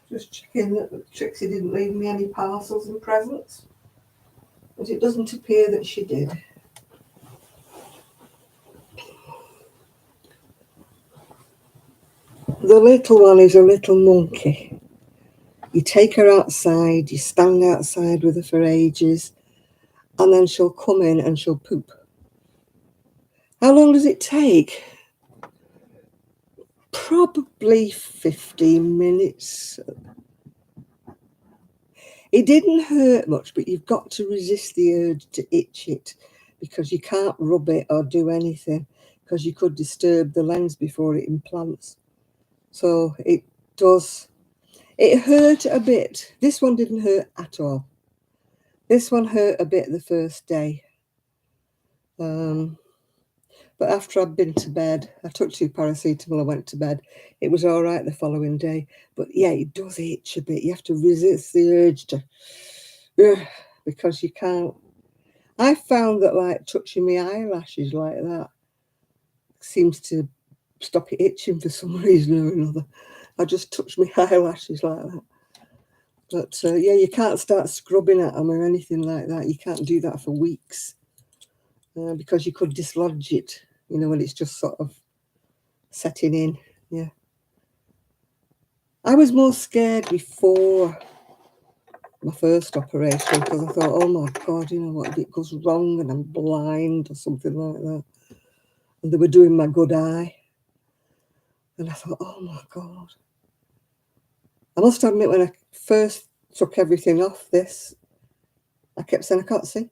Just checking that Trixie didn't leave me any parcels and presents. But it doesn't appear that she did. The little one is a little monkey. You take her outside, you stand outside with her for ages, and then she'll come in and she'll poop. How long does it take? Probably 15 minutes. It didn't hurt much, but you've got to resist the urge to itch it because you can't rub it or do anything because you could disturb the lens before it implants. So it does. It hurt a bit. This one didn't hurt at all. This one hurt a bit the first day. But after I'd been to bed, I took 2 paracetamol, I went to bed. It was all right the following day. But yeah, it does itch a bit. You have to resist the urge to, because you can't. I found that like touching my eyelashes like that seems to stop it itching for some reason or another. I just touch my eyelashes like that. But yeah, you can't start scrubbing at them or anything like that. You can't do that for weeks because you could dislodge it, when it's just sort of setting in. Yeah. I was more scared before my first operation because I thought, oh my God, what if it goes wrong and I'm blind or something like that. And they were doing my good eye. And I thought, oh my God. I must admit, when I first took everything off this, I kept saying, I can't see,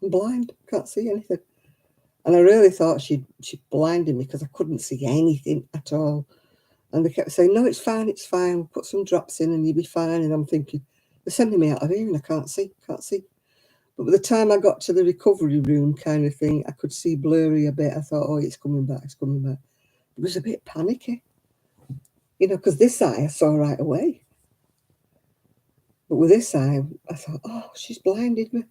I'm blind, I can't see anything. And I really thought she'd blinded me because I couldn't see anything at all. And they kept saying, no, it's fine, we'll put some drops in and you'll be fine. And I'm thinking, they're sending me out of here and I can't see. But by the time I got to the recovery room kind of thing, I could see blurry a bit. I thought, oh, it's coming back. It was a bit panicky, because this eye I saw right away. But with this eye, I thought, oh, she's blinded me.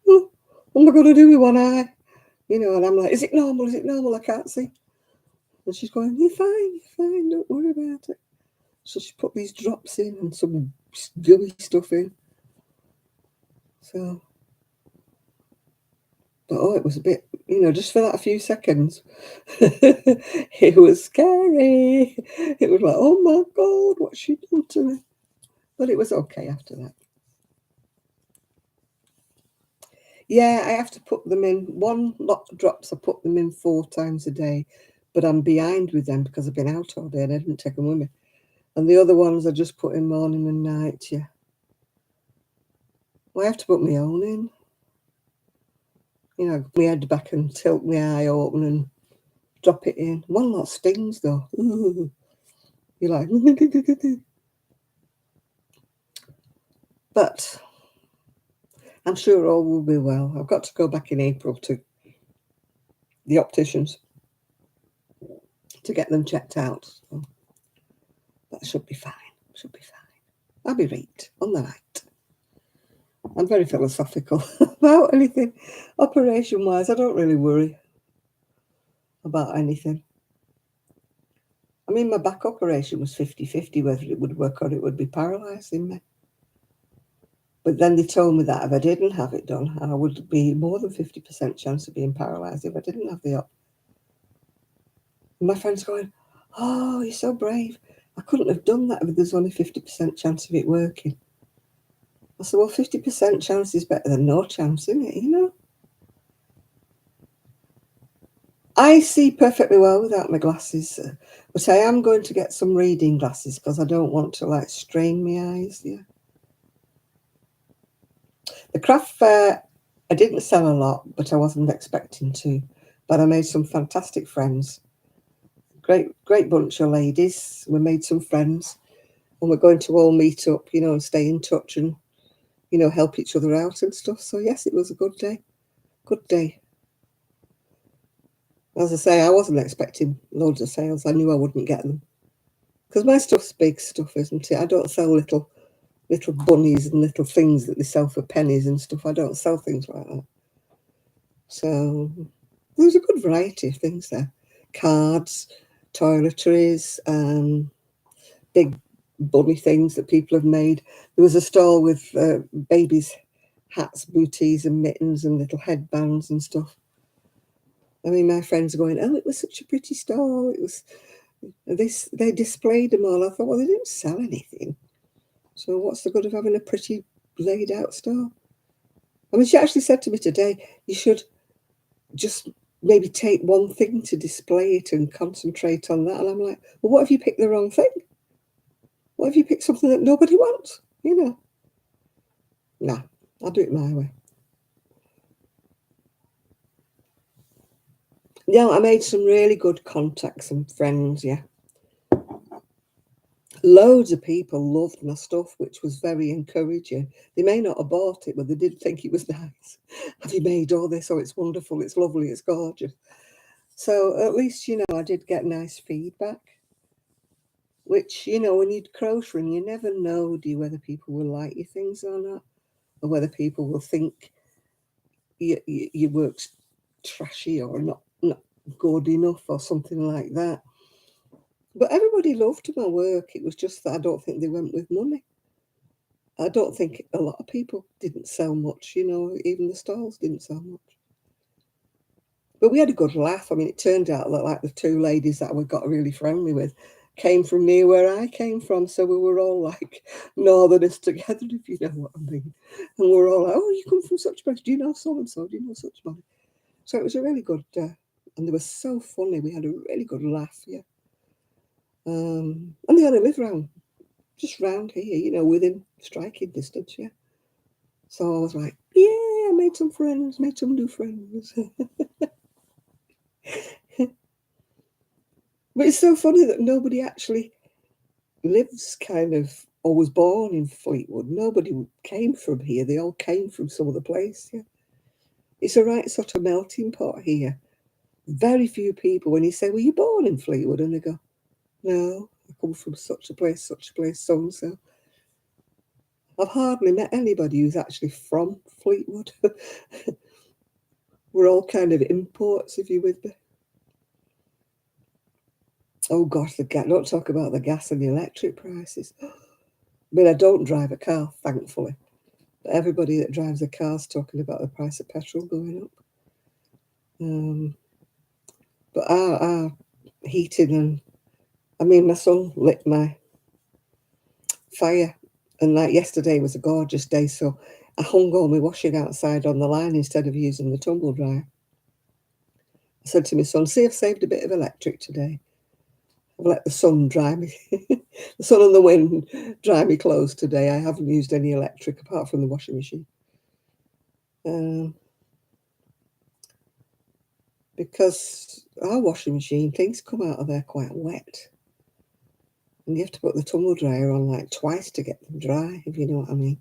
Oh, what am I going to do with one eye? And I'm like, is it normal? I can't see. And she's going, you're fine, don't worry about it. So she put these drops in and some gooey stuff in. So, but it was a bit, just for that few seconds, it was scary. It was like, oh my God, what's she done to me? But it was okay after that. Yeah, I have to put them in. One lot of drops, I put them in 4 times a day, but I'm behind with them because I've been out all day and I didn't take them with me. And the other ones I just put in morning and night, yeah. Well, I have to put my own in. My head back and tilt my eye open and drop it in. One lot stings though. Ooh. You're like, but I'm sure all will be well. I've got to go back in April to the opticians to get them checked out. So that should be fine. I'll be right on the right. I'm very philosophical about anything. Operation-wise, I don't really worry about anything. I mean, my back operation was 50-50 whether it would work or it would be paralysing me. But then they told me that if I didn't have it done, I would be more than 50% chance of being paralysed if I didn't have the op. And my friend's going, oh, you're so brave. I couldn't have done that if there's only 50% chance of it working. I said, well, 50% chance is better than no chance, isn't it, I see perfectly well without my glasses, but I am going to get some reading glasses because I don't want to, strain my eyes, yeah. The craft fair, I didn't sell a lot, but I wasn't expecting to. But I made some fantastic friends. Great bunch of ladies. We made some friends. And we're going to all meet up, and stay in touch and, help each other out and stuff. So, yes, it was a good day. Good day. As I say, I wasn't expecting loads of sales. I knew I wouldn't get them. Because my stuff's big stuff, isn't it? I don't sell little bunnies and little things that they sell for pennies and stuff. I don't sell things like that. So, There was a good variety of things there. Cards, toiletries, big bunny things that people have made. There was a stall with babies' hats, booties and mittens and little headbands and stuff. I mean, my friends are going, oh, it was such a pretty stall. It was this. They displayed them all. I thought, well, they didn't sell anything. So what's the good of having a pretty laid out stall? I mean, she actually said to me today, you should just maybe take one thing to display it and concentrate on that. And I'm like, well, what if you pick the wrong thing? What if you pick something that nobody wants? You know? Nah, I'll do it my way. Yeah, I made some really good contacts and friends, yeah. Loads of people loved my stuff, which was very encouraging. They may not have bought it, but they did think it was nice. Have you made all this? Oh, it's wonderful, it's lovely, it's gorgeous. So at least, you know, I did get nice feedback, which, you know, when you're crocheting, you never know, do you, whether people will like your things or not, or whether people will think your work's trashy or not good enough or something like that. But everybody loved my work. It was just that I don't think they went with money. I don't think a lot of people didn't sell much, you know, even the stalls didn't sell much. But we had a good laugh. I mean, it turned out that like the two ladies that we got really friendly with came from near where I came from. So we were all like northerners together, if you know what I mean. And we were all like, oh, you come from such a place. Do you know so-and-so? Do you know such money? So it was a really good, and they were so funny. We had a really good laugh, yeah. And they only live just round here, you know, within striking distance, yeah. So I was like, yeah, I made some friends, made some new friends. But it's so funny that nobody actually lives kind of or was born in Fleetwood. Nobody came from here. They all came from some other place, yeah. It's a right sort of melting pot here. Very few people, when you say, were you born in Fleetwood? And they go, no, I come from such a place, so and so. I've hardly met anybody who's actually from Fleetwood. We're all kind of imports, if you're with me. Oh gosh, don't talk about the gas and the electric prices. I mean, I don't drive a car, thankfully. But everybody that drives a car's talking about the price of petrol going up. But our heating and, I mean, my son lit my fire. And like yesterday was a gorgeous day, so I hung all my washing outside on the line instead of using the tumble dryer. I said to my son, see, I've saved a bit of electric today. I've let the sun dry me, the sun and the wind dry me clothes today. I haven't used any electric apart from the washing machine. Because our washing machine, things come out of there quite wet. And you have to put the tumble dryer on like twice to get them dry, if you know what I mean.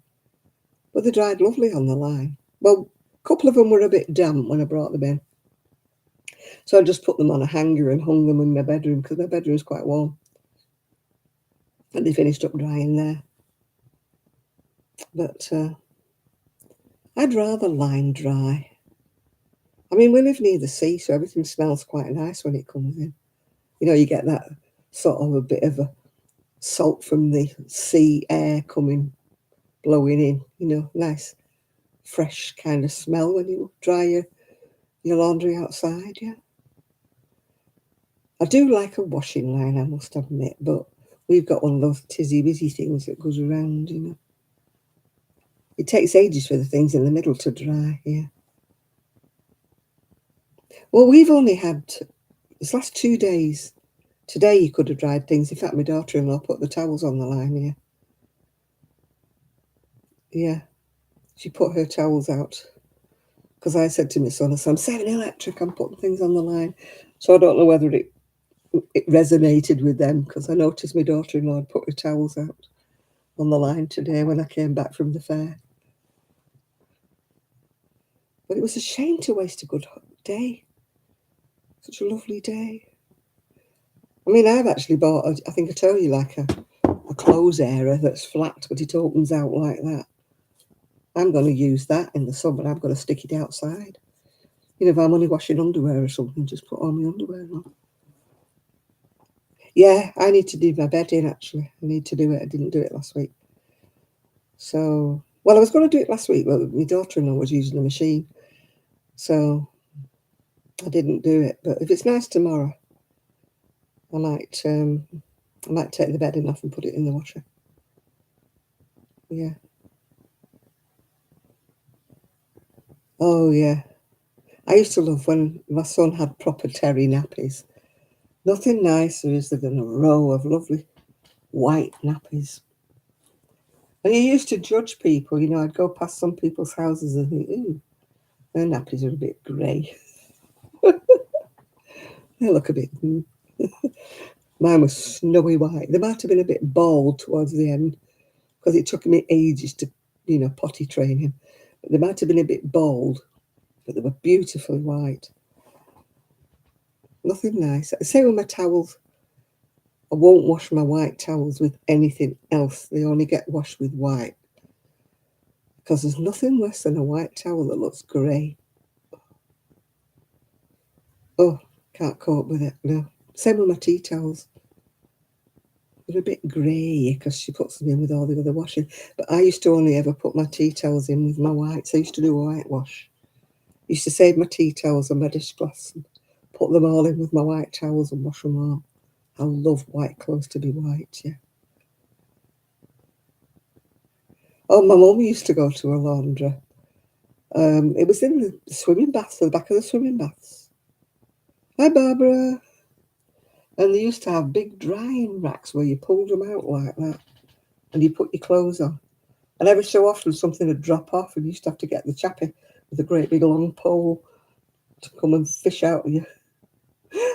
But they dried lovely on the line. Well, a couple of them were a bit damp when I brought them in. So I just put them on a hanger and hung them in my bedroom because my bedroom's quite warm. And they finished up drying there. But I'd rather line dry. I mean, we live near the sea, so everything smells quite nice when it comes in. You know, you get that sort of a bit of a salt from the sea air blowing in, you know, nice, fresh kind of smell when you dry your laundry outside, yeah. I do like a washing line, I must admit, but we've got one of those tizzy-wizzy things that goes around, you know. It takes ages for the things in the middle to dry, yeah. Well, we've only had, this last 2 days, today you could have dried things. In fact, my daughter-in-law put the towels on the line, yeah. Yeah, she put her towels out. Because I said to my son, I said, I'm saving electric, I'm putting things on the line. So I don't know whether it resonated with them, because I noticed my daughter-in-law had put her towels out on the line today when I came back from the fair. But it was a shame to waste a good day. Such a lovely day. I mean, I've actually bought, I think I told you, like a clothes area that's flat, but it opens out like that. I'm going to use that in the summer. I'm going to stick it outside. You know, if I'm only washing underwear or something, just put all my underwear on. Yeah, I need to do my bedding, actually. I need to do it. I didn't do it last week. So, well, I was going to do it last week, but my daughter-in-law was using the machine. So I didn't do it. But if it's nice tomorrow, I might take the bedding off and put it in the washer. Yeah. Oh, yeah. I used to love when my son had proper terry nappies. Nothing nicer is than a row of lovely white nappies. And you used to judge people, you know, I'd go past some people's houses and think, ooh, their nappies are a bit grey. They look a bit... Mine was snowy white. They might have been a bit bald towards the end because it took me ages to, you know, potty train him. But they might have been a bit bald, but they were beautifully white. Nothing nice. Same with my towels. I won't wash my white towels with anything else. They only get washed with white. Because there's nothing worse than a white towel that looks grey. Oh, can't cope with it, no. Same with my tea towels. They're a bit grey because she puts them in with all the other washing. But I used to only ever put my tea towels in with my whites. I used to do a whitewash. I used to save my tea towels and my dishcloths and put them all in with my white towels and wash them all. I love white clothes to be white, yeah. Oh, my mum used to go to a laundry. It was in the swimming baths, the back of the swimming baths. Hi, Barbara. And they used to have big drying racks where you pulled them out like that and you put your clothes on. And every so often something would drop off and you used to have to get the chappie with a great big long pole to come and fish out you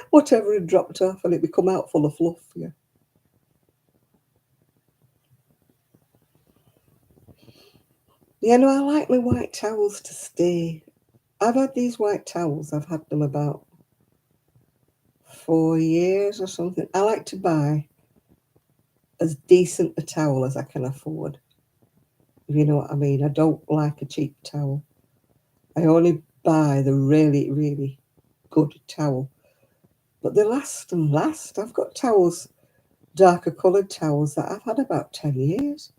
whatever had dropped off, and it would come out full of fluff, yeah. Yeah, no, I like my white towels to stay. I've had these white towels, I've had them about 4 years or something. I like to buy as decent a towel as I can afford, if you know what I mean. I don't like a cheap towel. I only buy the really, really good towel. But they last and last. I've got towels, darker coloured towels that I've had about 10 years.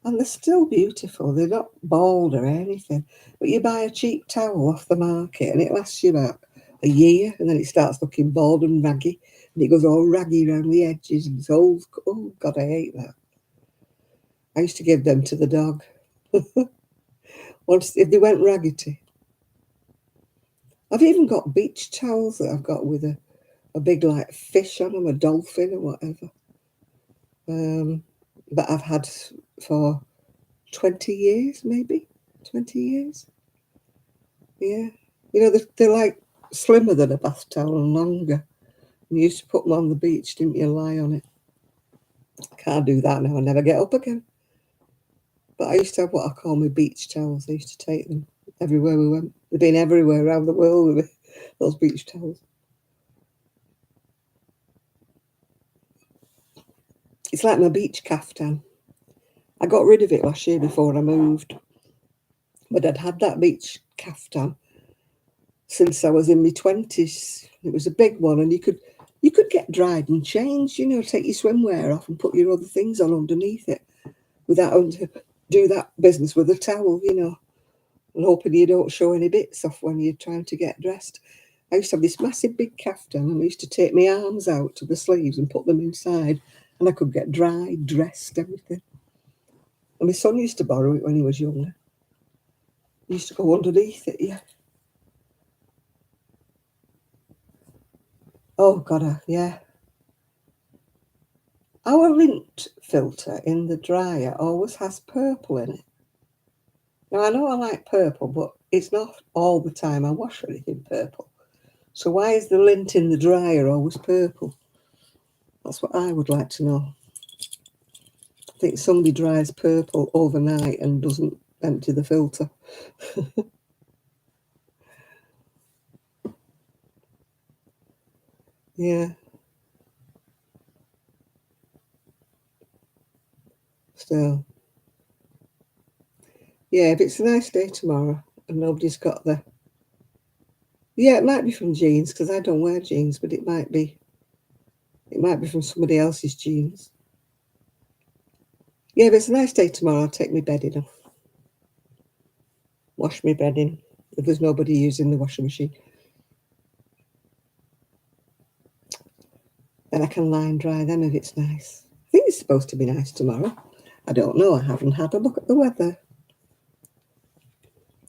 And they're still beautiful. They're not bald or anything. But you buy a cheap towel off the market and it lasts you about a year, and then it starts looking bald and raggy. And it goes all raggy around the edges and it's old. Oh, God, I hate that. I used to give them to the dog. Once, if they went raggedy. I've even got beach towels that I've got with a big like fish on them, a dolphin or whatever. That I've had for 20 years, maybe 20 years. Yeah. You know, they're like slimmer than a bath towel and longer. You used to put them on the beach, didn't you? Lie on it. I can't do that now. I never get up again. But I used to have what I call my beach towels. I used to take them everywhere we went. They've been everywhere around the world with those beach towels. It's like my beach caftan. I got rid of it last year before I moved. But I'd had that beach caftan since I was in my 20s. It was a big one, and you could get dried and changed, you know, take your swimwear off and put your other things on underneath it without having to do that business with a towel, you know, and hoping you don't show any bits off when you're trying to get dressed. I used to have this massive big caftan, and I used to take my arms out to the sleeves and put them inside, and I could get dried, dressed, everything. And my son used to borrow it when he was younger. He used to go underneath it, yeah. Oh, God, yeah. Our lint filter in the dryer always has purple in it. Now, I know I like purple, but it's not all the time I wash anything purple. So why is the lint in the dryer always purple? That's what I would like to know. I think somebody dries purple overnight and doesn't empty the filter. Yeah. So, yeah, if it's a nice day tomorrow and nobody's got Yeah, it might be from jeans because I don't wear jeans, but it might be from somebody else's jeans. Yeah, if it's a nice day tomorrow, I'll take my bedding off. Wash my bedding if there's nobody using the washing machine. Then I can line dry them if it's nice. I think it's supposed to be nice tomorrow. I don't know. I haven't had a look at the weather.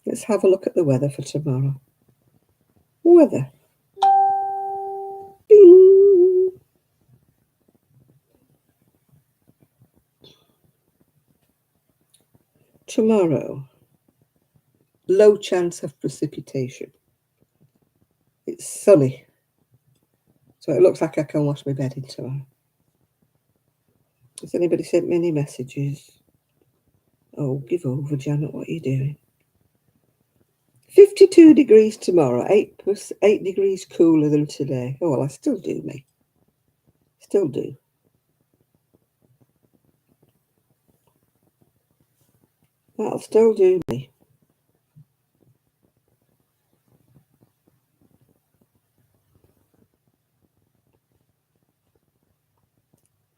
Let's have a look at the weather for tomorrow. Weather. Bing. Tomorrow. Low chance of precipitation. It's sunny. So it looks like I can wash my bedding tomorrow. Has anybody sent me any messages? Oh, give over, Janet. What are you doing? 52 degrees tomorrow, 8 degrees cooler than today. Oh, well, I still do, me. Still do. That'll still do me.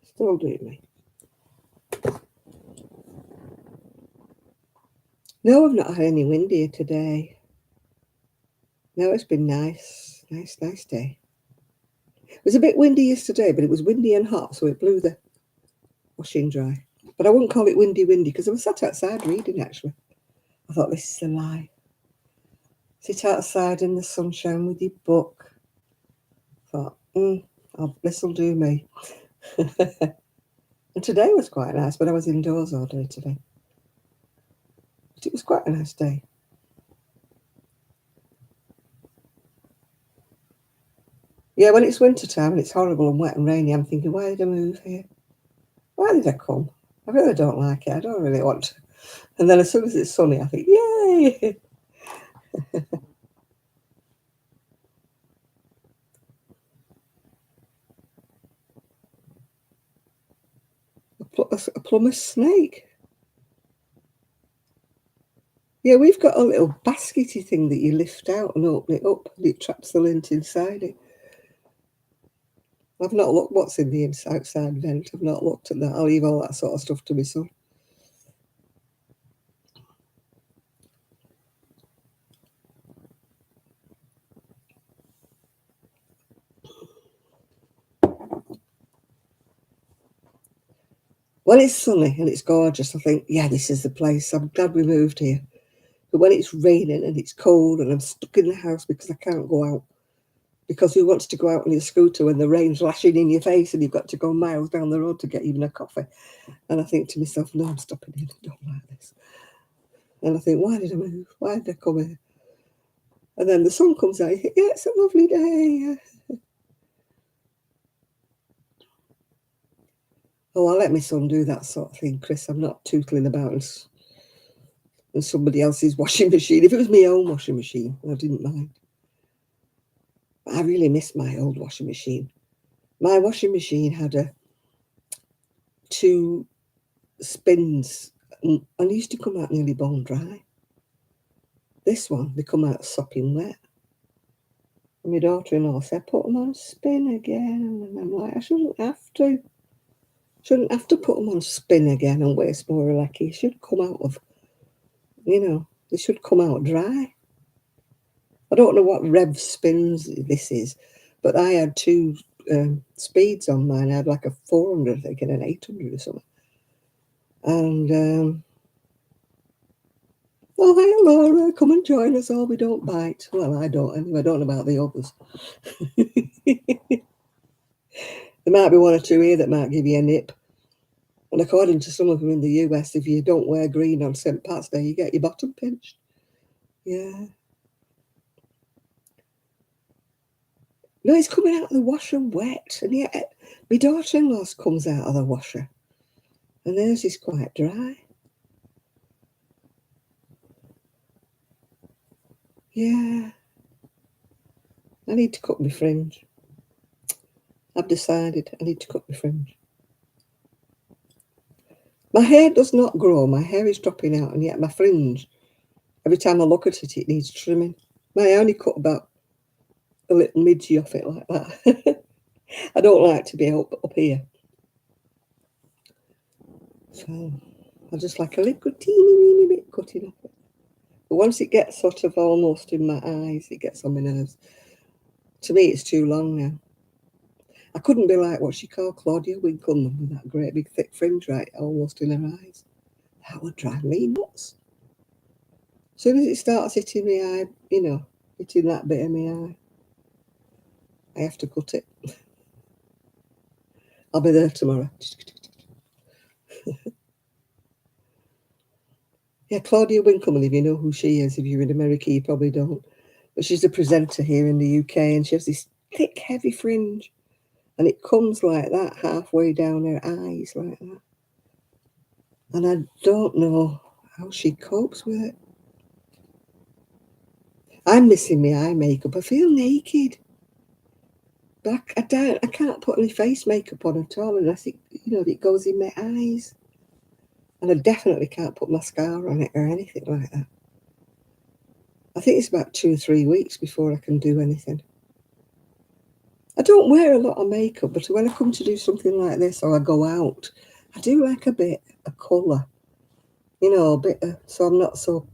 Still do me. No, I've not had any wind here today. No, it's been nice. Nice day. It was a bit windy yesterday, but it was windy and hot, so it blew the washing dry. But I wouldn't call it windy because I was sat outside reading, actually. I thought, this is a lie. Sit outside in the sunshine with your book. I thought, this'll do me. And today was quite nice, but I was indoors all day today. But it was quite a nice day. Yeah, when it's winter time and it's horrible and wet and rainy, I'm thinking, why did I move here? Why did I come? I really don't like it. I don't really want to. And then as soon as it's sunny, I think, yay! A plumber's snake. Yeah, we've got a little baskety thing that you lift out and open it up, and it traps the lint inside it. I've not looked what's in the outside vent. I've not looked at that. I'll leave all that sort of stuff to my son. When it's sunny and it's gorgeous, I think, yeah, this is the place. I'm glad we moved here. But when it's raining and it's cold and I'm stuck in the house because I can't go out, because who wants to go out on your scooter when the rain's lashing in your face and you've got to go miles down the road to get even a coffee? And I think to myself, no, I'm stopping here. I don't like this. And I think, why did I move? Why did I come here? And then the sun comes out. You think, yeah, it's a lovely day. Oh, I'll let my son do that sort of thing, Chris. I'm not tootling about in somebody else's washing machine. If it was my own washing machine, I didn't mind. But I really miss my old washing machine. My washing machine had 2 spins and they used to come out nearly bone dry. This one, they come out sopping wet. And my daughter-in-law said, put them on spin again. And I'm like, I shouldn't have to. Shouldn't have to put them on spin again and waste more like it should come out of, they should come out dry. I don't know what rev spins this is, but I had 2 speeds on mine. I had like a 400, I think, and an 800 or something. And, oh, hi, Laura, come and join us all. We don't bite. Well, I don't anyway. I don't know about the others. There might be 1 or 2 here that might give you a nip. And according to some of them in the US, if you don't wear green on St. Pat's Day, you get your bottom pinched. Yeah. No, it's coming out of the washer wet. And yet, my daughter-in-law's comes out of the washer. And theirs is quite dry. Yeah. I need to cut my fringe. I've decided I need to cut my fringe. My hair does not grow. My hair is dropping out, and yet my fringe, every time I look at it, it needs trimming. I only cut about a little midgie off it like that. I don't like to be up here. So I just like a little teeny weeny bit cutting off it. But once it gets sort of almost in my eyes, it gets on my nerves. To me, it's too long now. I couldn't be like what she called Claudia Winkleman with that great big thick fringe right almost in her eyes. That would drive me nuts. As soon as it starts hitting my eye, hitting that bit of my eye, I have to cut it. I'll be there tomorrow. Yeah, Claudia Winkleman, if you know who she is, if you're in America, you probably don't. But she's a presenter here in the UK, and she has this thick, heavy fringe, and it comes like that halfway down her eyes, like that. And I don't know how she copes with it. I'm missing my eye makeup. I feel naked. But I can't put any face makeup on at all unless it goes in my eyes. And I definitely can't put mascara on it or anything like that. I think it's about 2 or 3 weeks before I can do anything. I don't wear a lot of makeup, but when I come to do something like this or I go out, I do like a bit of colour. A bit of, so I'm not so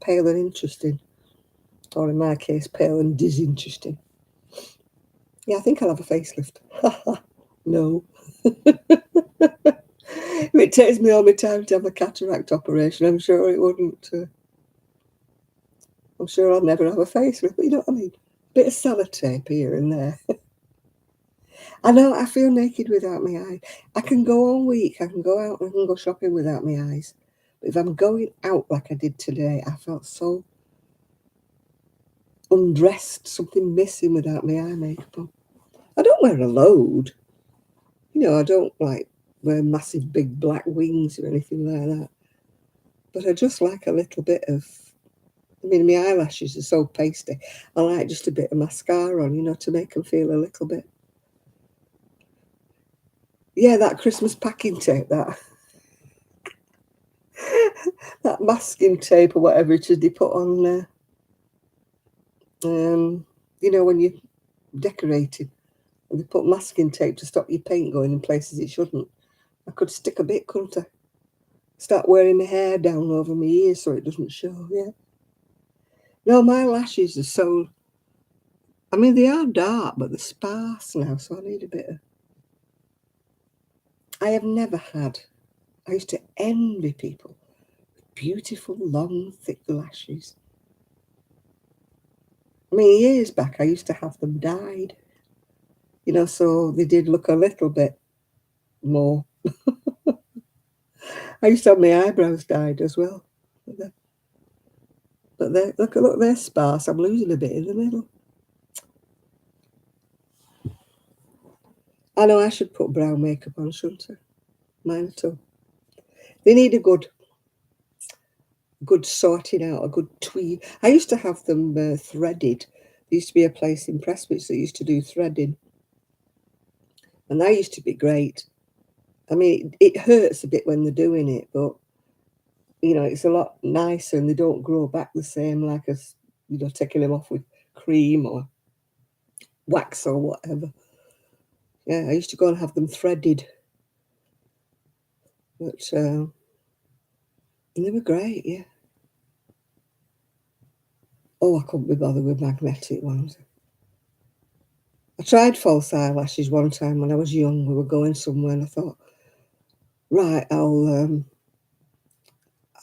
pale and interesting. Or in my case, pale and disinteresting. Yeah, I think I'll have a facelift. No. If it takes me all my time to have a cataract operation, I'm sure it wouldn't. I'm sure I'll never have a facelift, but you know what I mean? Bit of sellotape here and there. I know I feel naked without my eyes. I can go all week. I can go out and I can go shopping without my eyes. But if I'm going out like I did today, I felt so undressed, something missing without my eye makeup on. I don't wear a load. I don't like wear massive big black wings or anything like that. But I just like a little bit of, my eyelashes are so pasty. I like just a bit of mascara on, to make them feel a little bit. Yeah, that Christmas packing tape, that that masking tape or whatever it is they put on there. When you're decorating, and they put masking tape to stop your paint going in places it shouldn't. I could stick a bit, couldn't I? Start wearing my hair down over my ears so it doesn't show, yeah. No, my lashes are so, they are dark, but they're sparse now, so I need a bit of, I have never had, I used to envy people with beautiful, long, thick lashes. Years back, I used to have them dyed, so they did look a little bit more. I used to have my eyebrows dyed as well. But look, they're sparse. I'm losing a bit in the middle. I know I should put brown makeup on, shouldn't I? Mine too. They need a good sorting out, a good tweed. I used to have them threaded. There used to be a place in Prestwich that used to do threading. And that used to be great. It hurts a bit when they're doing it, but, it's a lot nicer and they don't grow back the same like as, taking them off with cream or wax or whatever. Yeah, I used to go and have them threaded. But they were great, yeah. Oh, I couldn't be bothered with magnetic ones. I tried false eyelashes one time when I was young. We were going somewhere and I thought, right, I'll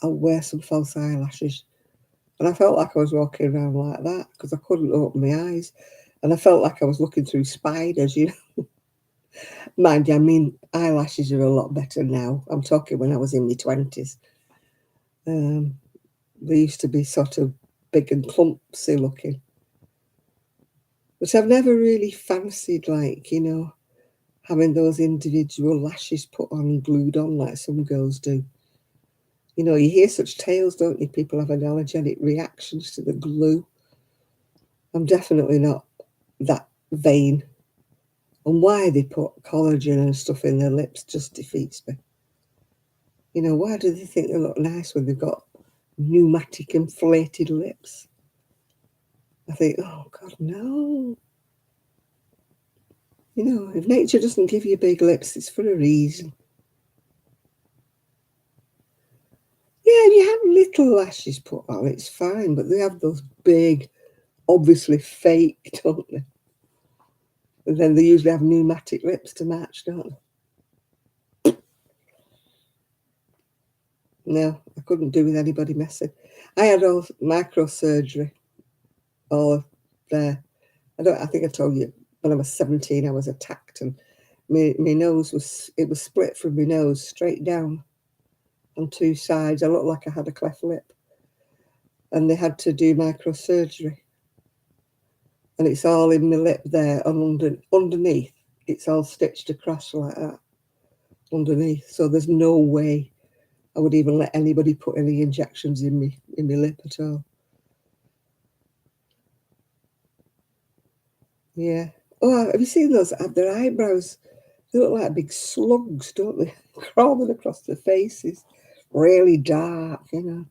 wear some false eyelashes. And I felt like I was walking around like that because I couldn't open my eyes. And I felt like I was looking through spiders, Mind you, eyelashes are a lot better now. I'm talking when I was in my 20s. They used to be sort of big and clumpsy looking. But I've never really fancied, having those individual lashes put on and glued on like some girls do. You hear such tales, don't you? People have allergenic reactions to the glue. I'm definitely not that vain. And why they put collagen and stuff in their lips just defeats me. Why do they think they look nice when they've got pneumatic inflated lips? I think, oh God, no. You know, if nature doesn't give you big lips, it's for a reason. Yeah, if you have little lashes put on, it's fine, but they have those big, obviously fake, don't they? And then they usually have pneumatic lips to match, don't they? No, I couldn't do with anybody messing. I had all microsurgery all there. I think I told you when I was 17 I was attacked and my nose was split from my nose straight down on two sides. I looked like I had a cleft lip. And they had to do microsurgery. And it's all in my lip there and underneath. It's all stitched across like that underneath. So there's no way I would even let anybody put any injections in my lip at all. Yeah. Oh, have you seen those? Their eyebrows, they look like big slugs, don't they? Crawling across their faces. Really dark, you know.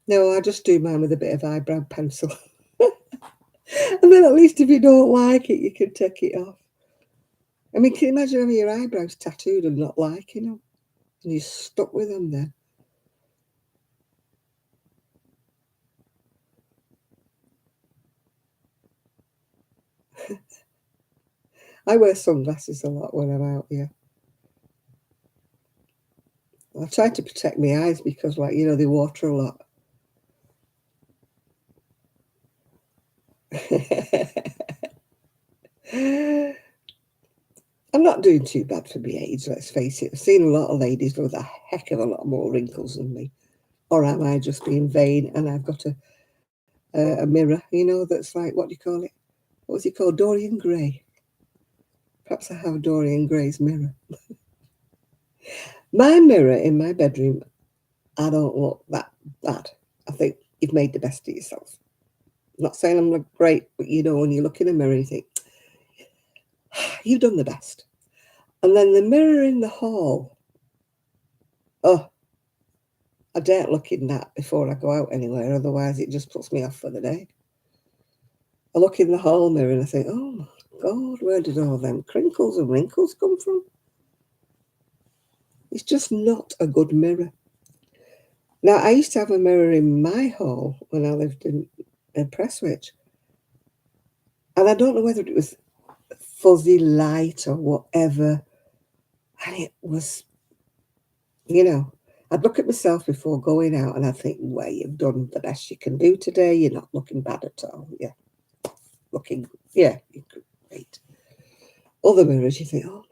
No, I just do mine with a bit of eyebrow pencil. And then at least if you don't like it, you can take it off. I mean, can you imagine having your eyebrows tattooed and not liking them? And you're stuck with them then. I wear sunglasses a lot when I'm out, yeah. I try to protect my eyes because, like, you know, they water a lot. I'm not doing too bad for my age, let's face it. I've seen a lot of ladies with a heck of a lot more wrinkles than me. Or am I just being vain and I've got a mirror, you know, that's like, what do you call it? What was it called? Dorian Gray. Perhaps I have Dorian Gray's mirror. My mirror in my bedroom, I don't look that bad. I think you've made the best of yourself. I'm not saying I'm not great, but you know, when you look in a mirror, you think, you've done the best. And then the mirror in the hall, oh, I daren't look in that before I go out anywhere, otherwise it just puts me off for the day. I look in the hall mirror and I think, oh my God, where did all them crinkles and wrinkles come from? It's just not a good mirror. Now, I used to have a mirror in my hall when I lived in Prestwich, and I don't know whether it was fuzzy light or whatever, and it was, you know, I'd look at myself before going out and I'd think, well, you've done the best you can do today. You're not looking bad at all. Yeah. Yeah, you're great. Other mirrors, you think, oh.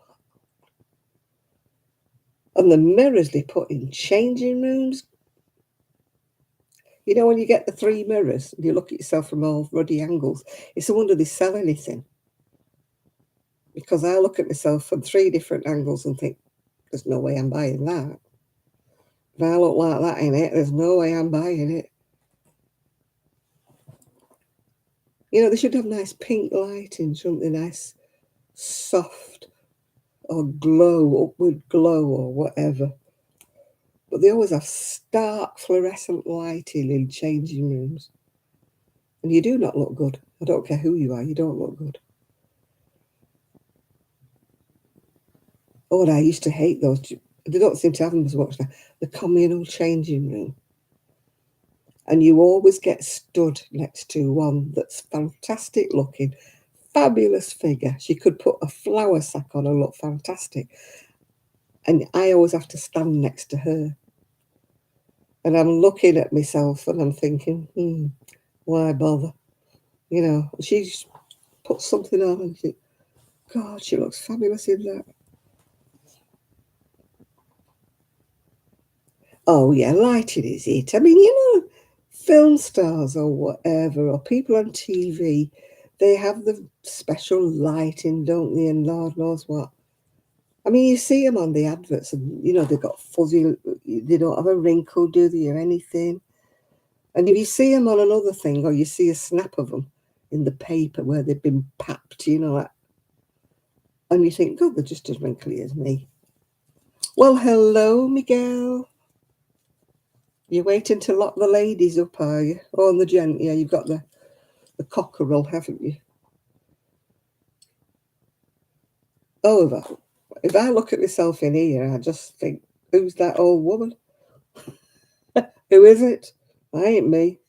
And the mirrors they put in changing rooms, you know, when you get the three mirrors and you look at yourself from all ruddy angles, it's a wonder they sell anything. Because I look at myself from three different angles and think, there's no way I'm buying that. If I look like that in it, there's no way I'm buying it. You know, they should have nice pink lighting, shouldn't they? Nice, soft, or upward glow, or whatever. But they always have stark fluorescent lighting in changing rooms. And you do not look good. I don't care who you are, you don't look good. Oh, and I used to hate those. They don't seem to have them as much now. The communal changing room. And you always get stood next to one that's fantastic looking, fabulous figure. She could put a flower sack on and look fantastic. And I always have to stand next to her. And I'm looking at myself and I'm thinking, why bother? You know, she's put something on and you think, God, she looks fabulous in that. Oh, yeah, lighting is it. I mean, you know, film stars or whatever, or people on TV, they have the special lighting, don't they? And Lord knows what. I mean, you see them on the adverts, and you know they've got fuzzy. They don't have a wrinkle, do they, or anything? And if you see them on another thing, or you see a snap of them in the paper where they've been papped, you know, like, and you think, God, they're just as wrinkly as me. Well, hello, Miguel. You're waiting to lock the ladies up, are you? Oh, and the gent, yeah, you've got the cockerel, haven't you? Oh, if I look at myself in here, I just think, who's that old woman? Who is it? I ain't me.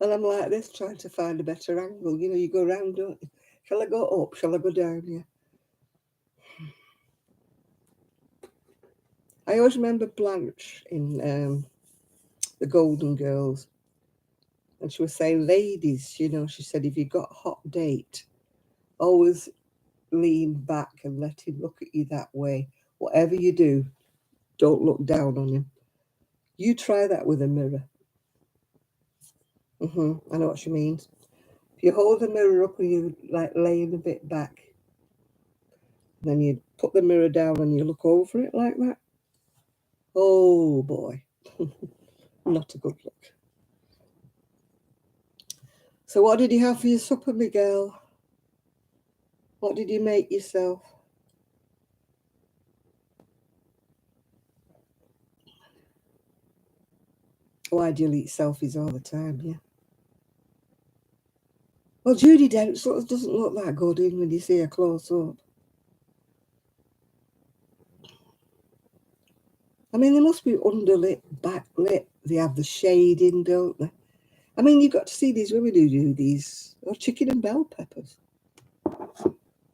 And I'm like this, trying to find a better angle. You know, you go round, don't you? Shall I go up? Shall I go down? Yeah. I always remember Blanche in The Golden Girls. And she was saying, ladies, you know, she said, if you got a hot date, always lean back and let him look at you that way. Whatever you do, don't look down on him. You try that with a mirror. I know what she means. If you hold the mirror up and you like laying a bit back, then you put the mirror down and you look over it like that. Oh boy, not a good look. So what did you have for your supper, Miguel? What did you make yourself? Why do you eat selfies all the time? Yeah. Well, Judy Dent doesn't look that good in when you see her close up. I mean, they must be underlit, backlit. They have the shading, don't they? I mean, you've got to see these women who do these, or chicken and bell peppers.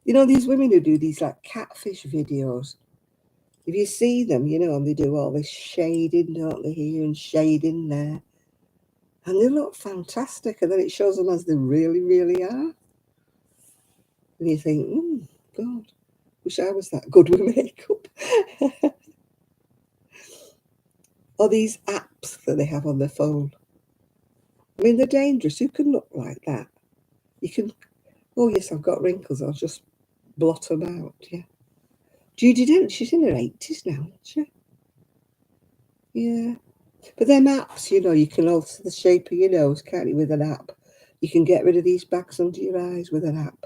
You know, these women who do these like catfish videos. If you see them, you know, and they do all this shading, don't they, here and shading there. And they look fantastic. And then it shows them as they really, really are. And you think, God, wish I was that good with makeup. Or these apps that they have on their phone. I mean, they're dangerous. Who can look like that? You can, oh, yes, I've got wrinkles. I'll just blot them out, yeah. Judy Dent, she's in her 80s now, isn't she? Yeah. But them apps, you know, you can alter the shape of your nose, can't you, with an app? You can get rid of these bags under your eyes with an app.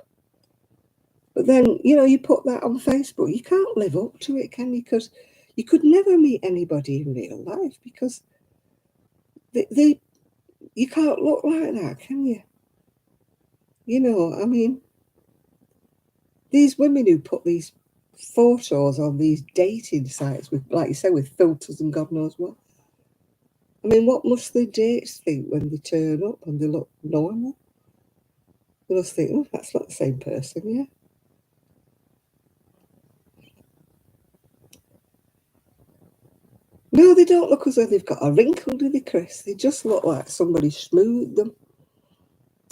But then, you know, you put that on Facebook, you can't live up to it, can you? Because you could never meet anybody in real life because you can't look like that, can you? You know, I mean, these women who put these photos on these dating sites with, like you say, with filters and God knows what. I mean, what must the dates think when they turn up and they look normal? They must think, oh, that's not the same person, yeah. No, they don't look as though they've got a wrinkle, do they, Chris? They just look like somebody smoothed them.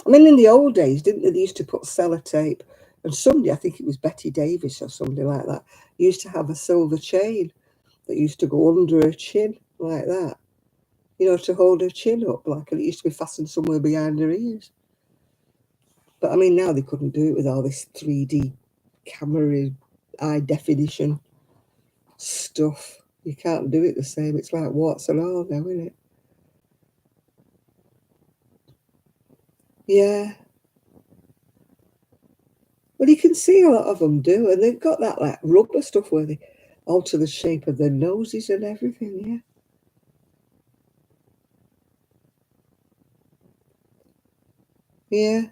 I mean, in the old days, didn't they? They used to put sellotape, and somebody, I think it was Betty Davis or somebody like that, used to have a silver chain that used to go under her chin like that, you know, to hold her chin up, like, and it used to be fastened somewhere behind her ears. But I mean, now they couldn't do it with all this 3D camera, high definition stuff. You can't do it the same. It's like warts and all now, isn't it? Yeah. Well, you can see a lot of them do, and they've got that like rubber stuff where they alter the shape of their noses and everything. Yeah,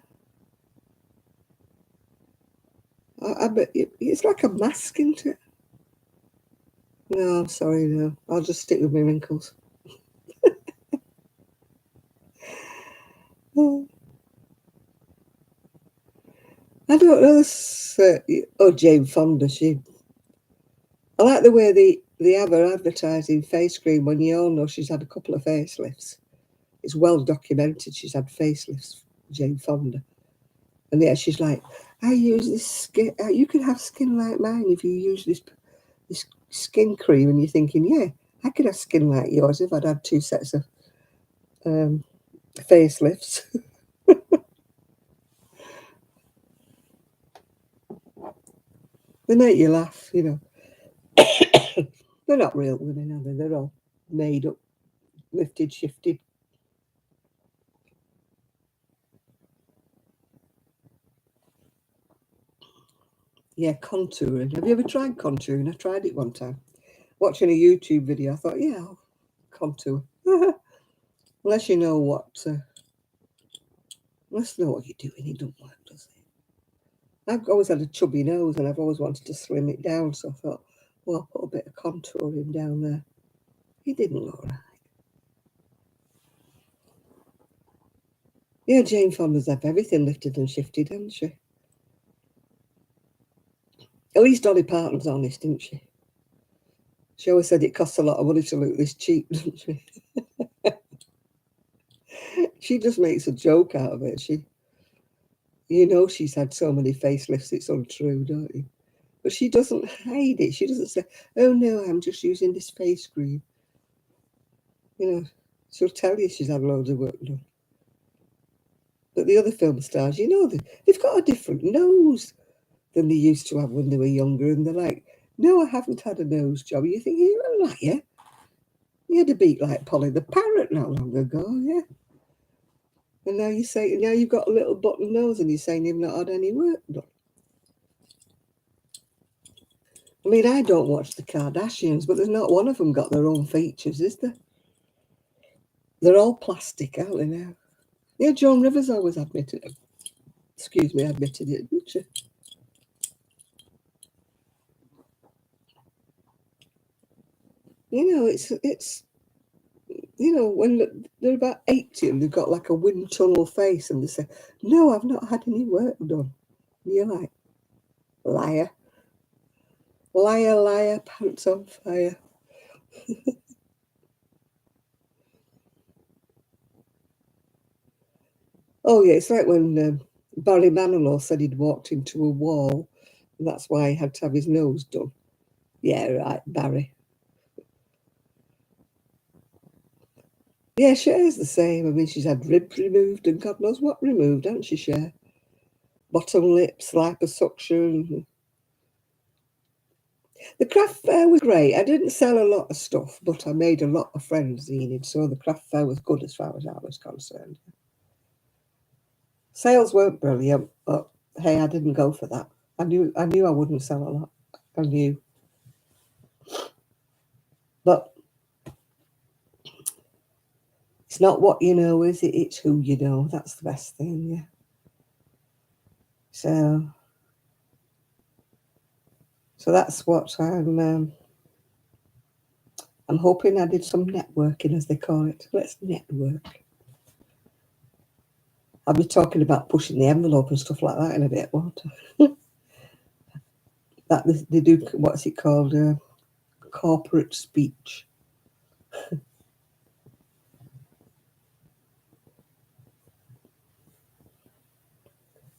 yeah. I bet it's like a mask, isn't it? No, I'm sorry, no. I'll just stick with my wrinkles. Oh, I don't know. Oh, Jane Fonda. I like the way they have her advertising face cream when you all know she's had a couple of facelifts. It's well documented. She's had facelifts, Jane Fonda. And yeah, she's like, I use this skin. You can have skin like mine if you use this skin cream. And you're thinking, yeah, I could have skin like yours if I'd had two sets of um, facelifts. They make you laugh, you know. They're not real women, are they? They're all made up, lifted, shifted. Yeah, contouring. Have you ever tried contouring? I tried it one time. Watching a YouTube video, I thought, yeah, contour. Unless you know what, unless you know what you're doing, it don't work, does it? I've always had a chubby nose and I've always wanted to slim it down, so I thought, well, I'll put a bit of contouring down there. It didn't look right. Yeah, Jane Fonda's had everything lifted and shifted, hasn't she? At least Dolly Parton's honest, isn't she? She always said it costs a lot of money to look this cheap, doesn't she? She just makes a joke out of it. She's had so many facelifts, it's untrue, don't you? But she doesn't hide it. She doesn't say, oh no, I'm just using this face cream. She'll tell you she's had loads of work done. But the other film stars, they've got a different nose than they used to have when they were younger. And they're like, no, I haven't had a nose job. You think, you're a liar. You had a beat like Polly the Parrot not long ago, yeah. And now you've got a little button nose and you're saying you've not had any work done. I mean, I don't watch the Kardashians, but there's not one of them got their own features, is there? They're all plastic, aren't they now? Yeah, Joan Rivers always admitted it. Admitted it, didn't she? It's when they're about 80 and they've got like a wind tunnel face and they say, no, I've not had any work done. And you're like, liar. Liar, liar, pants on fire. Oh, yeah, it's like when Barry Manilow said he'd walked into a wall and that's why he had to have his nose done. Yeah, right, Barry. Yeah, Cher's the same. I mean, she's had ribs removed and God knows what removed, hasn't she, Cher? Bottom lips, liposuction. The craft fair was great. I didn't sell a lot of stuff, but I made a lot of friends, Enid, so the craft fair was good as far as I was concerned. Sales weren't brilliant, but hey, I didn't go for that. I knew I wouldn't sell a lot. I knew. But it's not what you know, is it? It's who you know. That's the best thing, yeah. So that's what I'm hoping I did some networking, as they call it. Let's network. I'll be talking about pushing the envelope and stuff like that in a bit, won't I? That they do, what's it called? Corporate speech.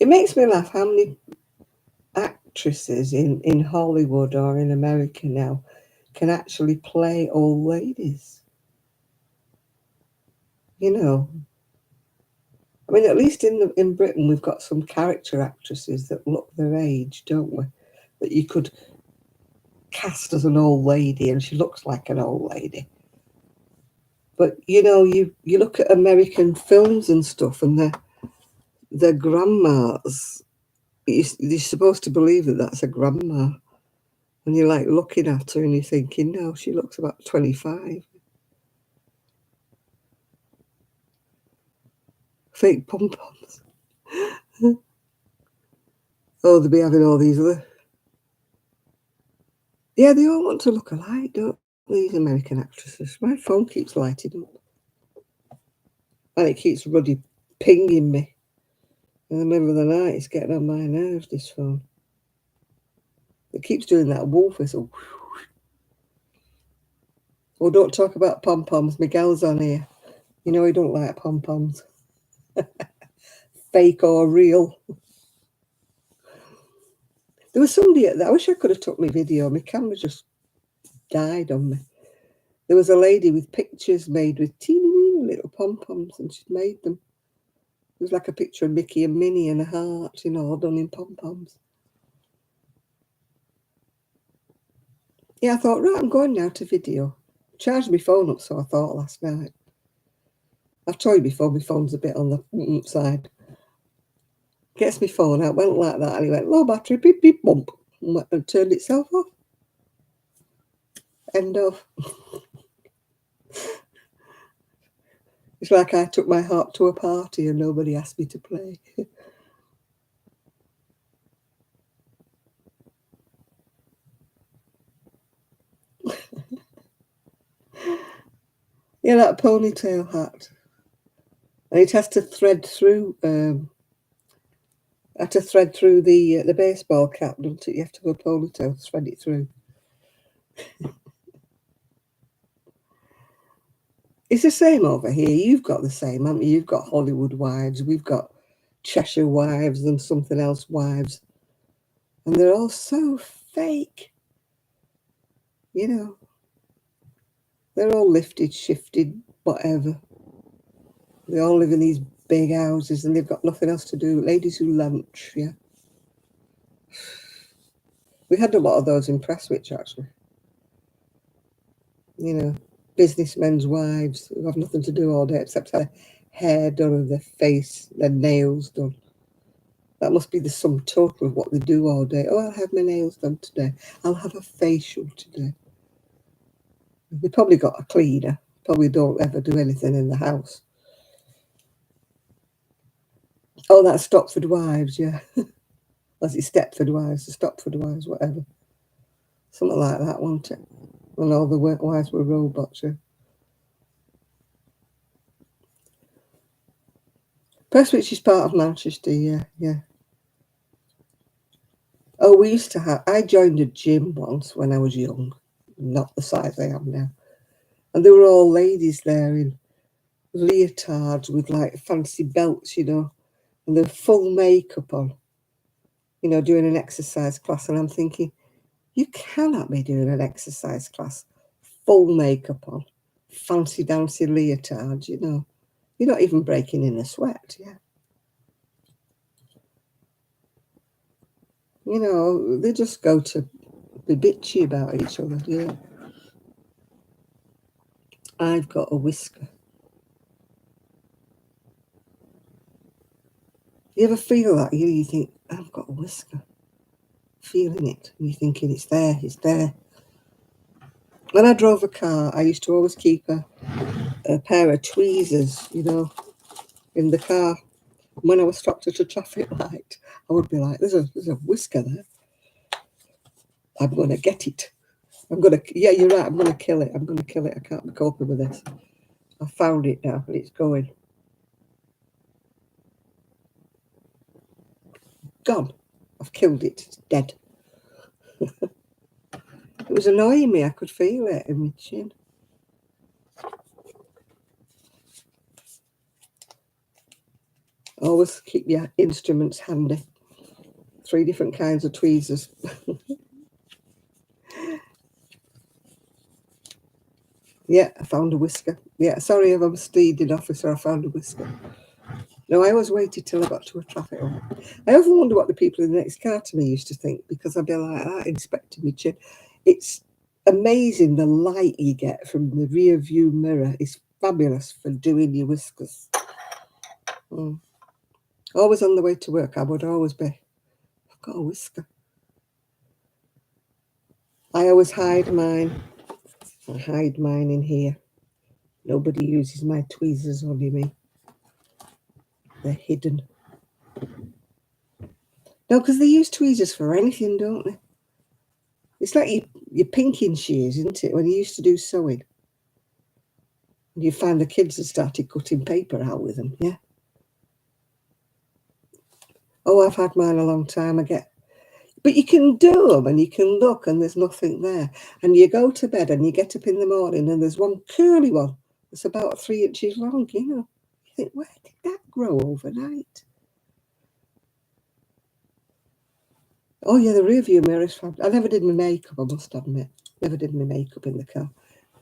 It makes me laugh how many actresses in Hollywood or in America now can actually play old ladies. I mean, at least in Britain, we've got some character actresses that look their age, don't we? That you could cast as an old lady and she looks like an old lady. But, you look at American films and stuff and they're grandmas. You're supposed to believe that that's a grandma. And you're like looking at her and you're thinking, no, she looks about 25. Fake pom-poms. Oh, they'll be having all these other... Yeah, they all want to look alike, don't these American actresses? My phone keeps lighting up. And it keeps ruddy pinging me. In the middle of the night, it's getting on my nerves, this phone. It keeps doing that wolf whistle. Oh, don't talk about pom-poms. Miguel's on here. He don't like pom-poms. Fake or real. There was somebody I wish I could have took my video. My camera just died on me. There was a lady with pictures made with teeny little pom-poms and she'd made them. It was like a picture of Mickey and Minnie and a heart, all done in pom-poms. Yeah, I thought, right, I'm going now to video. Charged my phone up, so I thought last night. I've told you before, my phone's a bit on the side. Gets my phone out, went like that, and he went, low battery, beep, beep, bump, and turned itself off. End of. It's like I took my harp to a party and nobody asked me to play. Yeah, that ponytail hat. And it has to thread through. Had to thread through the baseball cap, don't it? You have to have a ponytail to thread it through. It's the same over here. You've got the same, haven't you? You've got Hollywood wives. We've got Cheshire wives and something else wives. And they're all so fake. You know, they're all lifted, shifted, whatever. They all live in these big houses and they've got nothing else to do. Ladies who lunch, yeah. We had a lot of those in Prestwich, actually. You know, businessmen's wives who have nothing to do all day except have their hair done and their face, their nails done. That must be the sum total of what they do all day. Oh, I'll have my nails done today. I'll have a facial today. They probably got a cleaner. Probably don't ever do anything in the house. Oh, that's Stopford Wives, yeah. That's it, Stepford Wives, the Stopford Wives, whatever. Something like that, wasn't it? When all the wives were robots, yeah. Prestwich is part of Manchester, yeah, yeah. Oh, we used to have, I joined a gym once when I was young, not the size I am now. And there were all ladies there in leotards with like fancy belts, you know, and the full makeup on, you know, doing an exercise class. And I'm thinking, you cannot be doing an exercise class, full makeup on, fancy dancy leotards, you know. You're not even breaking in a sweat, yeah. You know, they just go to be bitchy about each other, yeah. I've got a whisker. You ever feel that? You think, I've got a whisker. Feeling it. And you're thinking, it's there, it's there. When I drove a car, I used to always keep a pair of tweezers, you know, in the car. When I was stopped at a traffic light, I would be like, there's a whisker there. I'm going to get it. Yeah, you're right, I'm going to kill it. I'm going to kill it. I can't be coping with this. I found it now and it's going. Gone. I've killed it. It's dead. It was annoying me. I could feel it in my chin. Always keep your instruments handy. 3 different kinds of tweezers. Yeah, I found a whisker. Yeah, sorry if I'm speeding, officer. I found a whisker. No, I always waited till I got to a traffic light. I often wonder what the people in the next car to me used to think, because I'd be like that, inspecting my chin. It's amazing the light you get from the rear view mirror. It's fabulous for doing your whiskers. Always on the way to work, I would always be, I've got a whisker. I always hide mine. I hide mine in here. Nobody uses my tweezers, only me. They're hidden. No, because they use tweezers for anything, don't they? It's like your pinking shears, isn't it? When you used to do sewing. And you find the kids had started cutting paper out with them, yeah? Oh, I've had mine a long time. But you can do them and you can look and there's nothing there. And you go to bed and you get up in the morning and there's one curly one that's about 3 inches long, you know. You think, where did that grow overnight? Oh, yeah, the rear view mirror is fabulous. I never did my makeup, I must admit. Never did my makeup in the car.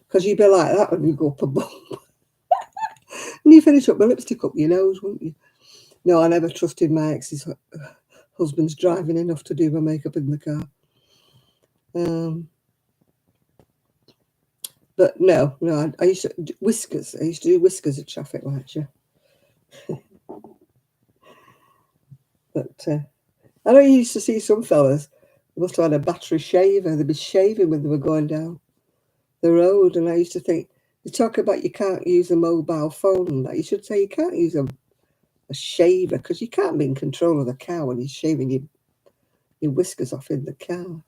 Because you'd be like that when you go up a bump. And you finish up the lipstick up your nose, wouldn't you? No, I never trusted my ex's husband's driving enough to do my makeup in the car. But no, I used to do whiskers. I used to do whiskers at traffic lights, yeah. But I know you used to see some fellas, they must have had a battery shaver. They'd be shaving when they were going down the road. And I used to think, You talk about you can't use a mobile phone and that. You should say you can't use a shaver, because you can't be in control of the car when you're shaving your whiskers off in the car.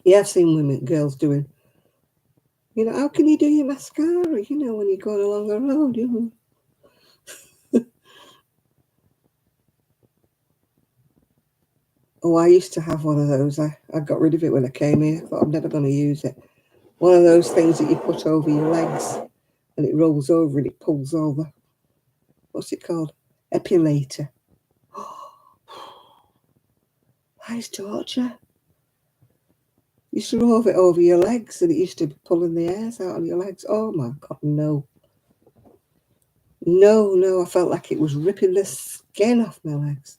Yeah, I've seen girls doing, how can you do your mascara, when you're going along the road, Oh, I used to have one of those. I got rid of it when I came here. I thought I'm never going to use it. One of those things that you put over your legs and it rolls over and it pulls over. What's it called? Epilator. That is torture. You used to roll it over your legs and it used to be pulling the hairs out of your legs. Oh my God, no. No, I felt like it was ripping the skin off my legs.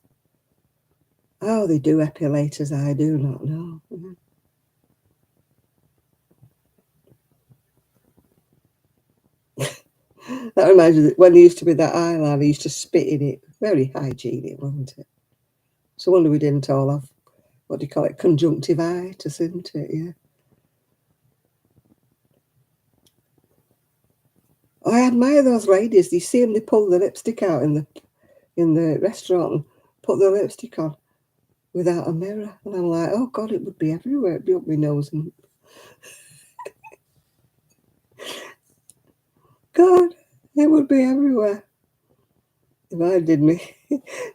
Oh, they do epilators, I do not know. That reminds me that when there used to be that eyeliner, I used to spit in it. Very hygienic, wasn't it? So I wonder we didn't all have, what do you call it, conjunctivitis, isn't it? Yeah. I admire those ladies. You see them, they pull the lipstick out in the restaurant and put the lipstick on without a mirror. And I'm like, oh God, it would be everywhere. It'd be up my nose. And God, it would be everywhere. If I did my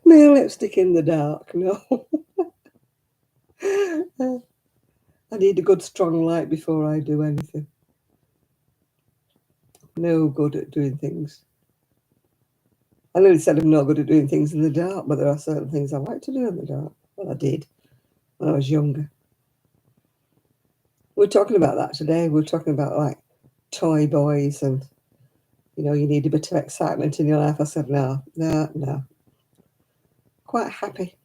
lipstick in the dark, no. I need a good strong light before I do anything. No good at doing things. I nearly said I'm not good at doing things in the dark, but there are certain things I like to do in the dark. Well, I did when I was younger. We're talking about that today. We're talking about like toy boys and, you need a bit of excitement in your life. I said, no. Quite happy.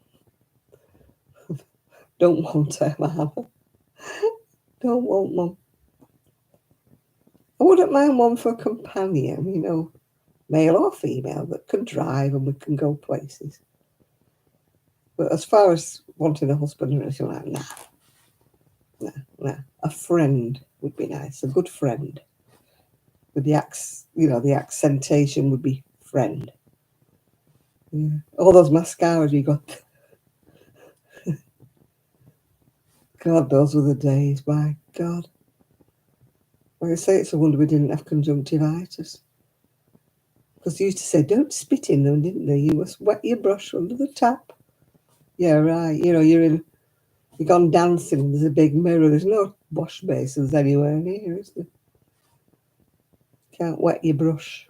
Don't want a man. Don't want one. I wouldn't mind one for a companion, male or female, that can drive and we can go places. But as far as wanting a husband or anything like that, nah. A friend would be nice, a good friend. With the the accentation would be friend. Yeah. All those mascaras you got. God, those were the days, my God. Like I say, it's a wonder we didn't have conjunctivitis. Because they used to say, don't spit in them, didn't they? You must wet your brush under the tap. Yeah, right. You've gone dancing and there's a big mirror. There's no wash basins anywhere near, is there? Can't wet your brush.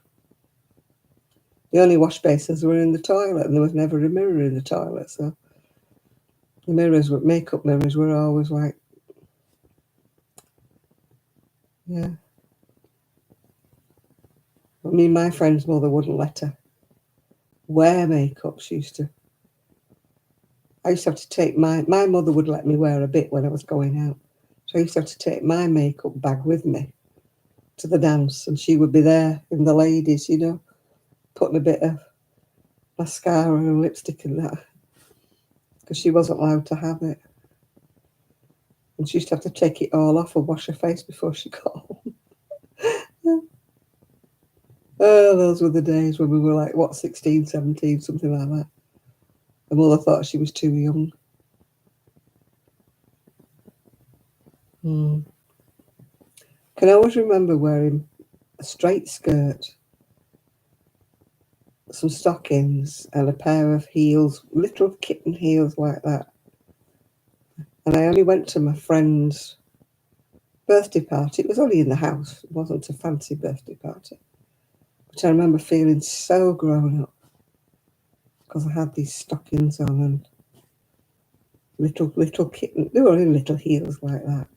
The only wash basins were in the toilet and there was never a mirror in the toilet. So the makeup mirrors were always like, yeah. I mean, my friend's mother wouldn't let her wear makeup. I used to have to take my mother would let me wear a bit when I was going out. So I used to have to take my makeup bag with me to the dance and she would be there in the ladies, putting a bit of mascara and lipstick and that. Because she wasn't allowed to have it. And she used to have to take it all off and wash her face before she got home. Oh, those were the days when we were like, 16, 17, something like that. The mother thought she was too young. Can always remember wearing a straight skirt, some stockings, and a pair of heels, little kitten heels like that. And I only went to my friend's birthday party. It was only in the house. It wasn't a fancy birthday party. But I remember feeling so grown up because I had these stockings on and little kitten. They were in little heels like that.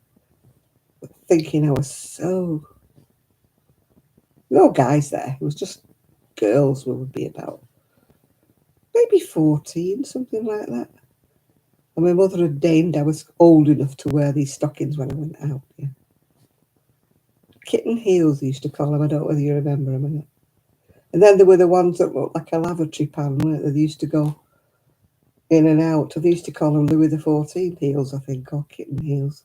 But thinking I was so... No guys there. It was just girls who would be about maybe 14, something like that. And my mother had deigned I was old enough to wear these stockings when I went out. Yeah. Kitten heels, they used to call them. I don't know whether you remember them or not. And then there were the ones that looked like a lavatory pan, weren't they? They used to go in and out. They used to call them Louis the 14th heels, I think, or kitten heels.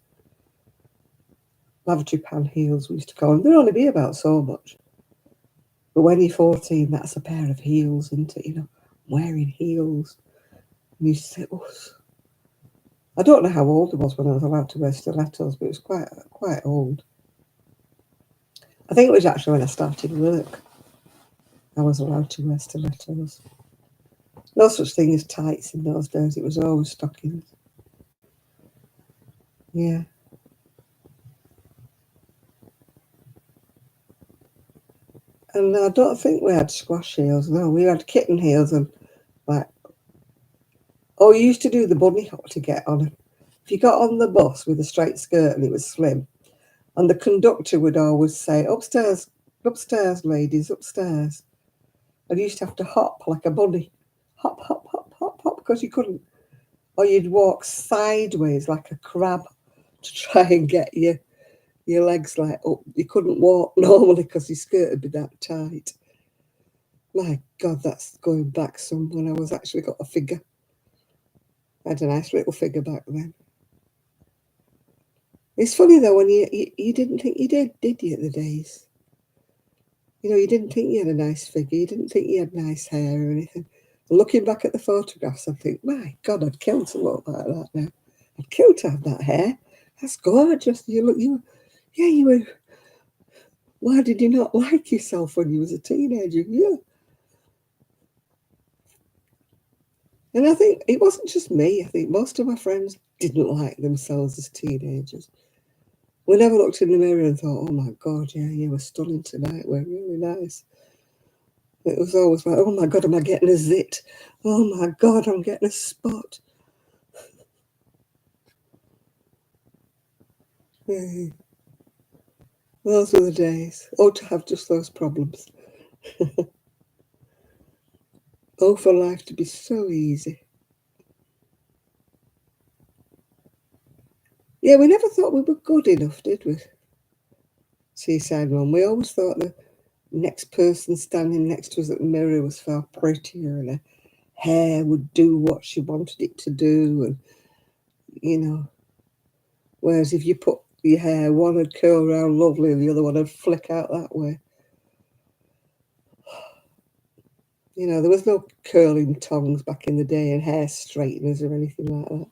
Lavatory pan heels, we used to call them. They'd only be about so much. But when you're 14, that's a pair of heels, isn't it? You know, wearing heels. And you say, oh. I don't know how old I was when I was allowed to wear stilettos, but it was quite old. I think it was actually when I started work I was allowed to wear stilettos. No such thing as tights in those days. It was always stockings. Yeah. And I don't think we had squash heels. No, we had kitten heels and like. Oh, you used to do the bunny hop to get on. If you got on the bus with a straight skirt and it was slim, and the conductor would always say, upstairs, upstairs, ladies, upstairs. And you used to have to hop like a bunny. Hop, hop, hop, hop, hop, because you couldn't. Or you'd walk sideways like a crab to try and get your legs like up. You couldn't walk normally because your skirt would be that tight. My God, that's going back some when I was actually got a figure. I had a nice little figure back then. It's funny though, when you didn't think you did you, at the days? You know, you didn't think you had a nice figure. You didn't think you had nice hair or anything. Looking back at the photographs, I think, my God, I'd kill to look like that now. I'd kill to have that hair. That's gorgeous. You were. Why did you not like yourself when you was a teenager? Yeah. And I think it wasn't just me. I think most of my friends didn't like themselves as teenagers. We never looked in the mirror and thought, oh my God, yeah, you were stunning tonight. We're really nice. It was always like, oh my God, am I getting a zit? Oh my God, I'm getting a spot. Yeah. Those were the days. Oh, to have just those problems. Oh, for life to be so easy. Yeah, we never thought we were good enough, did we? Seaside Mum. We always thought the next person standing next to us at the mirror was far prettier and her hair would do what she wanted it to do. And, you know, whereas if you put your hair, one would curl around lovely and the other one would flick out that way. You know, there was no curling tongs back in the day and hair straighteners or anything like that.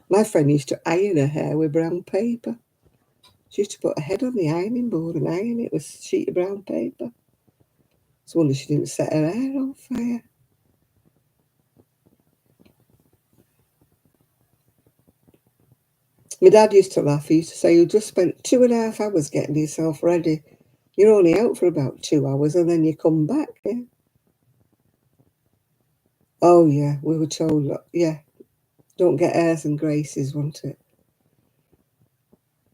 My friend used to iron her hair with brown paper. She used to put her head on the ironing board and iron it with a sheet of brown paper. It's a wonder she didn't set her hair on fire. My dad used to laugh. He used to say, you just spent 2.5 hours getting yourself ready. You're only out for about 2 hours and then you come back, yeah? Oh, yeah, we were told, yeah, don't get airs and graces, wasn't it?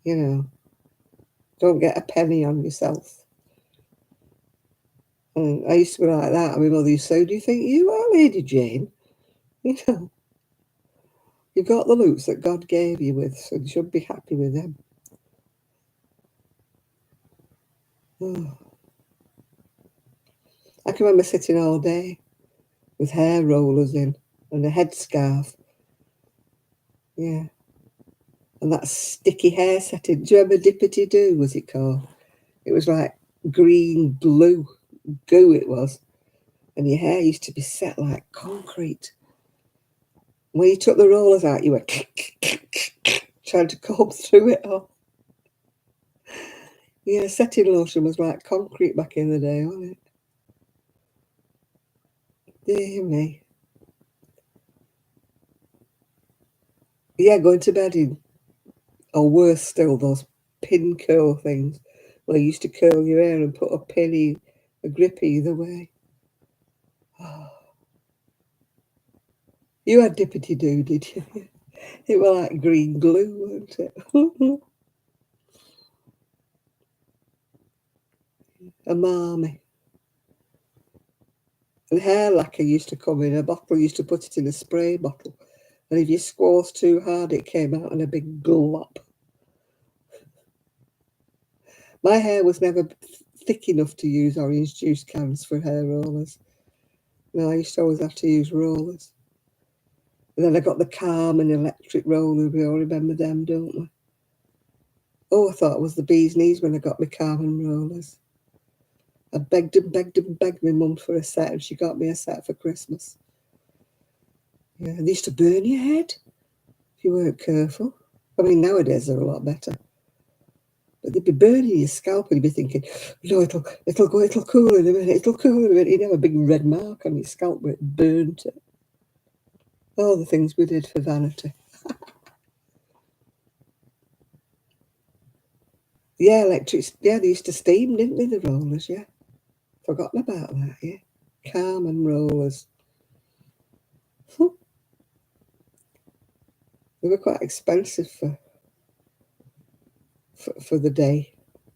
You know, don't get a penny on yourself. And I used to be like that. And my mother used to say, do you think you are Lady Jane? You know, you've got the looks that God gave you with, so you should be happy with them. Oh. I can remember sitting all day with hair rollers in and a headscarf. Yeah. And that sticky hair setting. Do you remember Dippity Doo, was it called? It was like green, blue goo it was. And your hair used to be set like concrete. When you took the rollers out, you were trying to comb through it all. Yeah, setting lotion was like concrete back in the day, wasn't it? Dear me. Yeah, going to bed in, or worse still, those pin curl things where you used to curl your hair and put a pin, a grip either way. Oh. You had Dippity Doo, did you? It was like green glue, weren't it? A marmy. And hair lacquer used to come in a bottle, used to put it in a spray bottle. And if you squeezed too hard, it came out in a big glop. My hair was never thick enough to use orange juice cans for hair rollers. No, I used to always have to use rollers. And then I got the Calm and electric roller. We all remember them, don't we? Oh, I thought it was the bee's knees when I got my Calm and rollers. I begged my mum for a set, and she got me a set for Christmas. Yeah, they used to burn your head if you weren't careful. I mean, nowadays they're a lot better. But they'd be burning your scalp, and you'd be thinking, no, it'll cool in a minute, it'll cool in a minute. You'd have a big red mark on your scalp where it burnt it. All the things we did for vanity. Yeah, electric. Yeah, they used to steam, didn't they, the rollers? Yeah, forgotten about that. Yeah, Calm and rollers. They were quite expensive for the day.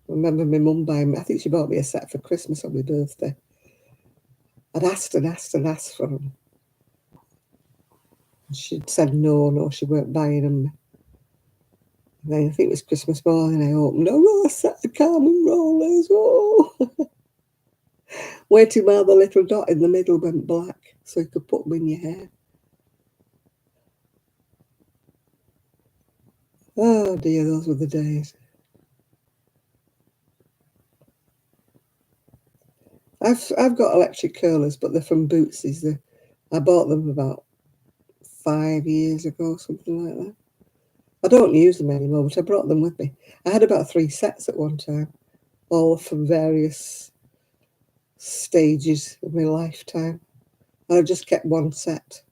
I remember my mum buying me. I think she bought me a set for Christmas on my birthday. I'd asked for them. She'd said no, she weren't buying them. And then I think it was Christmas morning. I opened a set of Calm and rollers. Oh, waiting while the little dot in the middle went black, so you could put them in your hair. Oh dear, those were the days. I've got electric curlers, but they're from Boots's. I bought them about 5 years ago, something like that. I don't use them anymore, but I brought them with me. I had about 3 sets at one time, all from various stages of my lifetime. I just kept one set.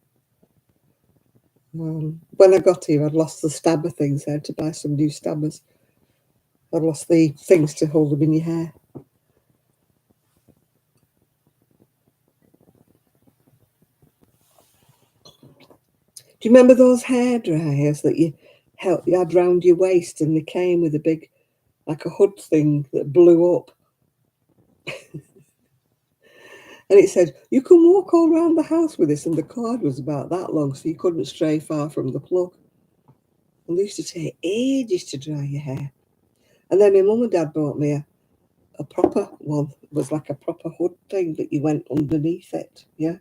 When I got here, I'd lost the stabber things. I had to buy some new stabbers. I'd lost the things to hold them in your hair. Do you remember those hair dryers that you had round your waist, and they came with a big, like a hood thing that blew up? And it said, you can walk all around the house with this, and the cord was about that long, so you couldn't stray far from the plug. And they used to take ages to dry your hair. And then my mum and dad bought me a proper one. It was like a proper hood thing that you went underneath it, yeah?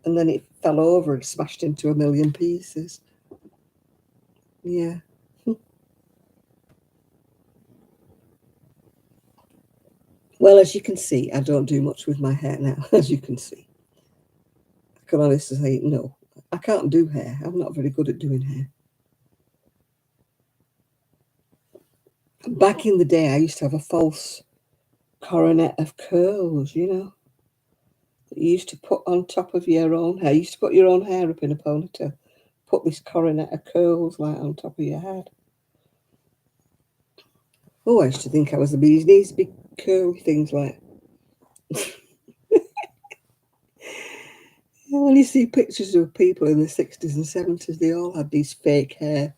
And then it fell over and smashed into a million pieces. Yeah. Well, as you can see, I don't do much with my hair now, as you can see. I can honestly say, no, I can't do hair. I'm not very good at doing hair. Back in the day, I used to have a false coronet of curls, that you used to put on top of your own hair. You used to put your own hair up in a ponytail, put this coronet of curls like on top of your head. Oh, I used to think I was the bee's knees, big curly things like. When you see pictures of people in the 60s and 70s, they all had these fake hair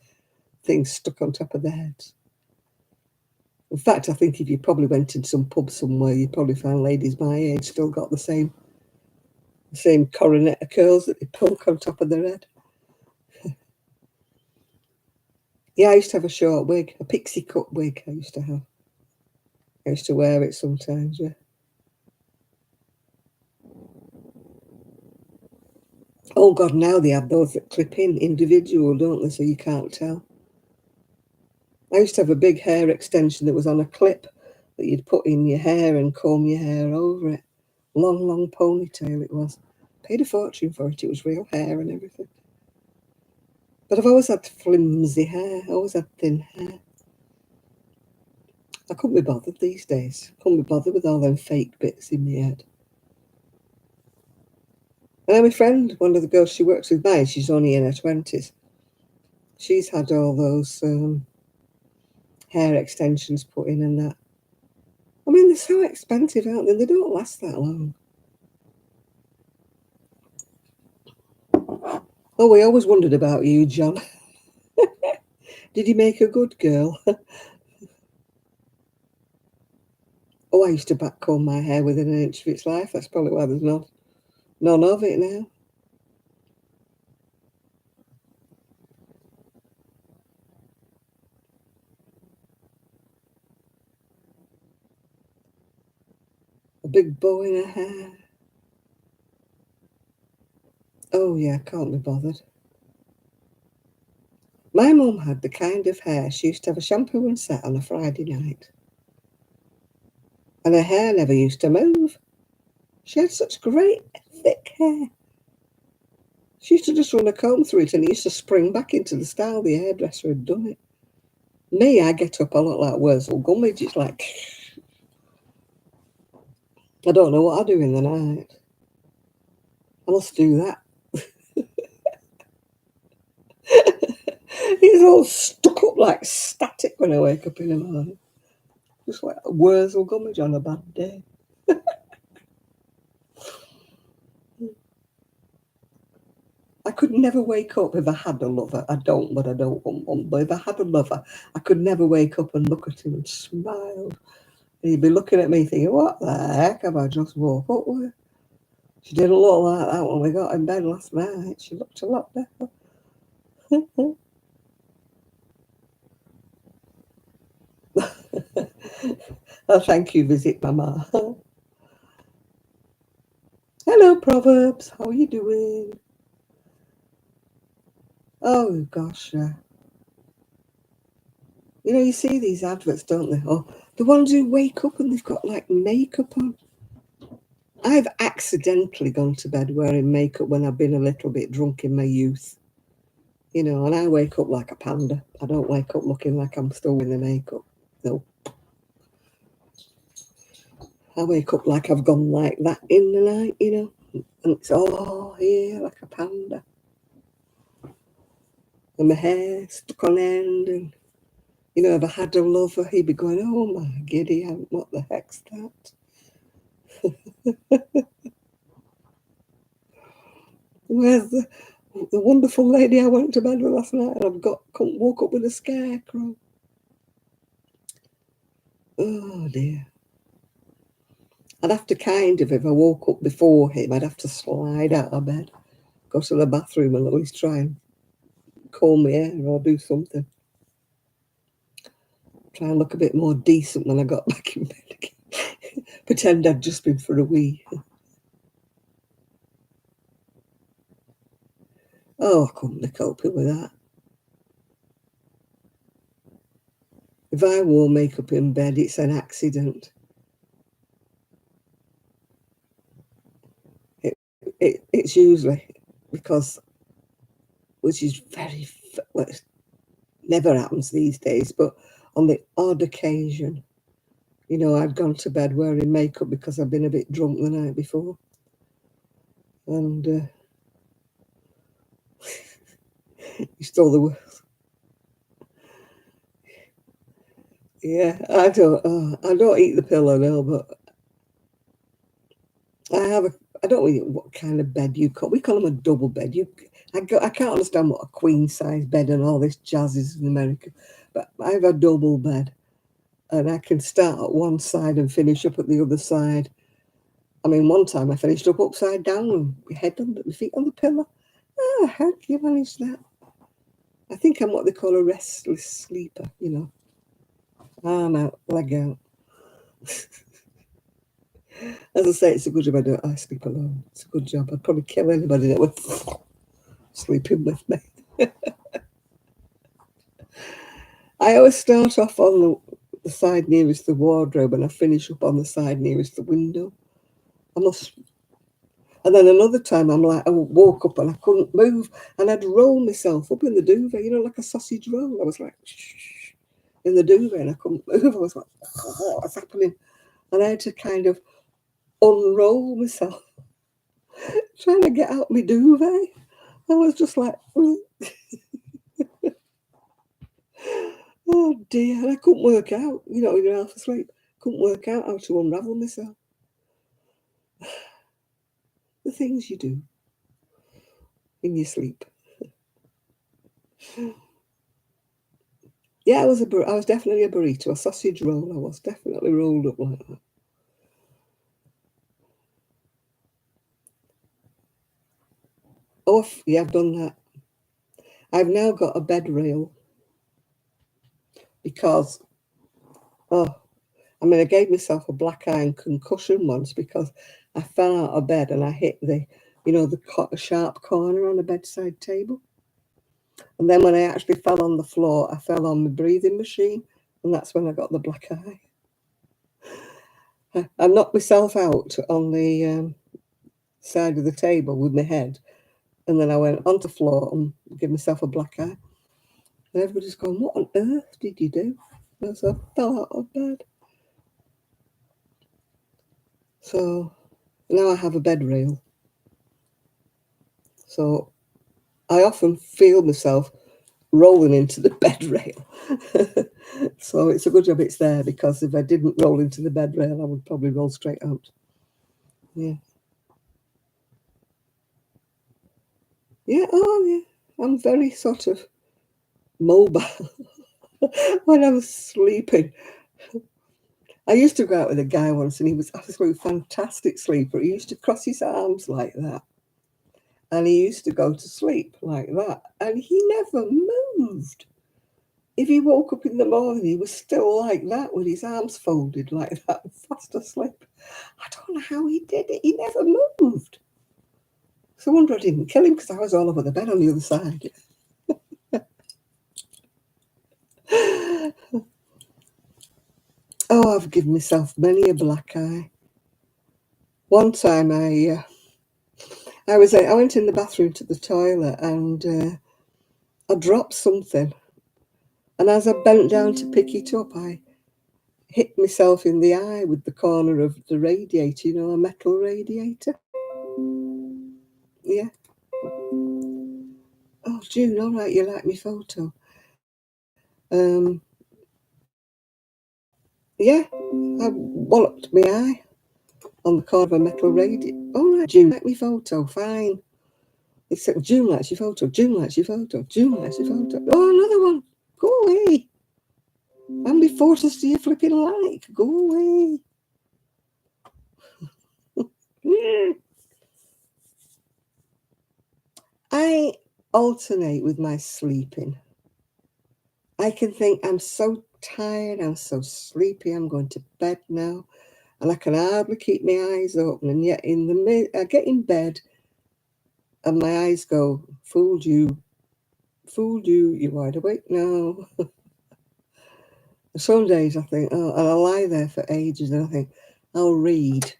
things stuck on top of their heads. In fact, I think if you probably went in some pub somewhere, you'd probably find ladies my age still got the same coronet of curls that they poke on top of their head. Yeah, I used to have a short wig, a pixie cut wig I used to have. I used to wear it sometimes, yeah. Oh God, now they have those that clip in individual, don't they, so you can't tell. I used to have a big hair extension that was on a clip that you'd put in your hair and comb your hair over it. Long, long ponytail it was. Paid a fortune for it. It was real hair and everything. But I've always had flimsy hair. I always had thin hair. I couldn't be bothered these days. Couldn't be bothered with all them fake bits in my head. And my friend, one of the girls she works with mine, she's only in her 20s. She's had all those hair extensions put in and that. I mean, they're so expensive, aren't they? They don't last that long. Oh, we always wondered about you, John. Did you make a good girl? Oh, I used to backcomb my hair within an inch of its life. That's probably why there's none of it now. A big bow in her hair. Oh yeah, can't be bothered. My mum had the kind of hair, she used to have a shampoo and set on a Friday night. And her hair never used to move. She had such great, thick hair. She used to just run a comb through it and it used to spring back into the style the hairdresser had done it. Me, I get up, I look like Wurzel Gummidge. It's like, I don't know what I do in the night. I must do that. It's all stuck up like static when I wake up in the morning. Just like a Wurzel Gummidge on a bad day. I could never wake up if I had a lover. I don't, but I don't want one. But if I had a lover, I could never wake up and look at him and smile. And he'd be looking at me thinking, what the heck have I just woke up with? She didn't look like that when we got in bed last night. She looked a lot better. Oh, thank you, Visit Mama. Hello, Proverbs. How are you doing? Oh, gosh, yeah. You know, you see these adverts, don't they? Oh, the ones who wake up and they've got, like, makeup on. I've accidentally gone to bed wearing makeup when I've been a little bit drunk in my youth. You know, and I wake up like a panda. I don't wake up looking like I'm still in the makeup. No. I wake up like I've gone like that in the night, you know. And it's all here like a panda. And my hair stuck on end. And, you know, if I had a lover, he'd be going, oh my giddy aunt, what the heck's that? Where's the wonderful lady I went to bed with last night and woke up with a scarecrow? Oh dear. I'd have to if I woke up before him, I'd have to slide out of bed, go to the bathroom and at least try and comb my hair or do something. Try and look a bit more decent when I got back in bed again. Pretend I'd just been for a wee. Oh, I couldn't be coping with that. If I wore makeup in bed, it's an accident. It's usually because, which is well, it never happens these days, but on the odd occasion, you know, I've gone to bed wearing makeup because I've been a bit drunk the night before. And you stole the words. Yeah, I don't eat the pillow now, but I don't know what kind of bed you call. We call them a double bed. I can't understand what a queen size bed and all this jazz is in America, but I have a double bed, and I can start at one side and finish up at the other side. I mean, one time I finished up upside down with my head under my feet on the pillow. Oh, how do you manage that? I think I'm what they call a restless sleeper. You know, arm out, leg out. As I say, it's a good job I sleep alone. It's a good job. I'd probably kill anybody that was sleeping with me. I always start off on the side nearest the wardrobe and I finish up on the side nearest the window. I must. And then another time I woke up and I couldn't move and I'd roll myself up in the duvet, you know, like a sausage roll. I was like, shh, in the duvet and I couldn't move. I was like, oh, what's happening? And I had to kind of unroll myself, trying to get out my duvet. I was just like, oh dear. And I couldn't work out, you know, you're half asleep. Couldn't work out how to unravel myself. The things you do in your sleep. Yeah, I was definitely a burrito, a sausage roll. I was definitely rolled up like that. Oh, yeah, I've done that. I've now got a bed rail because, oh, I mean, I gave myself a black eye and concussion once because I fell out of bed and I hit the, the sharp corner on the bedside table. And then when I actually fell on the floor, I fell on my breathing machine, and that's when I got the black eye. I knocked myself out on the side of the table with my head, and then I went onto the floor and gave myself a black eye. And everybody's going, "What on earth did you do?" And so I fell out of bed. So now I have a bed rail. So I often feel myself rolling into the bed rail. So it's a good job it's there, because if I didn't roll into the bed rail, I would probably roll straight out. Yeah. Yeah, oh yeah. I'm very sort of mobile when I'm sleeping. I used to go out with a guy once, and he was absolutely fantastic sleeper. He used to cross his arms like that, and he used to go to sleep like that, and he never moved. If he woke up in the morning, he was still like that with his arms folded like that, fast asleep. I don't know how he did it. He never moved. So I wonder I didn't kill him, because I was all over the bed on the other side. Oh, I've given myself many a black eye. One time I went in the bathroom to the toilet, and I dropped something. And as I bent down to pick it up, I hit myself in the eye with the corner of the radiator, a metal radiator. Yeah. Oh, June, all right, you like my photo. Yeah, I walloped my eye on the corner of a metal radiator. All right, June, like my photo, fine. Except June likes your photo, June likes your photo, June likes your photo. Oh, another one. Go away. How many photos do you flipping like? Go away. I alternate with my sleeping. I can think, I'm so tired, I'm so sleepy, I'm going to bed now, and I can hardly keep my eyes open. And yet I get in bed and my eyes go, fooled you, you're wide awake now. Some days I think, oh, and I lie there for ages, and I think, I'll read.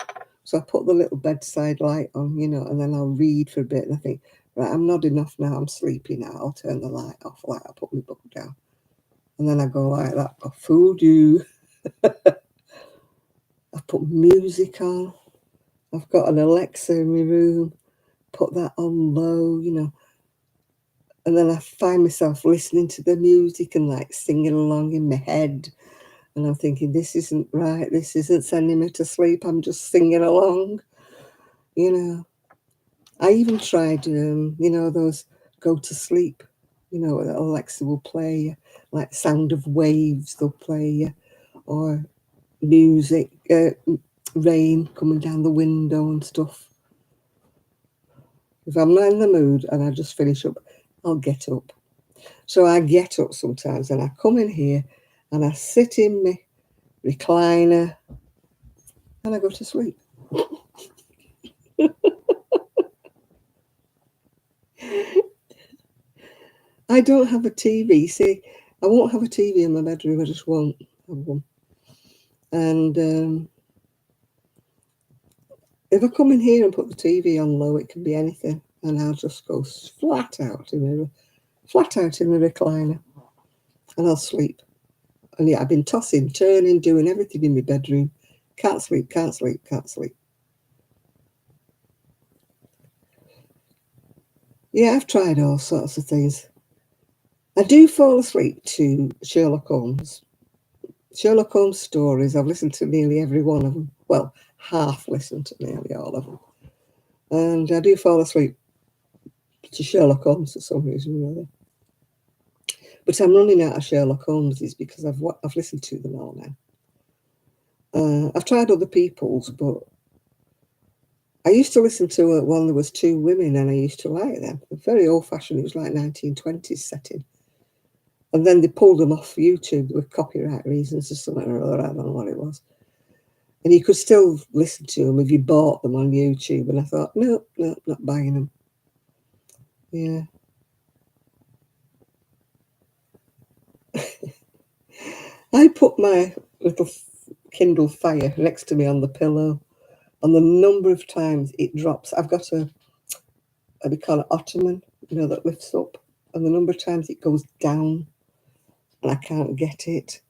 So I put the little bedside light on, and then I'll read for a bit, and I think, right, I'm nodding off now, I'm sleepy now, I'll turn the light off, like I'll put my book down. And then I go like that, I fooled you. I put music on. I've got an Alexa in my room, put that on low, and then I find myself listening to the music and like singing along in my head. And I'm thinking, this isn't right. This isn't sending me to sleep. I'm just singing along, I even tried, those go to sleep, Alexa will play, like Sound of Waves, they'll play, or music, rain coming down the window and stuff. If I'm not in the mood and I just finish up, I'll get up. So I get up sometimes and I come in here and I sit in my recliner and I go to sleep. I don't have a TV. See, I won't have a TV in my bedroom. I just won't have one. And if I come in here and put the TV on low, it can be anything, and I'll just go flat out in the recliner, and I'll sleep. And yeah, I've been tossing, turning, doing everything in my bedroom. Can't sleep, can't sleep, can't sleep. Yeah, I've tried all sorts of things. I do fall asleep to Sherlock Holmes. Sherlock Holmes stories, I've listened to nearly every one of them. Well, half listened to nearly all of them. And I do fall asleep to Sherlock Holmes for some reason or other. But I'm running out of Sherlock Holmeses because I've listened to them all now. I've tried other people's, but I used to listen to one that was two women, and I used to like them. Very old-fashioned. It was like 1920s setting. And then they pulled them off YouTube with copyright reasons or something or other. I don't know what it was. And you could still listen to them if you bought them on YouTube. And I thought, no, not buying them. Yeah. I put my little Kindle Fire next to me on the pillow, and the number of times it drops. I've got we call it ottoman, that lifts up, and the number of times it goes down, and I can't get it.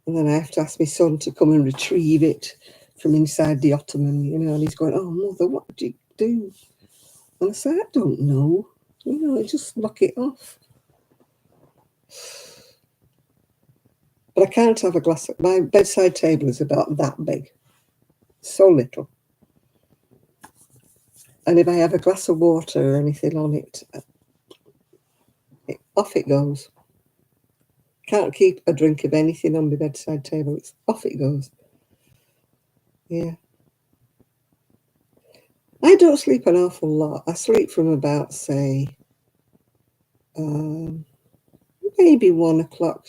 And then I have to ask my son to come and retrieve it from inside the ottoman, and he's going, oh, Mother, what did you do? And I said, I don't know. Just knock it off. But I can't have a glass. My bedside table is about that big. So little. And if I have a glass of water or anything on it, off it goes. Can't keep a drink of anything on my bedside table. It's off it goes. Yeah. I don't sleep an awful lot. I sleep from about, say, maybe 1 o'clock.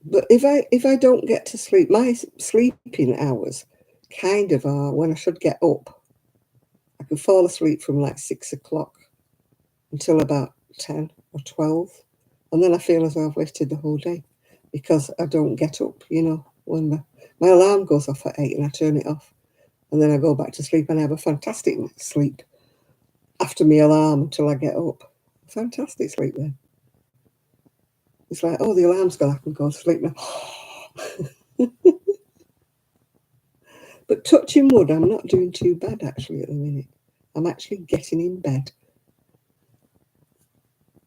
But if I don't get to sleep, my sleeping hours kind of are when I should get up. I can fall asleep from like 6 o'clock until about 10 or 12. And then I feel as though I've wasted the whole day because I don't get up, when my alarm goes off at 8 and I turn it off. And then I go back to sleep and I have a fantastic sleep after my alarm until I get up. Fantastic sleep then. It's like, oh, the alarm's gone, I can go to sleep now. But touching wood, I'm not doing too bad actually at the minute. I'm actually getting in bed.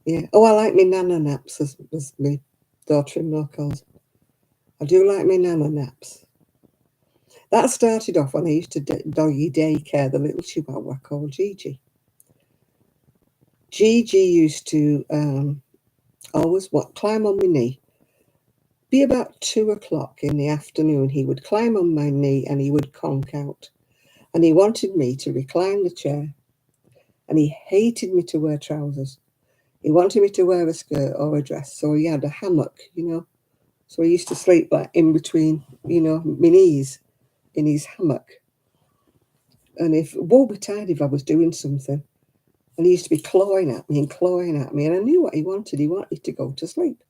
Yeah. Oh, I like my nana naps, as my daughter-in-law calls it. I do like my nana naps. That started off when I used to doggy daycare the little chihuahua called Gigi. Gigi used to always climb on my knee. Be about 2 o'clock in the afternoon, he would climb on my knee and he would conk out. And he wanted me to recline the chair. And he hated me to wear trousers. He wanted me to wear a skirt or a dress. So he had a hammock, So he used to sleep like in between, my knees in his hammock. And woe betide if I was doing something. And he used to be clawing at me. And I knew what he wanted. He wanted to go to sleep.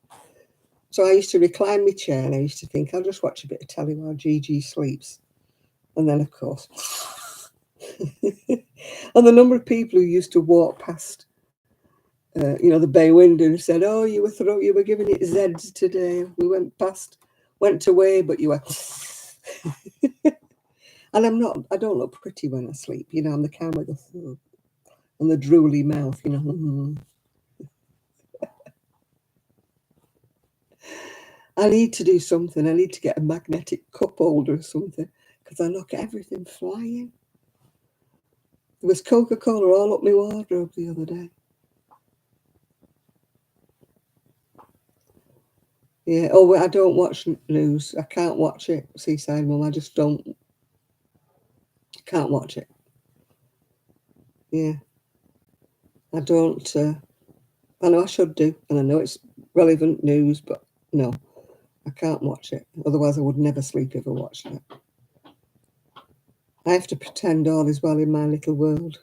So I used to recline my chair and I used to think, I'll just watch a bit of telly while Gigi sleeps. And then, of course, and the number of people who used to walk past, the bay window and said, oh, you were giving it Zeds today. We went away, but you were. And I don't look pretty when I sleep. I'm the kind with the drooly mouth, I need to do something. I need to get a magnetic cup holder or something because I knock everything flying. There was Coca-Cola all up my wardrobe the other day. Yeah. Oh, I don't watch news. I can't watch it, Seaside Mum. I just can't watch it. Yeah. I don't. I know I should do, and I know it's relevant news, but no, I can't watch it. Otherwise, I would never sleep if I watched it. I have to pretend all is well in my little world.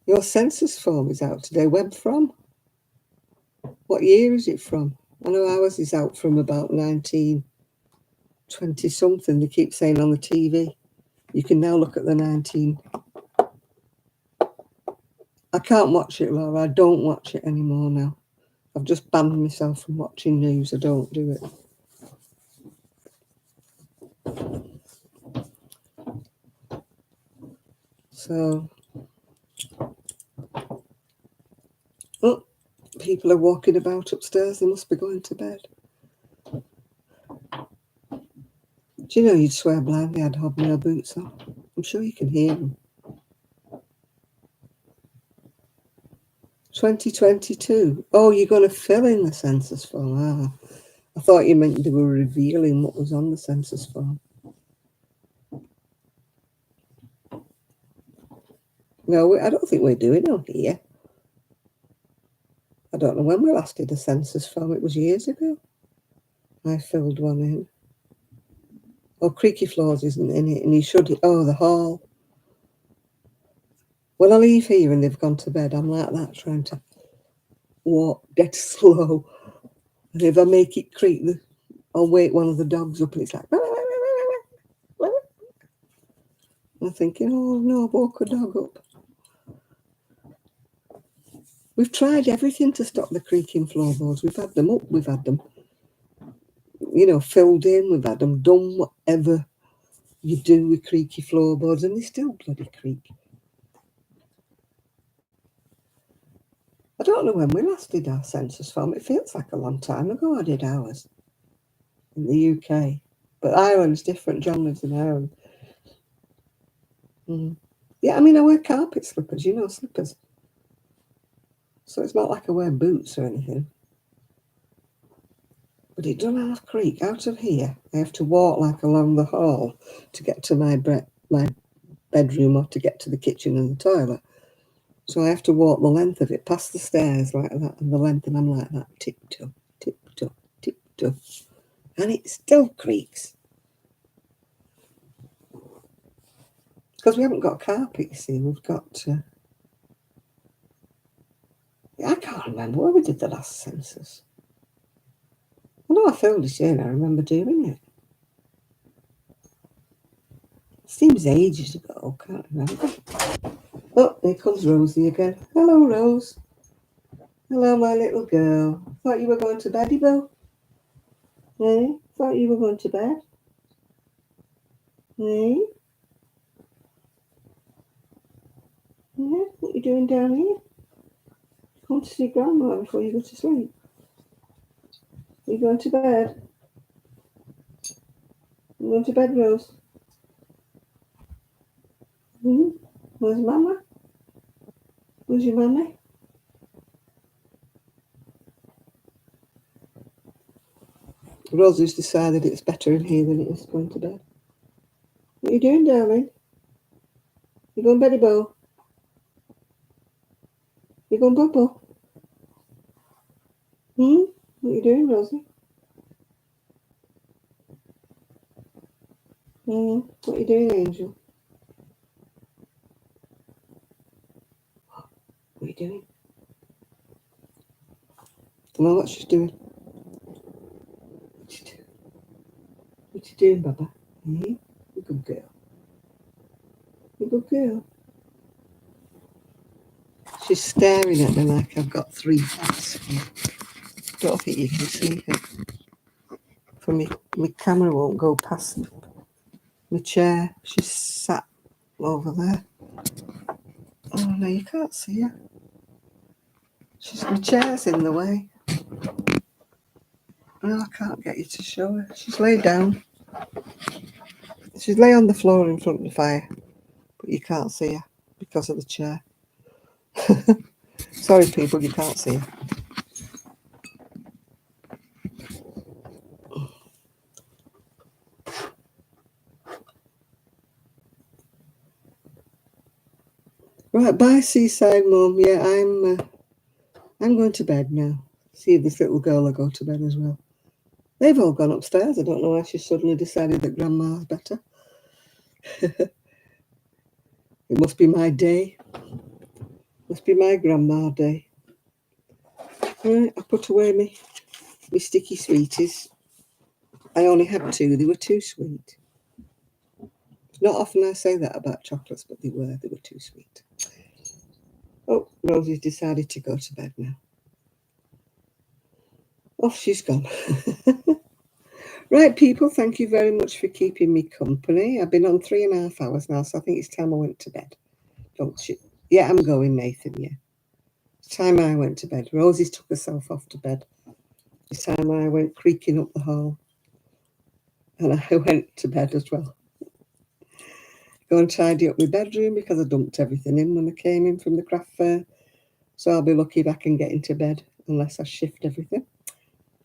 Your census form is out today. When from? What year is it from? I know ours is out from about 1920 something. They keep saying on the TV. You can now look at the 19. I can't watch it, Laura. I don't watch it anymore now. I've just banned myself from watching news. I don't do it. So, oh, people are walking about upstairs. They must be going to bed. Do you know you'd swear blind they had hobnail boots on? I'm sure you can hear them. 2022. Oh, you're going to fill in the census form. I thought you meant they were revealing what was on the census form. No, I don't think we're doing it here. I don't know when we last did a census form. It was years ago. I filled one in. Oh, creaky floors isn't in it, and you should. Oh, the hall. When I leave here and they've gone to bed, I'm like that, trying to walk dead slow. And if I make it creak, I'll wake one of the dogs up, and it's like. I'm thinking, oh no, I've woke a dog up. We've tried everything to stop the creaking floorboards. We've had them up, we've had them, filled in, we've had them done, whatever you do with creaky floorboards, and they still bloody creak. I don't know when we last did our census form. It feels like a long time ago I did ours in the UK. But Ireland's different. John lives in Ireland. Yeah, I mean, I wear carpet slippers, slippers. So it's not like I wear boots or anything. But it doesn't have creak. Out of here, I have to walk like along the hall to get to my bedroom or to get to the kitchen and the toilet. So I have to walk the length of it, past the stairs like that, and the length, and I'm like that, tiptoe, tiptoe, tiptoe. And it still creaks. Because we haven't got carpet, you see, we've got... I can't remember where we did the last census. I know I filled it in, I remember doing it. Seems ages ago, can't remember. Oh, here comes Rosie again. Hello, Rose. Hello, my little girl. Thought you were going to bed, Bill? Hey? Thought you were going to bed? Hey? Yeah, what you doing down here? Come to see Grandma before you go to sleep. You going to bed? You going to bed, Rose? Where's Mama? Where's your Mummy? Rosie's decided it's better in here than it is going to bed. What are you doing, darling? You going beddy bow? You going bubble? What are you doing, Rosie? What are you doing, Angel? What are you doing? Don't know what she's doing. What you doing, Baba? You good girl. You good girl. She's staring at me like I've got 3 hats. Don't think you can see her. For me, my camera won't go past my chair. She's sat over there. Oh no, you can't see her. My chair's in the way. Oh, I can't get you to show her. She's laid down. She's lay on the floor in front of the fire, but you can't see her because of the chair. Sorry, people, you can't see her. Right, bye, Seaside Mum. Yeah, I'm going to bed now. See if this little girl will go to bed as well. They've all gone upstairs. I don't know why she suddenly decided that Grandma's better. It must be my day. Must be my grandma day. Right, I put away my sticky sweeties. I only had 2. They were too sweet. Not often I say that about chocolates, but they were too sweet. Oh, Rosie's decided to go to bed now. Off she's gone. Right, people, thank you very much for keeping me company. I've been on 3.5 hours now, so I think it's time I went to bed. Don't you? Yeah, I'm going, Nathan, yeah. It's time I went to bed. Rosie's took herself off to bed. It's time I went creaking up the hall. And I went to bed as well. Go and tidy up my bedroom because I dumped everything in when I came in from the craft fair. So I'll be lucky if I can get into bed unless I shift everything.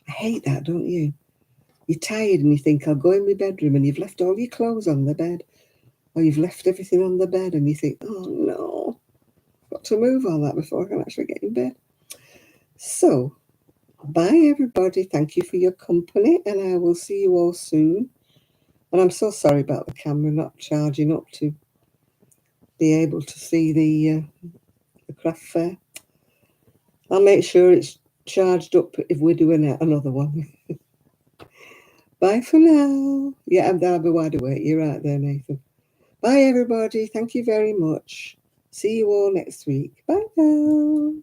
I hate that, don't you? You're tired and you think, I'll go in my bedroom, and you've left all your clothes on the bed, or you've left everything on the bed, and you think, oh no, I've got to move all that before I can actually get in bed. So, bye everybody. Thank you for your company, and I will see you all soon. And I'm so sorry about the camera not charging up to be able to see the craft fair. I'll make sure it's charged up if we're doing another one. Bye for now. Yeah, I'll be wide awake. You're right there, Nathan. Bye, everybody. Thank you very much. See you all next week. Bye now.